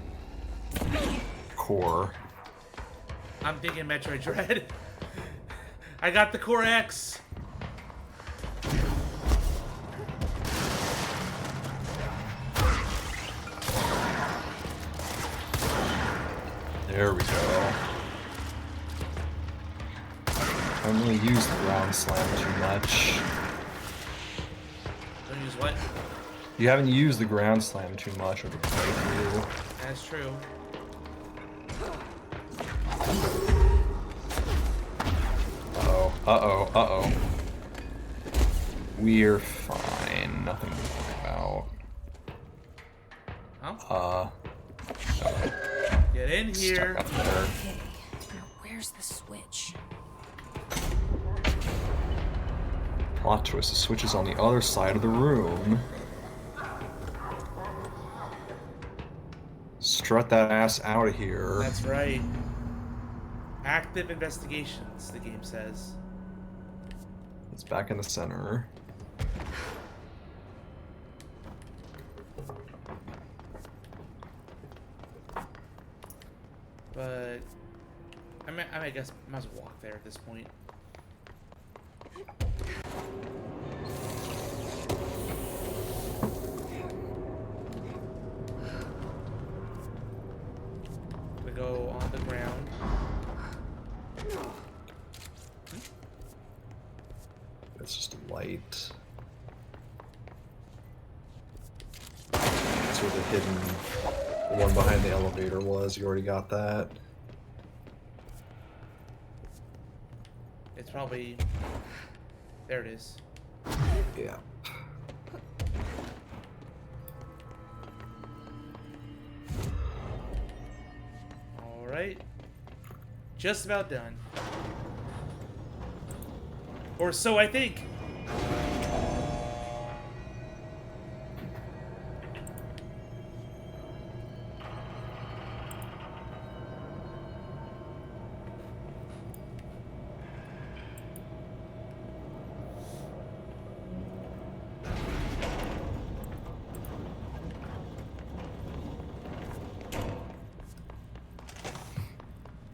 Core. I'm thinking Metroid Dread. I got the Core X. There we go. I don't really use the ground slam too much. Don't use what? You haven't used the ground slam too much over the playthrough. That's true. Uh-oh, uh-oh, uh-oh. We're fine. Nothing to worry about. Huh? Get in here. Stuck up there. Okay, now where's the switch? Plot twist, the switch is on the other side of the room. Strut that ass out of here. That's right. Active investigations, the game says. It's back in the center. But I guess I might as well walk there at this point. We go on the ground. That's just a light. That's where the hidden one behind the elevator was. You already got that. It's probably... There it is. Yeah. Alright. Just about done. Or so I think.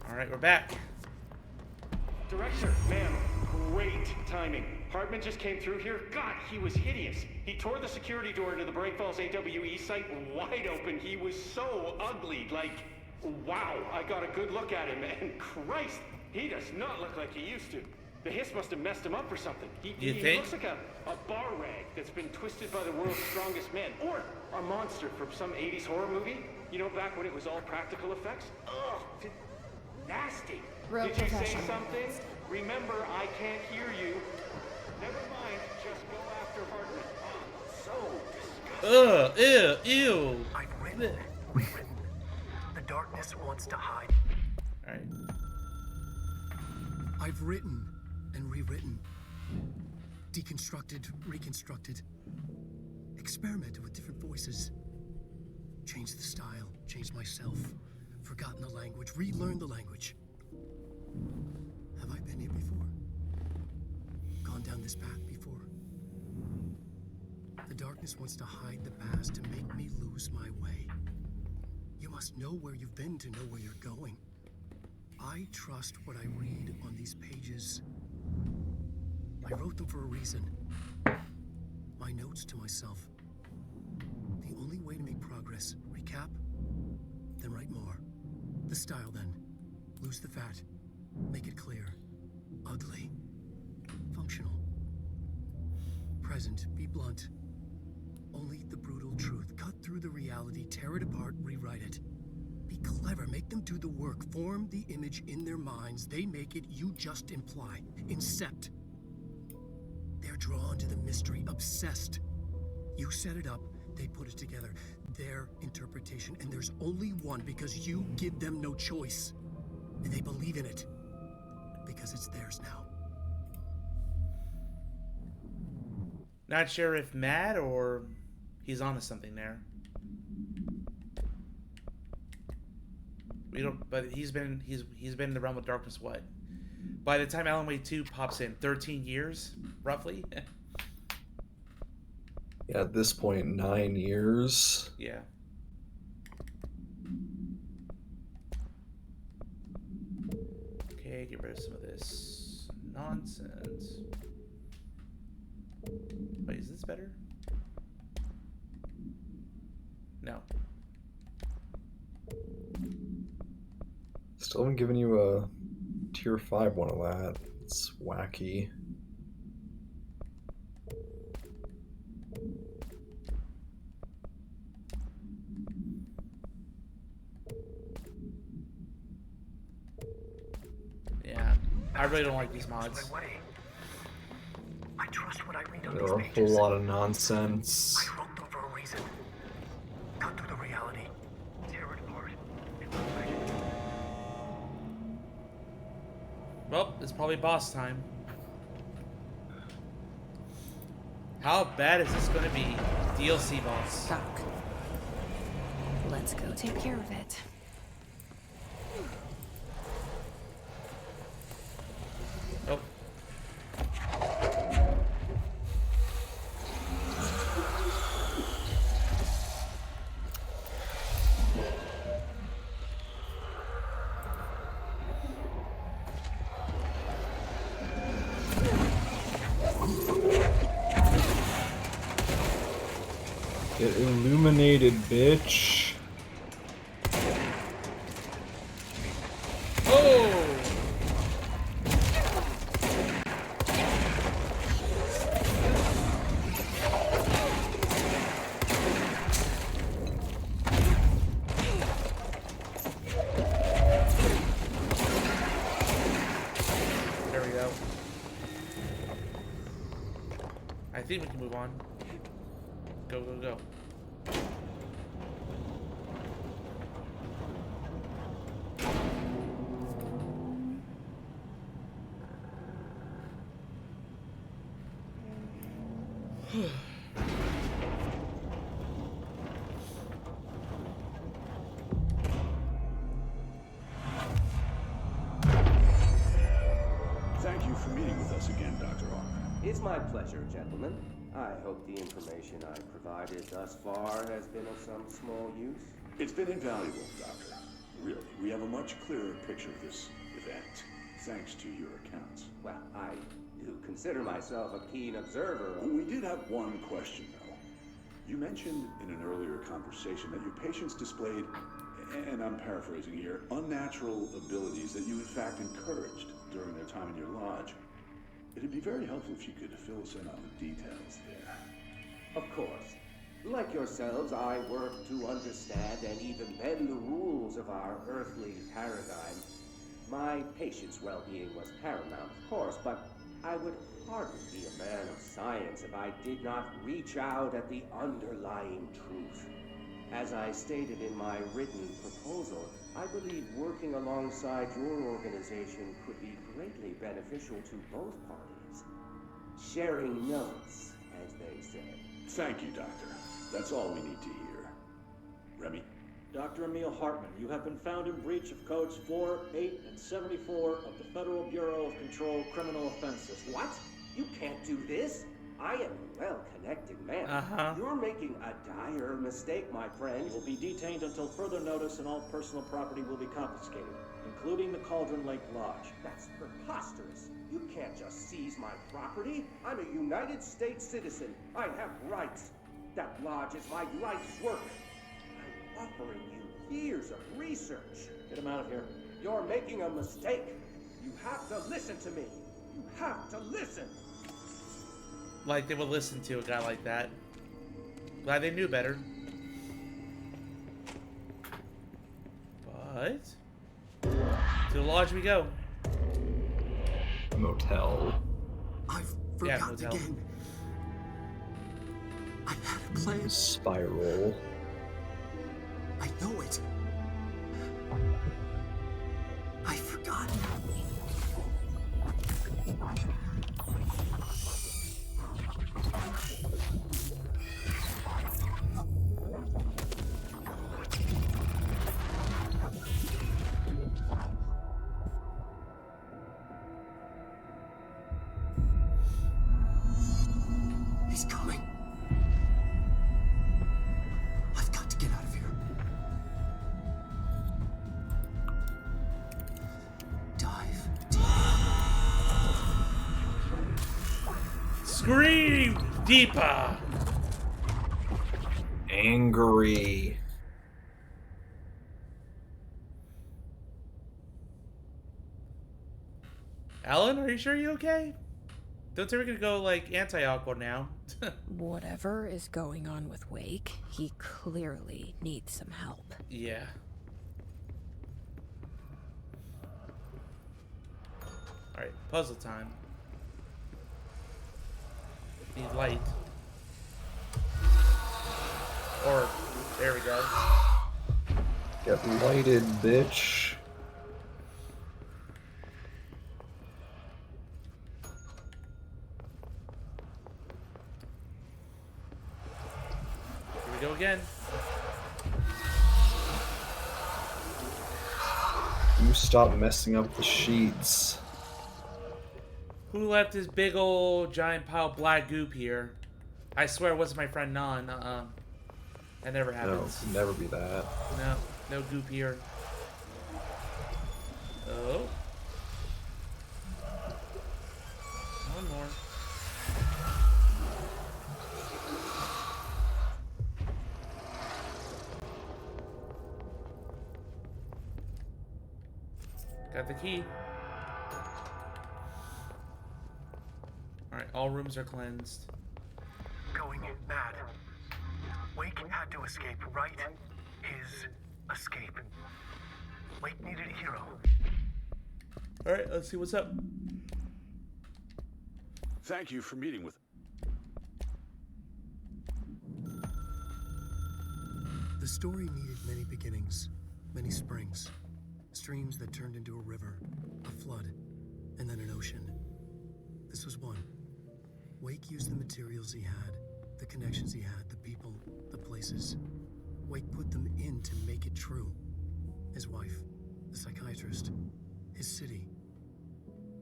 Alright, we're back. Director, ma'am, great timing. Hartman just came through here. God, he was hideous. He tore the security door into the Bright Falls AWE site wide open. He was so ugly. Like, wow, I got a good look at him, and Christ, he does not look like he used to. The hiss must have messed him up or something. He looks like a bar rag that's been twisted by the world's strongest man. Or a monster from some 80s horror movie. You know, back when it was all practical effects? Ugh, nasty. Real Did you say professional. something? Remember, I can't hear you. Never mind, just go after Hartman. Oh, so disgusting. Ew, ew. I've written, rewritten. The darkness wants to hide. Alright. I've written and rewritten. Deconstructed, reconstructed. Experimented with different voices. Changed the style, changed myself. Forgotten the language, relearned the language. Have I been here before? Gone down this path before? The darkness wants to hide the past to make me lose my way. You must know where you've been to know where you're going. I trust what I read on these pages. I wrote them for a reason. My notes to myself. The only way to make progress, recap, then write more. The style then. Lose the fat. Make it clear. Ugly. Functional. Present. Be blunt. Only the brutal truth. Cut through the reality. Tear it apart. Rewrite it. Be Be clever. Make them do the work. Form the image in their minds. They make it. You just imply. Incept. They're drawn to the mystery. Obsessed. You set it up. They put it together. Their interpretation. And there's only one because you give them no choice. And they believe in it. Because it's theirs now. Not sure if mad or he's onto something there. We don't, but he's been in the realm of darkness. What? By the time Alan Wake 2 pops in, 13 years, roughly. Yeah, at this point, 9 years. Yeah. Okay, get rid of some of this nonsense. Wait, is this better? No. Still haven't given you a tier 5 one of that. It's wacky. Yeah, I really don't like these mods. I trust what I read on There these are a pages. whole lot of nonsense. I wrote them for a reason. Cut through the reality. Tear it apart. And perfect it. Well, it's probably boss time. How bad is this going to be? DLC boss. Doc. Let's go take care of it. Oh. Get illuminated, bitch. Oh! There we go. I think we can move on. Go, go, go. Thank you for meeting with us again, Dr. Hartman. It's my pleasure, gentlemen. I hope the information I provided thus far has been of some small use. It's been invaluable, Doctor. Really, we have a much clearer picture of this event, thanks to your accounts. Well, I do consider myself a keen observer. We did have one question, though. You mentioned in an earlier conversation that your patients displayed, and I'm paraphrasing here, unnatural abilities that you in fact encouraged during their time in your lodge. It'd be very helpful if you could fill us in on the details there. Of course. Like yourselves, I work to understand and even bend the rules of our earthly paradigm. My patient's well-being was paramount, of course, but I would hardly be a man of science if I did not reach out at the underlying truth. As I stated in my written proposal, I believe working alongside your organization could be greatly beneficial to both parties. Sharing notes, as they say. Thank you, Doctor. That's all we need to hear. Remy? Dr. Emil Hartman, you have been found in breach of codes 4, 8, and 74 of the Federal Bureau of Control Criminal Offenses. What? You can't do this? I am a well-connected man. You're making a dire mistake, my friend. You will be detained until further notice and all personal property will be confiscated, including the Cauldron Lake Lodge. That's preposterous. You can't just seize my property. I'm a United States citizen. I have rights. That lodge is my life's work. I'm offering you years of research. Get him out of here. You're making a mistake. You have to listen to me. You have to listen. Like they would listen to a guy like that. Glad they knew better. What? To the lodge we go. Motel. I've Yeah, forgotten motel. again. I had a plan. Spiral. I know it. I've forgotten. He's coming. I've got to get out of here. Dive deep. Scream deeper. Angry. Alan, are you sure you're okay? Don't say we're gonna go like anti-aqua now. Whatever is going on with Wake, he clearly needs some help. Yeah. Alright, puzzle time. Need light. Or, there we go. Get lighted, bitch. Here we go again. You stop messing up the sheets. Who left this big old giant pile of black goop here? I swear it wasn't my friend Non. That never happens. No, never be that. No, no goop here. Oh. One more. Got the key. Alright, all rooms are cleansed. Going mad. Wake had to escape, right? His escape. Wake needed a hero. Alright, let's see what's up. Thank you for meeting with... The story needed many beginnings, many springs. Streams that turned into a river, a flood, and then an ocean. This was one. Wake used the materials he had, the connections he had, the people, the places. Wake put them in to make it true. His wife, the psychiatrist, his city.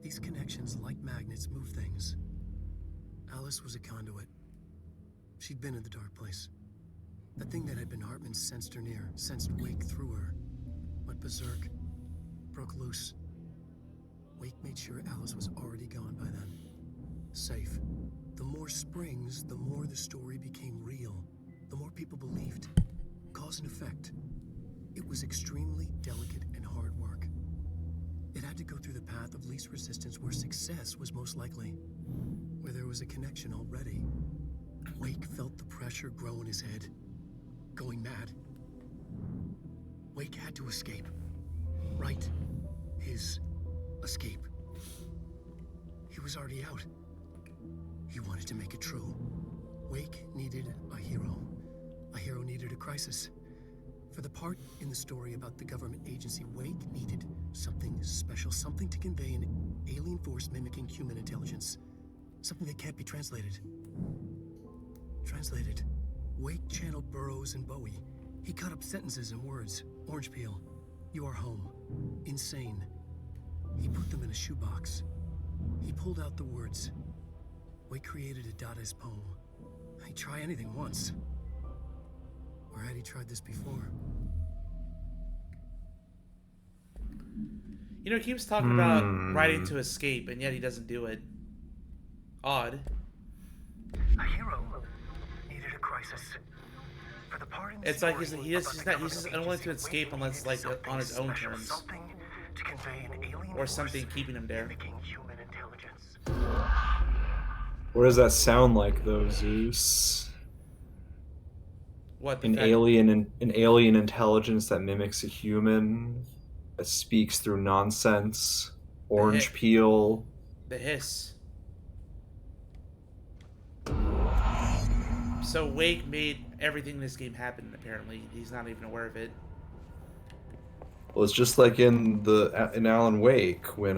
These connections, like magnets, move things. Alice was a conduit. She'd been in the dark place. The thing that had been Hartman sensed her near, sensed Wake through her. Went berserk, broke loose. Wake made sure Alice was already gone by then. Safe. The more springs, the more the story became real. The more people believed. Cause and effect. It was extremely delicate and hard work. It had to go through the path of least resistance where success was most likely. Where there was a connection already. Wake felt the pressure grow in his head. Going mad. Wake had to escape. Right. His escape. He was already out. He wanted to make it true. Wake needed a hero. A hero needed a crisis. For the part in the story about the government agency, Wake needed something special, something to convey an alien force mimicking human intelligence. Something that can't be translated. Translated. Wake channeled Burroughs and Bowie. He cut up sentences and words. Orange peel. You are home. Insane. He put them in a shoebox. He pulled out the words. Wake created a Dadaist poem. He'd try anything once. Or had he tried this before? You know, he keeps talking about writing to escape, and yet he doesn't do it. Odd. A hero needed a crisis. For the part in the It's like story he's just unwilling to escape unless it's like on his own special, terms. Something to convey an alien Or something keeping him there. mimicking human intelligence. What does that sound like, though, Zeus? What? An alien intelligence that mimics a human. that speaks through nonsense, orange peel. The hiss. So Wake made everything in this game happen, apparently. He's not even aware of it. Well, it's just like in Alan Wake when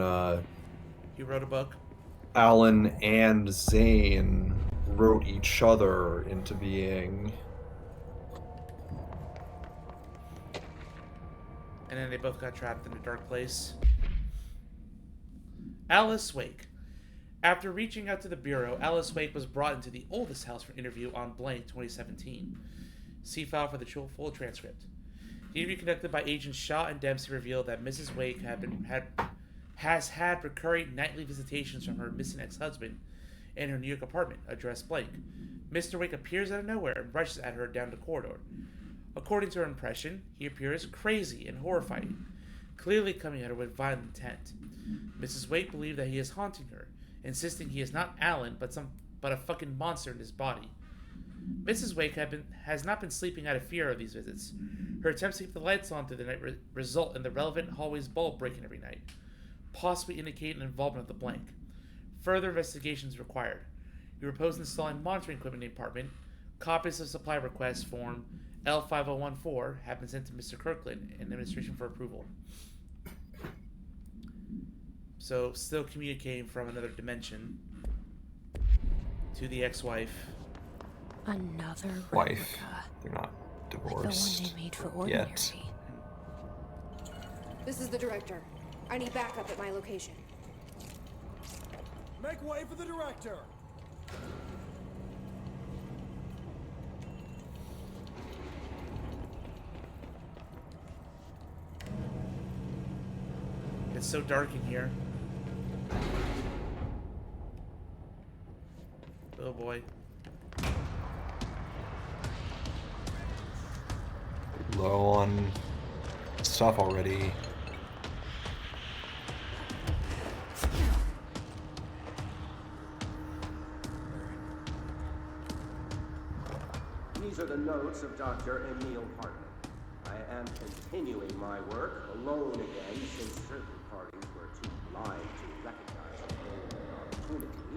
he wrote a book. Alan and Zane wrote each other into being. And then they both got trapped in a dark place. Alice Wake. After reaching out to the Bureau, Alice Wake was brought into the oldest house for interview on blank 2017. See file for the full transcript. The interview conducted by Agents Shaw and Dempsey revealed that Mrs. Wake has had recurring nightly visitations from her missing ex-husband in her New York apartment, addressed blank. Mr. Wake appears out of nowhere and rushes at her down the corridor. According to her impression, he appears crazy and horrified, clearly coming at her with violent intent. Mrs. Wake believed that he is haunting her, insisting he is not Alan, but a fucking monster in his body. Mrs. Wake has not been sleeping out of fear of these visits. Her attempts to keep the lights on through the night result in the relevant hallway's bulb breaking every night, possibly indicating involvement of the blank. Further investigation is required. We propose installing monitoring equipment in the apartment. Copies of supply request form L5014 have been sent to Mr. Kirkland in administration for approval. So, still communicating from another dimension to the ex-wife. Another wife. They're not divorced the one they made for ordinary. Yet. This is the director. I need backup at my location. Make way for the director! It's so dark in here. Oh boy. Low on stuff already. These are the notes of Dr. Emil Hartman. I am continuing my work alone again since certain parties were too blind to recognize a golden opportunity.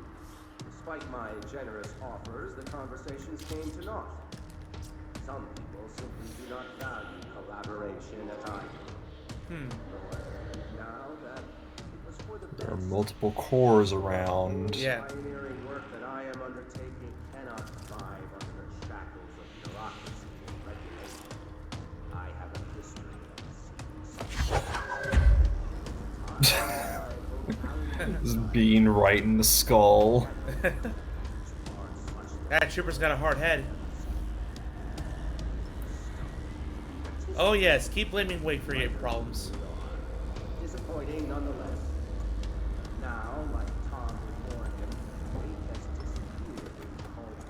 Despite my generous offers, the conversations came to naught. Some people simply do not value collaboration as I do. Now that it was for the best. There are multiple cores around. Yeah. Pioneering work that I am undertaking cannot thrive under the shackles of bureaucracy and regulation. I have a history of Just being right in the skull. That trooper's got a hard head. Oh yes, keep blaming Wake for your problems. disappointing nonetheless. Now, like Tom before him, Wake has disappeared in the cauldron.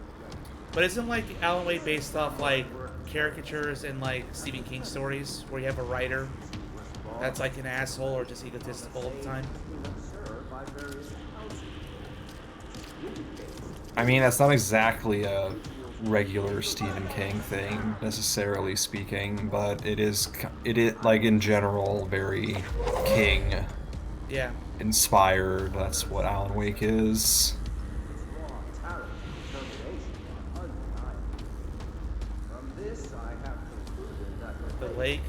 But isn't like Alan Wake based off like caricatures and like Stephen King stories where you have a writer that's like an asshole or just egotistical all the time? I mean, that's not exactly a regular Stephen King thing, necessarily speaking, but it is like in general very King inspired. That's what Alan Wake is. The lake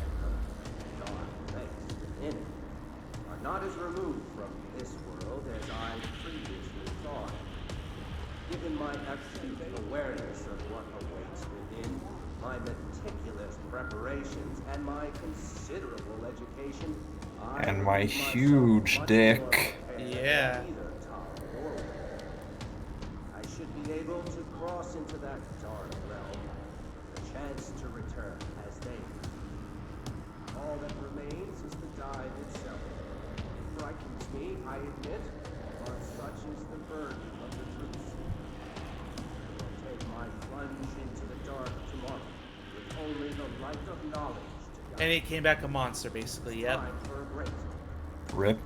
are not as removed from this world as I previously thought. Given my acute awareness of what awaits within, my meticulous preparations, and my considerable education, And my huge dick. Yeah. I should be able to cross into that dark realm, the chance to return as they do. All that remains is the dive itself. It frightens me, I admit, but such is the burden of the truth. I will take my plunge into the dark tomorrow, with only the light of knowledge to guide. And he came back a monster, basically. Yep. Rip.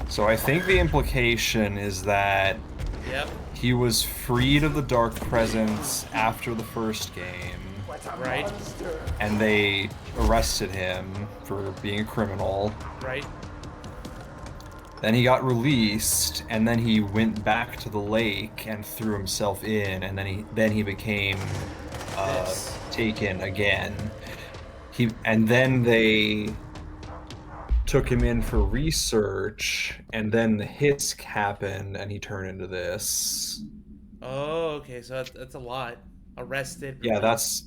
So I think the implication is that he was freed of the dark presence after the first game. Right. And they arrested him for being a criminal. Right. Then he got released, and then he went back to the lake and threw himself in, and then he became taken again. And then they took him in for research, and then the Hisk happened, and he turned into this. Oh, okay, so that's a lot. Arrested. Yeah, that's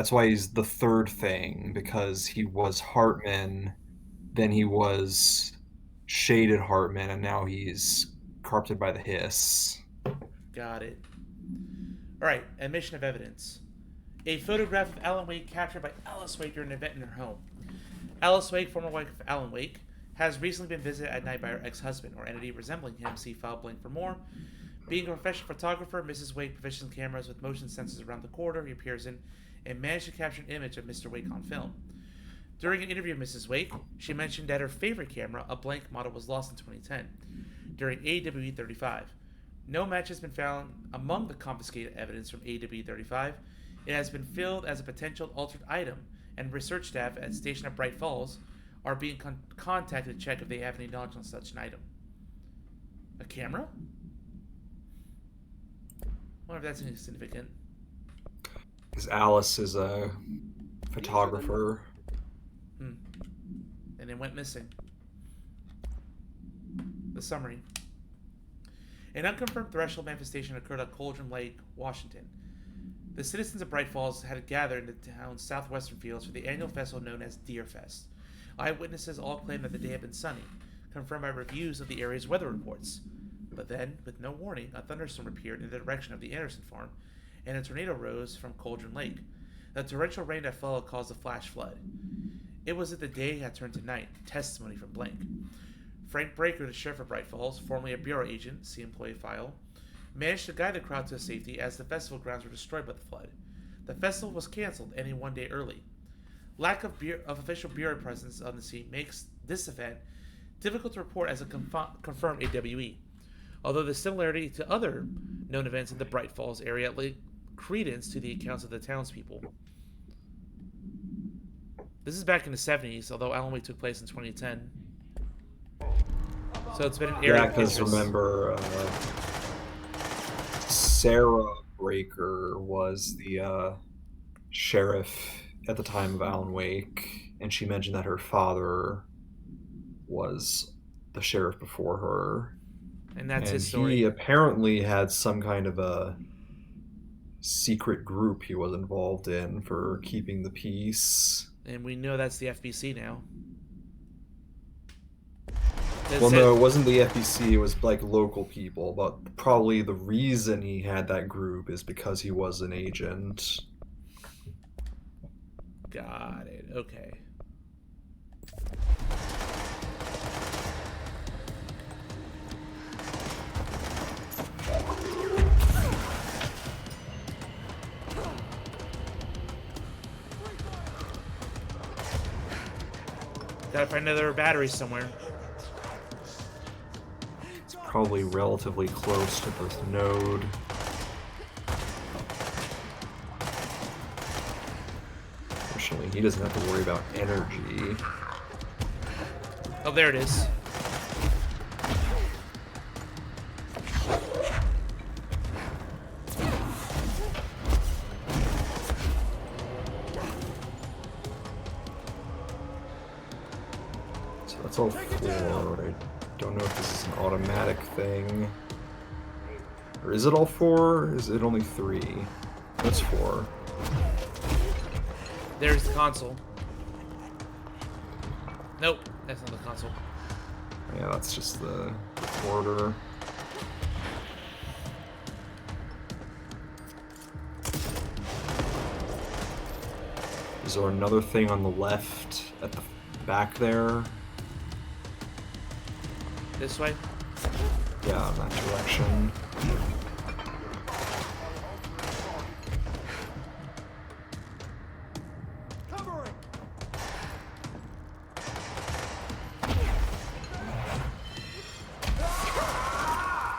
why he's the third thing, because he was Hartman, then he was shaded Hartman, and now he's corrupted by the Hiss. Got it. Alright, admission of evidence. A photograph of Alan Wake captured by Alice Wake during an event in her home. Alice Wake, former wife of Alan Wake, has recently been visited at night by her ex-husband, or entity resembling him. See file blank for more. Being a professional photographer, Mrs. Wake provisions cameras with motion sensors around the corridor he appears in and managed to capture an image of Mr. Wake on film. During an interview with Mrs. Wake, she mentioned that her favorite camera, a blank model, was lost in 2010 during AWE 35. No match has been found among the confiscated evidence from AWE 35. It has been filled as a potential altered item, and research staff at station at Bright Falls are being contacted to check if they have any knowledge on such an item. A camera? I wonder if that's significant. Because Alice is a photographer. And it went missing. The summary. An unconfirmed threshold manifestation occurred at Cauldron Lake, Washington. The citizens of Bright Falls had gathered in the town's southwestern fields for the annual festival known as Deer Fest. Eyewitnesses all claimed that the day had been sunny, confirmed by reviews of the area's weather reports. But then, with no warning, a thunderstorm appeared in the direction of the Anderson farm, and a tornado rose from Cauldron Lake. The torrential rain that followed caused a flash flood. It was that the day had turned to night. Testimony from blank. Frank Breaker, the sheriff of Bright Falls, formerly a bureau agent, see employee file, managed to guide the crowd to safety as the festival grounds were destroyed by the flood. The festival was canceled, ending one day early. Lack of official bureau presence on the scene makes this event difficult to report as a confirmed AWE, although the similarity to other known events in the Bright Falls area lent credence to the accounts of the townspeople. This is back in the 70s, although Alan Wake took place in 2010. So it's been an area of interest. Remember, Sarah Breaker was the sheriff at the time of Alan Wake, and she mentioned that her father was the sheriff before her. And that's his story. He apparently had some kind of a secret group he was involved in for keeping the peace. And we know that's the FBC now. Well, no, it wasn't the FBC, it was like local people, but probably the reason he had that group is because he was an agent. Got it, okay. Gotta find another battery somewhere. Probably relatively close to this node. Fortunately, he doesn't have to worry about energy. Oh, there it is. So that's all 4. I don't know if this is an automatic thing. Or is it all 4? Is it only 3? That's 4. There's the console. Nope, that's not the console. Yeah, that's just the recorder. Is there another thing on the left at the back there? This way? Yeah, in that direction.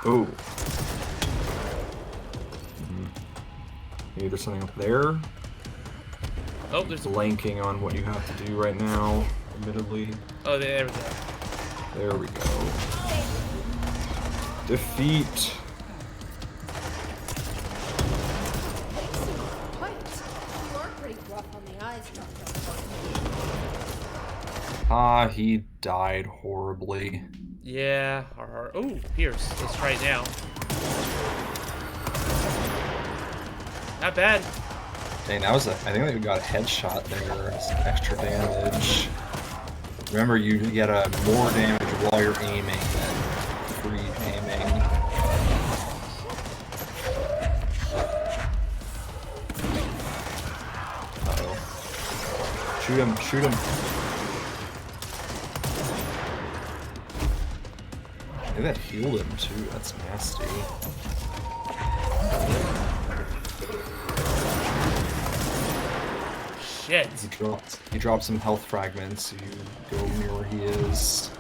Oh. Maybe there's something up there? Oh, there's blanking on what you have to do right now, admittedly. Oh, there we go. There we go. Defeat. You are pretty rough on the eyes, Dr. Ah, he died horribly. Yeah. Oh, Pierce. Let's try it now. Not bad. Dang, that was I think we got a headshot there. Some extra damage. Remember, you get more damage while you're aiming than free aiming. Uh-oh. Shoot him, shoot him. Maybe that healed him too, that's nasty. Shit. He dropped some health fragments, you go near where he is.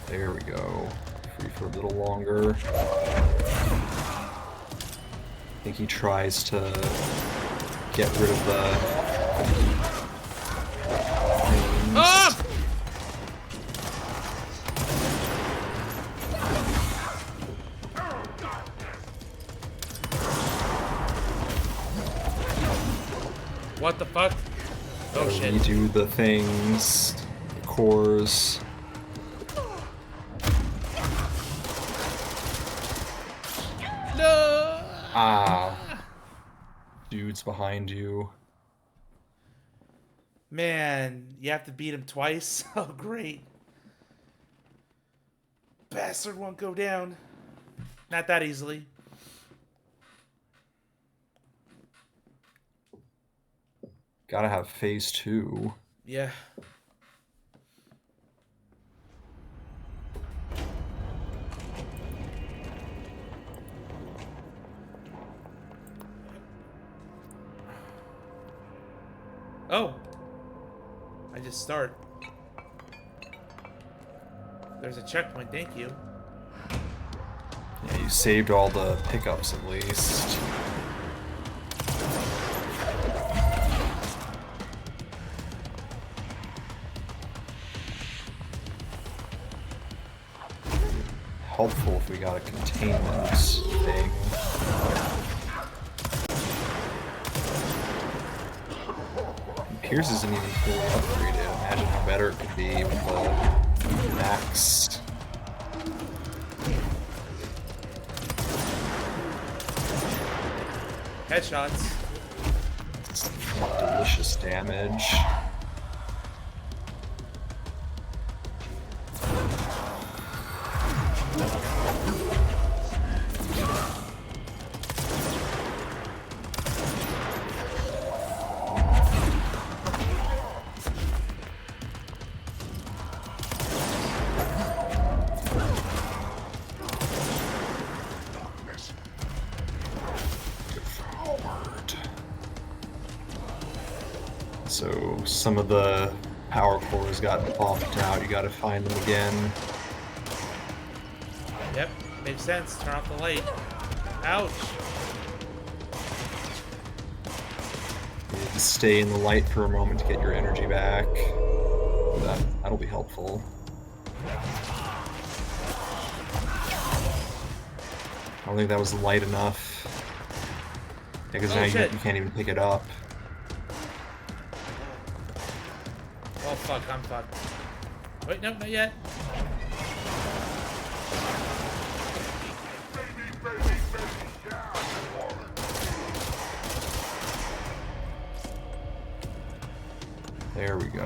There we go. Free for a little longer. I think he tries to get rid of the... Ah! What the fuck? Oh shit. You do the things, the cores. No! Ah. Dude's behind you. Man, you have to beat him twice? Oh, great. Bastard won't go down. Not that easily. Gotta have phase 2. Yeah. Oh. I just start. There's a checkpoint, thank you. Yeah, you saved all the pickups at least. Helpful if we got a containment thing. Pierce isn't even fully upgraded. Imagine how better it could be with the max. Headshots. Delicious damage. So some of the power cores got popped out. You gotta find them again. Yep, makes sense. Turn off the light. Ouch. You need to stay in the light for a moment to get your energy back. That'll be helpful. I don't think that was light enough. Because now you can't even pick it up. Oh fuck, I'm fucked. Wait, no, not yet. There we go.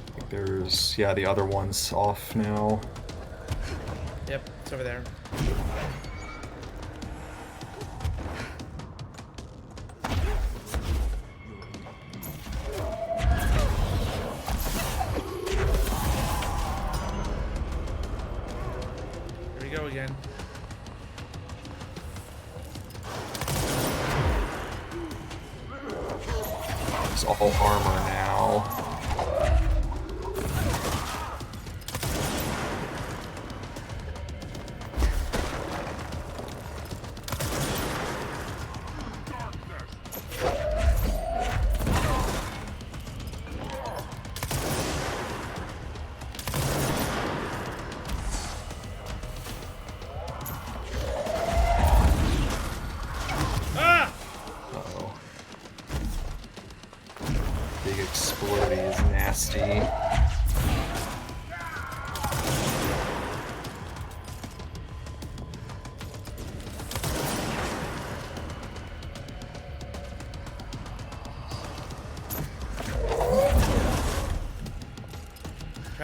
I think there's, yeah, the other one's off now. Yep, it's over there. Here we go again. It's all armor now.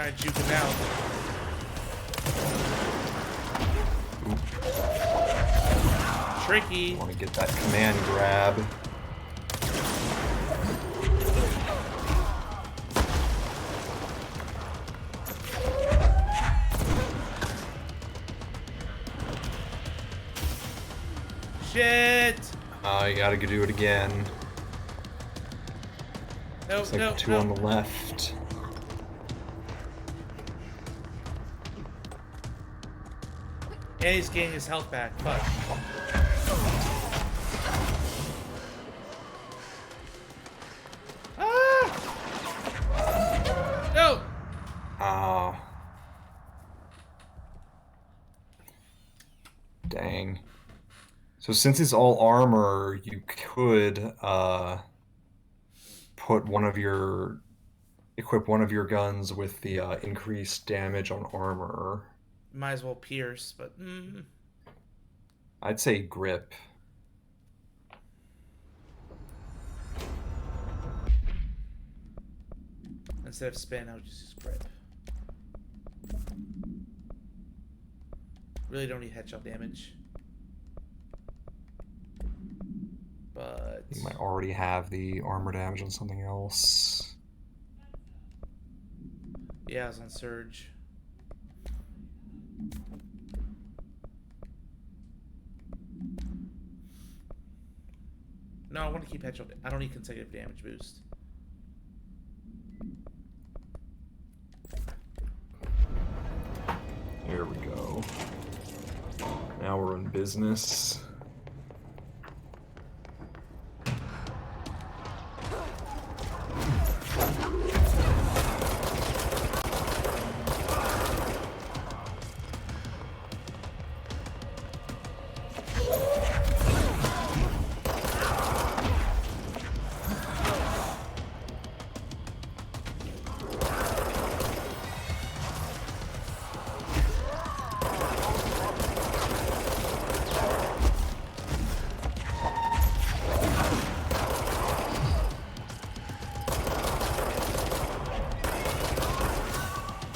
Trying to juke him out. Tricky. I want to get that command grab. Shit! You gotta do it again. No, looks like no, two no. on the left. And he's getting his health back. Fuck. Ah! No! Dang. So since it's all armor, you could equip one of your guns with the increased damage on armor. Might as well pierce, but I'd say grip. instead of spin, I would just use grip. Really don't need headshot damage. But You might already have the armor damage on something else. yeah, it's on Surge. No, I want to keep headshot. I don't need consecutive damage boost. There we go. Now we're in business.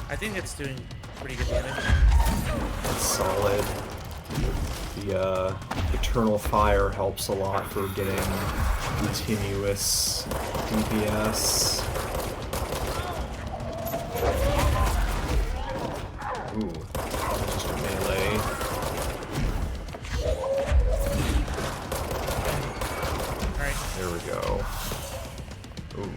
I think it's doing pretty good damage. It's solid. The Eternal Fire helps a lot for getting continuous DPS. Ooh, just a melee. Alright. There we go. Ooh.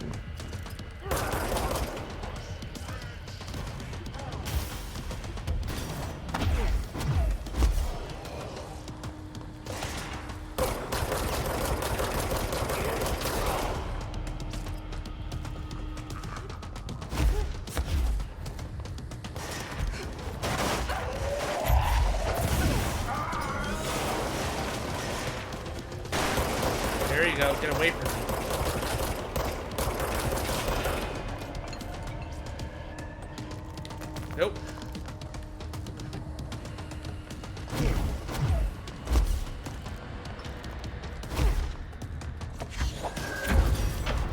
There you go. Get away from me. Nope.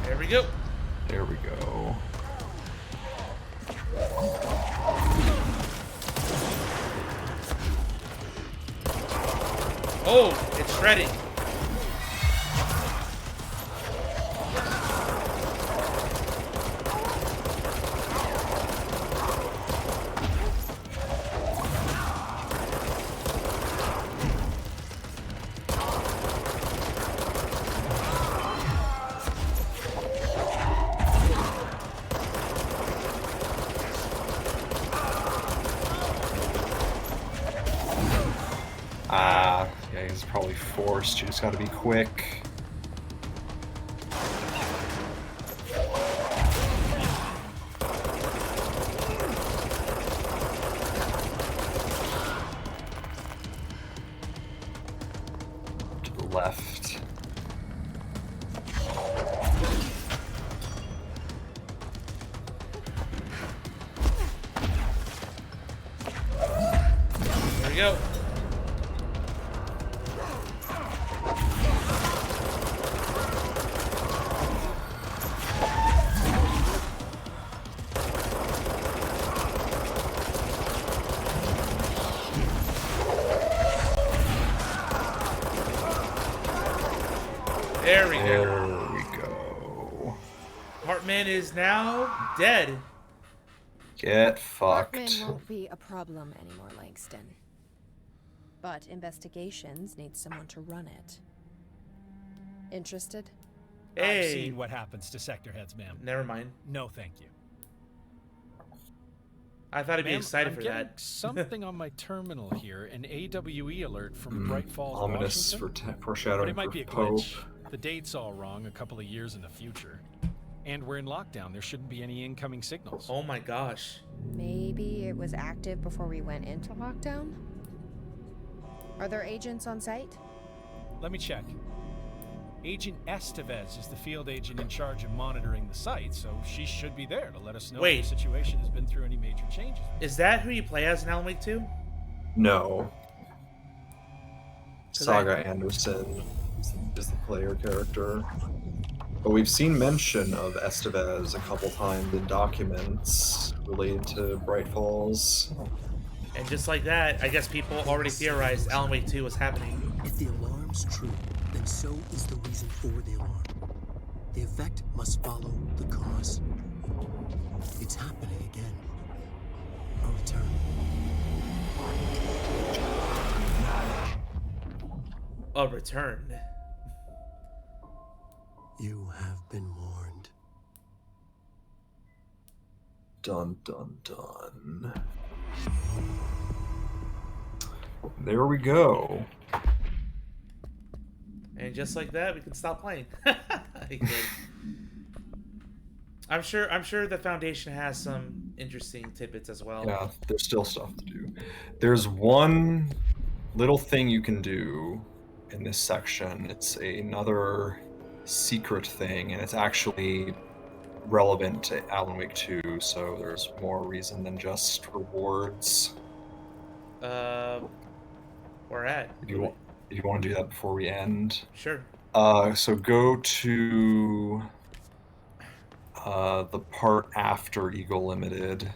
There we go. There we go. Oh, it's shredding. Yeah, he's probably forced. You just gotta be quick. To the left. There we go. There we go. There we go. Hartman is now dead. Get fucked. Hartman won't be a problem anymore, Langston. But investigations need someone to run it. Interested? Hey. I've seen what happens to sector heads, ma'am. Never mind. No, thank you. I thought I'd be excited for getting that. something on my terminal here, an AWE alert from Bright Falls, Ominous Washington. foreshadowing But it might be a Pope. glitch. The date's all wrong, a couple of years in the future. And we're in lockdown. There shouldn't be any incoming signals. Oh my gosh. Maybe it was active before we went into lockdown? Are there agents on site? Let me check. Agent Estevez is the field agent in charge of monitoring the site, so she should be there to let us know if the situation has been through any major changes. Is that who you play as in Alan Wake 2? No. Saga Anderson is the player character. But we've seen mention of Estevez a couple times in documents related to Bright Falls. And just like that, I guess people already theorized Alan Wake 2 was happening. If the alarm's true, then so is the reason for the alarm. The effect must follow the cause. It's happening again. A return. A return. You have been warned. Dun dun dun. There we go. And just like that, we can stop playing. I'm sure the Foundation has some interesting tidbits as well. Yeah, there's still stuff to do. There's one little thing you can do in this section. It's another secret thing, and it's actually relevant to Alan Wake 2, so there's more reason than just rewards. Where at? If you want to do that before we end. Sure. So go to the part after Eagle Limited.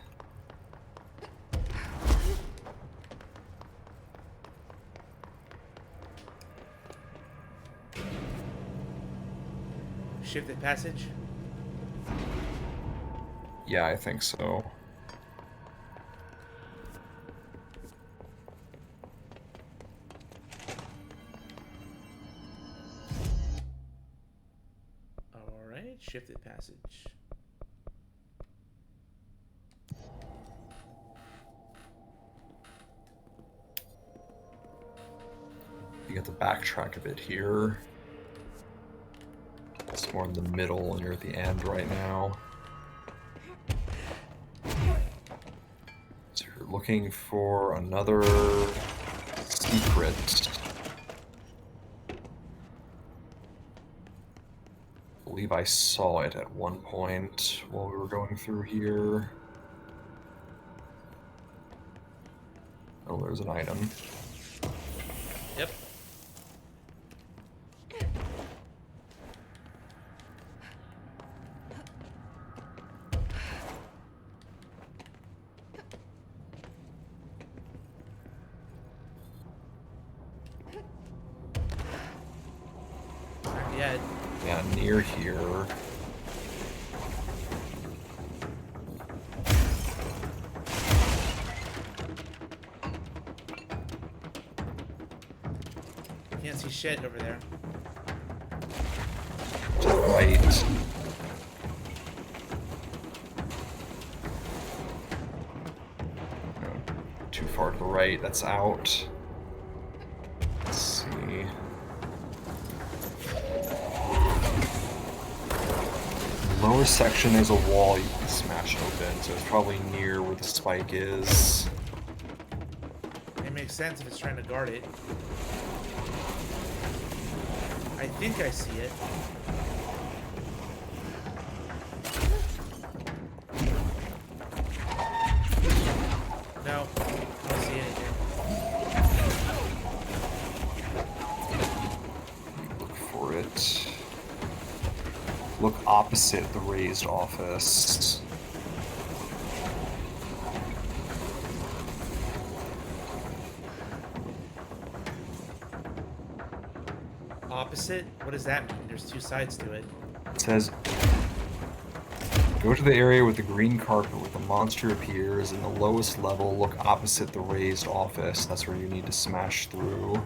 Shifted passage? Yeah, I think so. Alright, shifted passage. You get to backtrack a bit here. It's more in the middle, and you're at the end right now. So you're looking for another secret. I believe I saw it at one point while we were going through here. Oh, there's an item. Yep. Yeah, near here. Can't see shit over there. To the right. No, too far to the right, that's out. Let's see. Lower section is a wall you can smash open, so it's probably near where the spike is. It makes sense if it's trying to guard it. I think I see it. No, I don't see anything. Look for it. Look opposite the raised office. Opposite? What does that mean? There's two sides to it. It says, go to the area with the green carpet where the monster appears. In the lowest level, look opposite the raised office. That's where you need to smash through.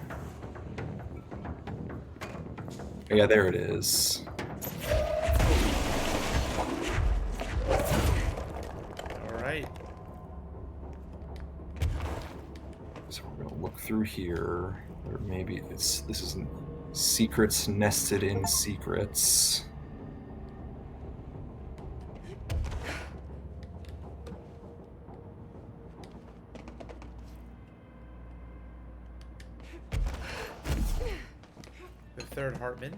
Yeah, there it is. Alright. So we're gonna look through here. Or maybe this isn't secrets nested in secrets. The third Hartman.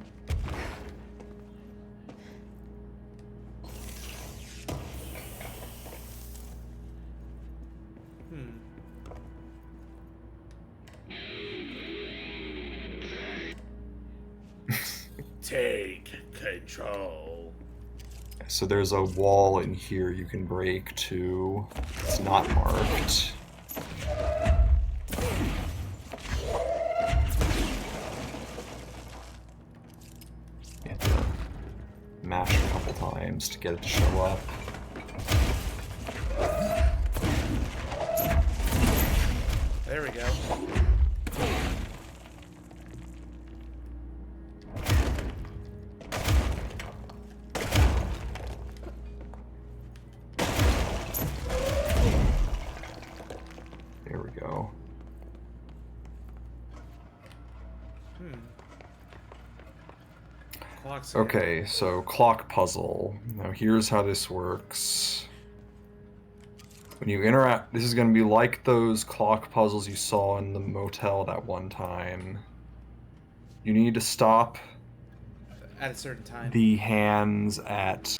Take control. So there's a wall in here you can break to. It's not marked. You have to mash a couple times to get it to show up. There we go. There we go. Okay, so clock puzzle. Now here's how this works. When you interact, this is going to be like those clock puzzles you saw in the motel that one time. You need to stop at a certain time. The hands at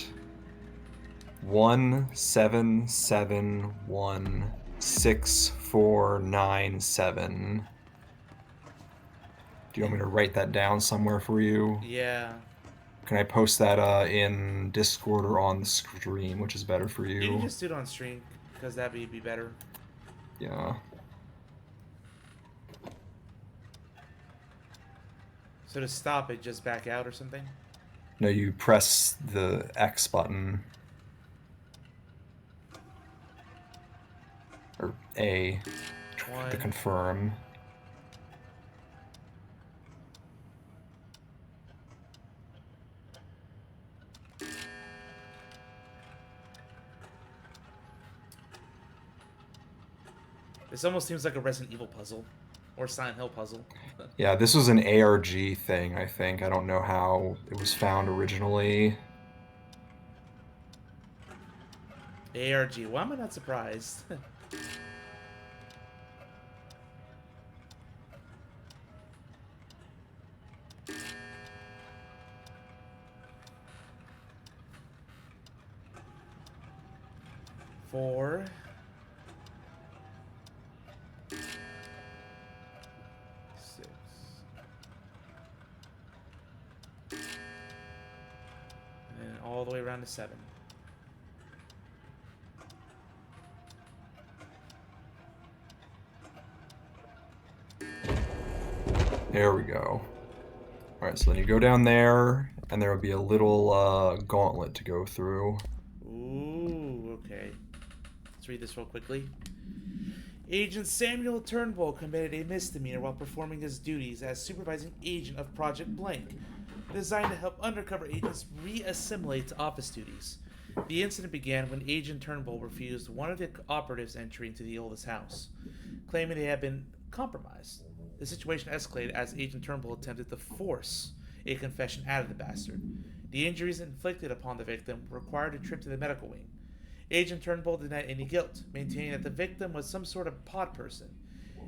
17716497. Do you want me to write that down somewhere for you? Yeah. Can I post that in Discord or on the stream, which is better for you? You can just do it on stream, because that would be better. Yeah. So to stop it, just back out or something? No, you press the X button. Or A to confirm. This almost seems like a Resident Evil puzzle. Or Silent Hill puzzle. Yeah, this was an ARG thing, I think. I don't know how it was found originally. ARG. Why am I not surprised? Four. All the way around to 7. There we go. Alright, so then you go down there, and there will be a little gauntlet to go through. Ooh, okay. Let's read this real quickly. Agent Samuel Turnbull committed a misdemeanor while performing his duties as supervising agent of Project Blank, designed to help undercover agents re-assimilate to office duties. The incident began when Agent Turnbull refused one of the operatives' entry into the oldest house, claiming they had been compromised. The situation escalated as Agent Turnbull attempted to force a confession out of the bastard. The injuries inflicted upon the victim required a trip to the medical wing. Agent Turnbull denied any guilt, maintaining that the victim was some sort of pod person,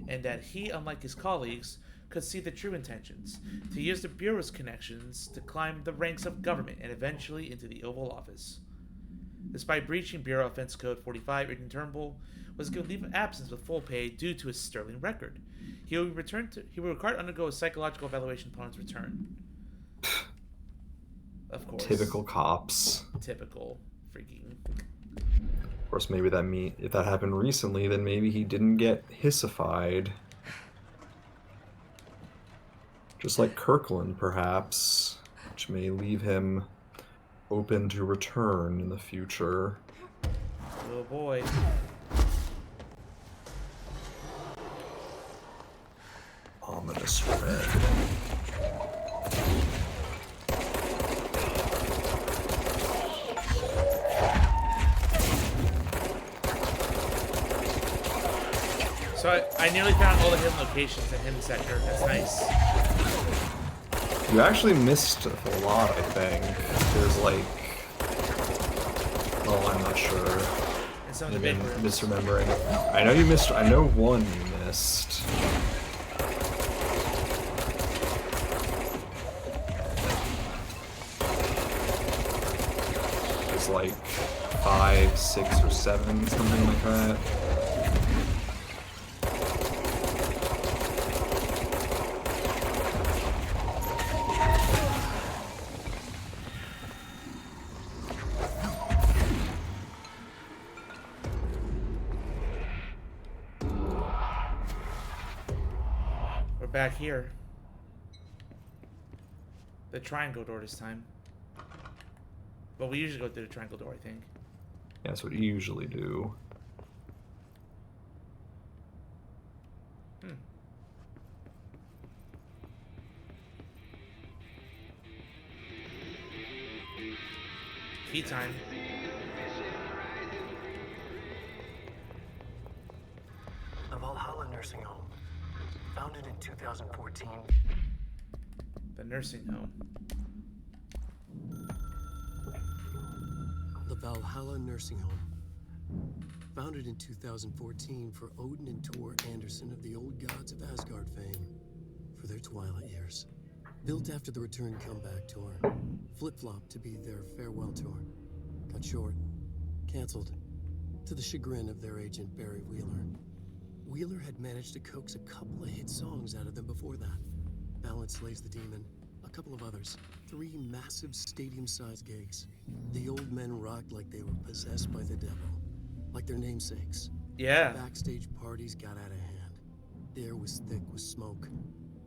and that he, unlike his colleagues, could see the true intentions, to use the Bureau's connections to climb the ranks of government and eventually into the Oval Office. Despite breaching Bureau Offense Code 45, Agent Turnbull was given leave of absence with full pay due to his sterling record. He will be required to undergo a psychological evaluation upon his return. Of course. Typical cops. Typical freaking. Of course, maybe if that happened recently, then maybe he didn't get hissified. Just like Kirkland, perhaps, which may leave him open to return in the future. Oh boy. Ominous red. So I nearly found all the hidden locations in Hidden Sector. That's nice. You actually missed a lot, I think. There's like... Oh, I'm not sure. And some of the big rooms. Misremembering. I know you missed... I know one you missed. It's like 5, 6, or 7, something like that. Back here. The triangle door this time. But we usually go through the triangle door, I think. Yeah, that's what you usually do. Key time. The Valhalla Nursing Home. Founded in 2014. The nursing home. The Valhalla Nursing Home. Founded in 2014 for Odin and Tor Anderson of the Old Gods of Asgard fame for their twilight years. Built after the Return Comeback tour. Flip-flopped to be their farewell tour. Cut short. Cancelled. To the chagrin of their agent Barry Wheeler. Wheeler had managed to coax a couple of hit songs out of them before that. Balance Slays the Demon, a couple of others. 3 massive stadium-sized gigs. The old men rocked like they were possessed by the devil. Like their namesakes. Yeah. Backstage parties got out of hand. The air was thick with smoke.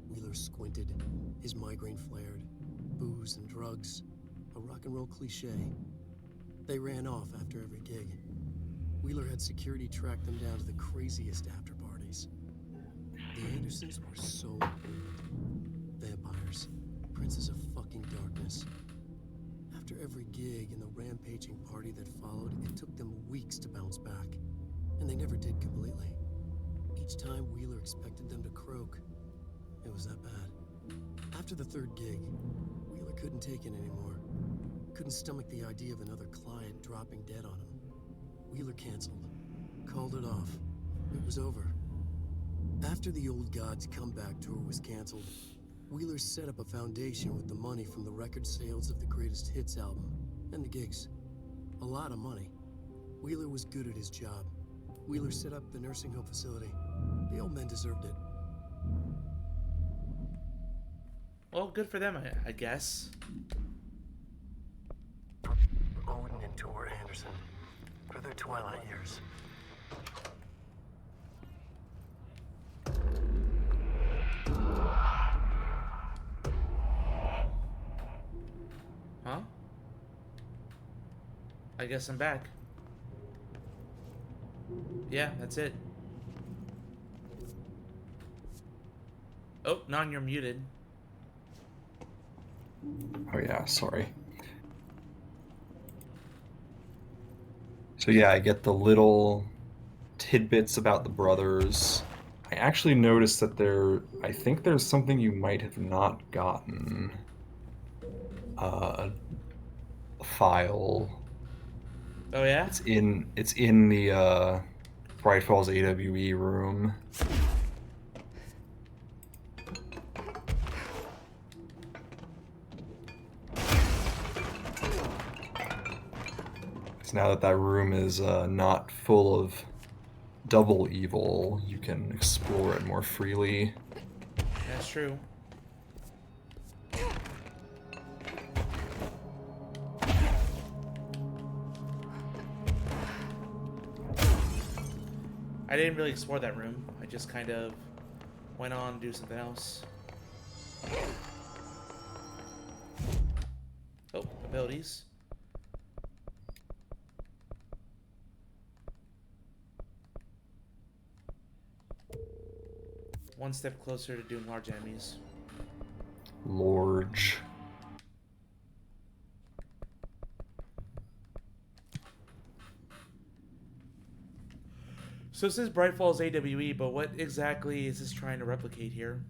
Wheeler squinted. His migraine flared. Booze and drugs. A rock and roll cliche. They ran off after every gig. Wheeler had security track them down to the craziest after parties. The Andersons were so old. Vampires. Princes of fucking darkness. After every gig and the rampaging party that followed, it took them weeks to bounce back. And they never did completely. Each time Wheeler expected them to croak. It was that bad. After the 3rd gig, Wheeler couldn't take it anymore. Couldn't stomach the idea of another client dropping dead on him. Wheeler canceled. Called it off. It was over. After the Old Gods comeback tour was canceled, Wheeler set up a foundation with the money from the record sales of the Greatest Hits album and the gigs. A lot of money. Wheeler was good at his job. Wheeler set up the nursing home facility. The old men deserved it. Well, good for them, I guess. Odin and Tor Anderson. For their twilight years. Huh? I guess I'm back. Yeah, that's it. Oh, Non, you're muted. Oh yeah, sorry. So yeah, I get the little tidbits about the brothers. I actually noticed that I think there's something you might have not gotten. A file. Oh yeah? It's in the Bright Falls AWE room. Now that room is not full of double evil, you can explore it more freely. That's true. I didn't really explore that room. I just kind of went on to do something else. Oh, abilities. One step closer to doing large enemies. Large. So it says Bright Falls AWE, but what exactly is this trying to replicate here?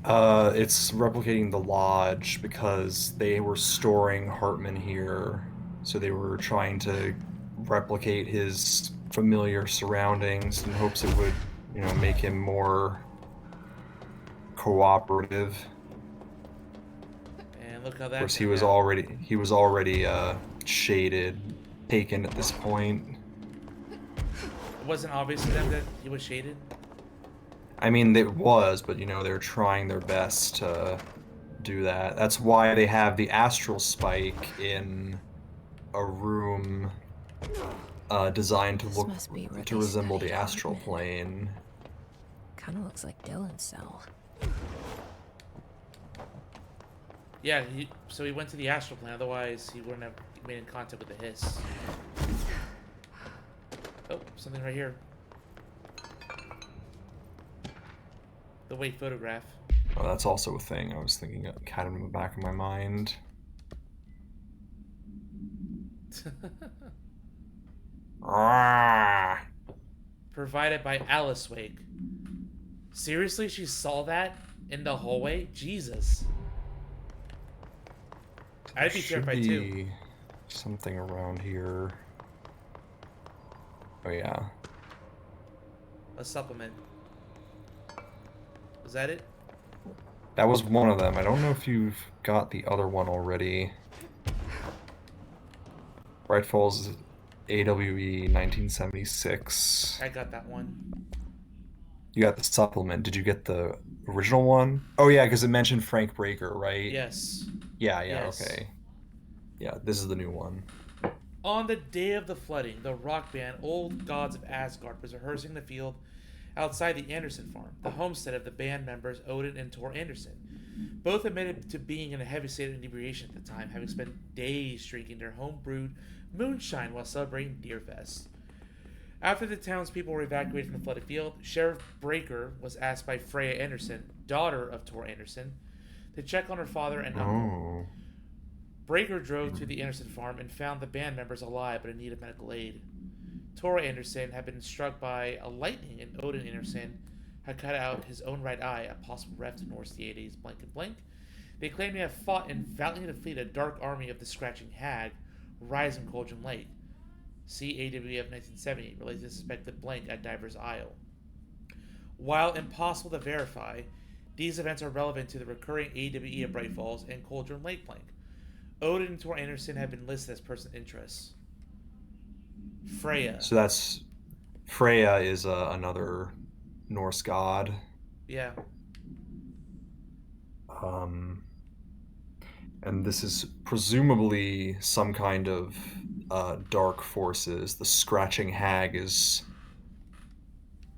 It's replicating the lodge because they were storing Hartman here, so they were trying to replicate his familiar surroundings in hopes it would, you know, make him more cooperative. And look how that. Of course, he was already shaded, taken at this point. It wasn't obvious to them that he was shaded. I mean, it was, but you know, they're trying their best to do that. That's why they have the astral spike in a room designed to resemble the astral plane. Kind of looks like Dylan's cell. Yeah, so he went to the astral plane. Otherwise, he wouldn't have made in contact with the hiss. Oh, something right here. The weight photograph. Oh, that's also a thing I was thinking of, had in the back of my mind. Provided by Alice Wake. Seriously, she saw that in the hallway? Jesus. I'd be terrified too. Something around here. Oh yeah. A supplement. Was that it? That was one of them. I don't know if you've got the other one already. Bright Falls AWE 1976. I got that one. You got the supplement. Did you get the original one? Oh yeah, because it mentioned Frank Breaker, right? Yes. Yeah, yes. Okay. Yeah, this is the new one. On the day of the flooding, the rock band Old Gods of Asgard was rehearsing in the field outside the Anderson farm, the homestead of the band members Odin and Tor Anderson. Both admitted to being in a heavy state of inebriation at the time, having spent days drinking their home-brewed moonshine while celebrating Deerfest. After the townspeople were evacuated from the flooded field, Sheriff Breaker was asked by Freya Anderson, daughter of Tor Anderson, to check on her father and uncle. Breaker drove to the Anderson farm and found the band members alive but in need of medical aid. Tor Anderson had been struck by a lightning, and Odin Anderson had cut out his own right eye, a possible ref to Norse deities blank and blank. They claimed to have fought and valiantly defeated a dark army of the Scratching Hag, rising Cauldron Lake. See AWE of 1970, related to suspected blank at Diver's Isle. While impossible to verify, these events are relevant to the recurring AWE of Bright Falls and Cauldron Lake blank. Odin and Tor Anderson have been listed as person interests. Freya. So that's... Freya is another Norse god. Yeah. And this is presumably some kind of dark forces. The Scratching Hag is...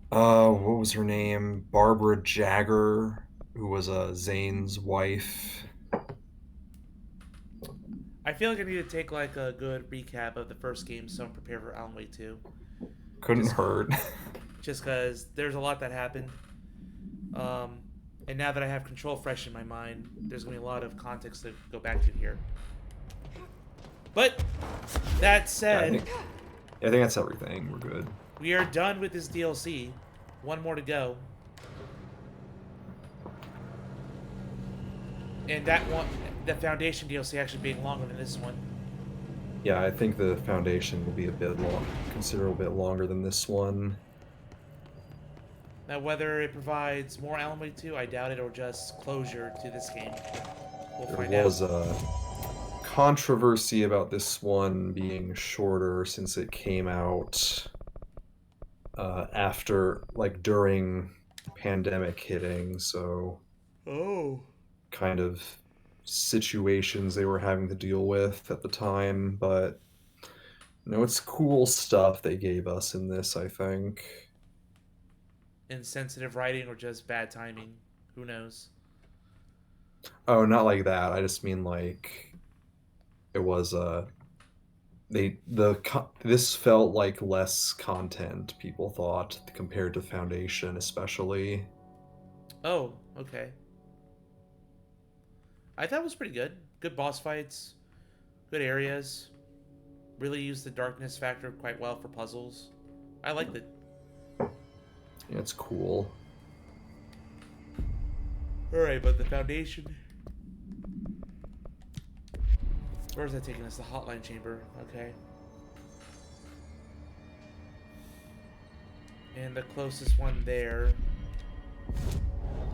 what was her name? Barbara Jagger, who was Zane's wife. I feel like I need to take like a good recap of the first game so I'm prepared for Alan Wake 2. Couldn't hurt. Just because there's a lot that happened. And now that I have Control fresh in my mind, there's going to be a lot of context to go back to here. But, that said... I think that's everything. We're good. We are done with this DLC. One more to go. And that one... The Foundation DLC actually being longer than this one. Yeah, I think the Foundation will be a bit long, considerable bit longer than this one. Now, whether it provides more Alan Wake 2, I doubt it, or just closure to this game. We'll find out. There was a controversy about this one being shorter since it came out after, like, during pandemic hitting, so... Oh. Kind of situations they were having to deal with at the time, but you know, it's cool stuff they gave us in this, I think. insensitive writing or just bad timing. Who knows? Oh, not like that. I just mean like it was this felt like less content, people thought, compared to Foundation especially. Oh, okay. I thought it was pretty good. Good boss fights, good areas. Really used the darkness factor quite well for puzzles. I liked it. Yeah, it's cool. Alright, but the Foundation... Where's that taking us? The hotline chamber. Okay. And the closest one there...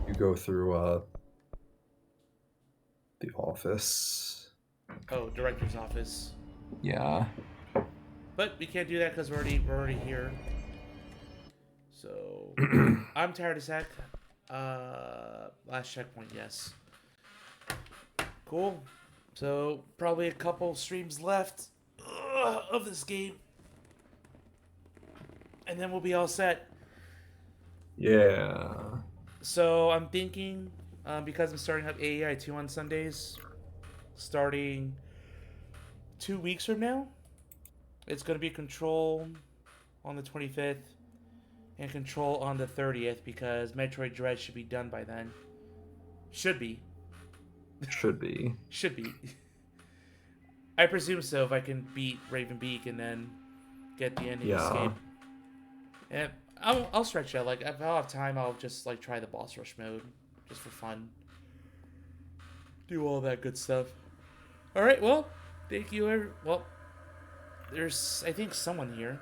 You go through, the office. Oh, director's office. Yeah. But we can't do that because we're already here. So I'm tired as heck. Last checkpoint, yes. Cool. So probably a couple streams left of this game, and then we'll be all set. Yeah. So I'm thinking, because I'm starting up AEI 2 on Sundays, starting 2 weeks from now, it's going to be Control on the 25th and Control on the 30th because Metroid Dread should be done by then. Should be. Should be. Should be. I presume so if I can beat Ravenbeak and then get the ending escape. And I'll stretch out. Like, if I'll have time, I'll just like try the boss rush mode just for fun. Do all that good stuff. All right, well, thank you. Well, there's, I think, someone here.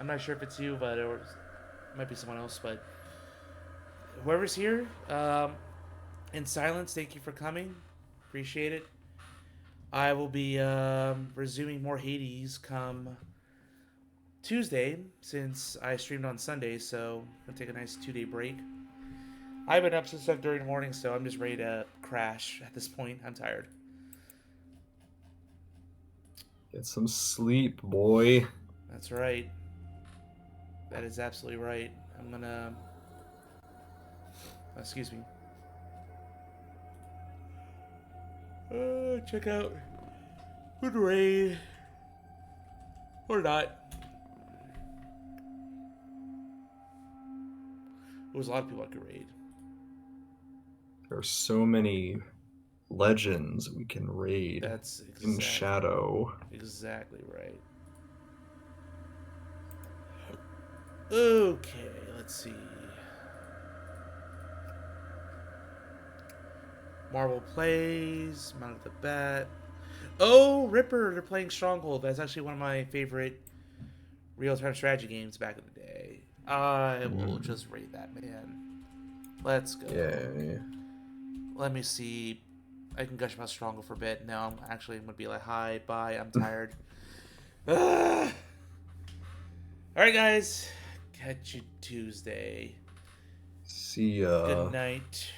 I'm not sure if it's you, but or it might be someone else. But whoever's here, in silence, thank you for coming. Appreciate it. I will be resuming more Hades come Tuesday, since I streamed on Sunday, so I'm going to take a nice 2-day break. I've been up since 7:30 in the morning, so I'm just ready to crash at this point. I'm tired. Get some sleep, boy. That's right. That is absolutely right. I'm gonna... excuse me. Check out Good Raid. Or not. There was a lot of people I could raid. There are so many legends we can raid. That's exactly, in Shadow. Exactly right. Okay, let's see. Marvel plays, Mount of the Bat. Oh, Ripper, they're playing Stronghold. That's actually one of my favorite real-time strategy games back in the day. I will just raid that, man. Let's go. Yeah. Let me see. I can gush about Stronghold for a bit. No, I'm actually going to be like, hi, bye, I'm tired. Alright, guys. Catch you Tuesday. See ya. Good night.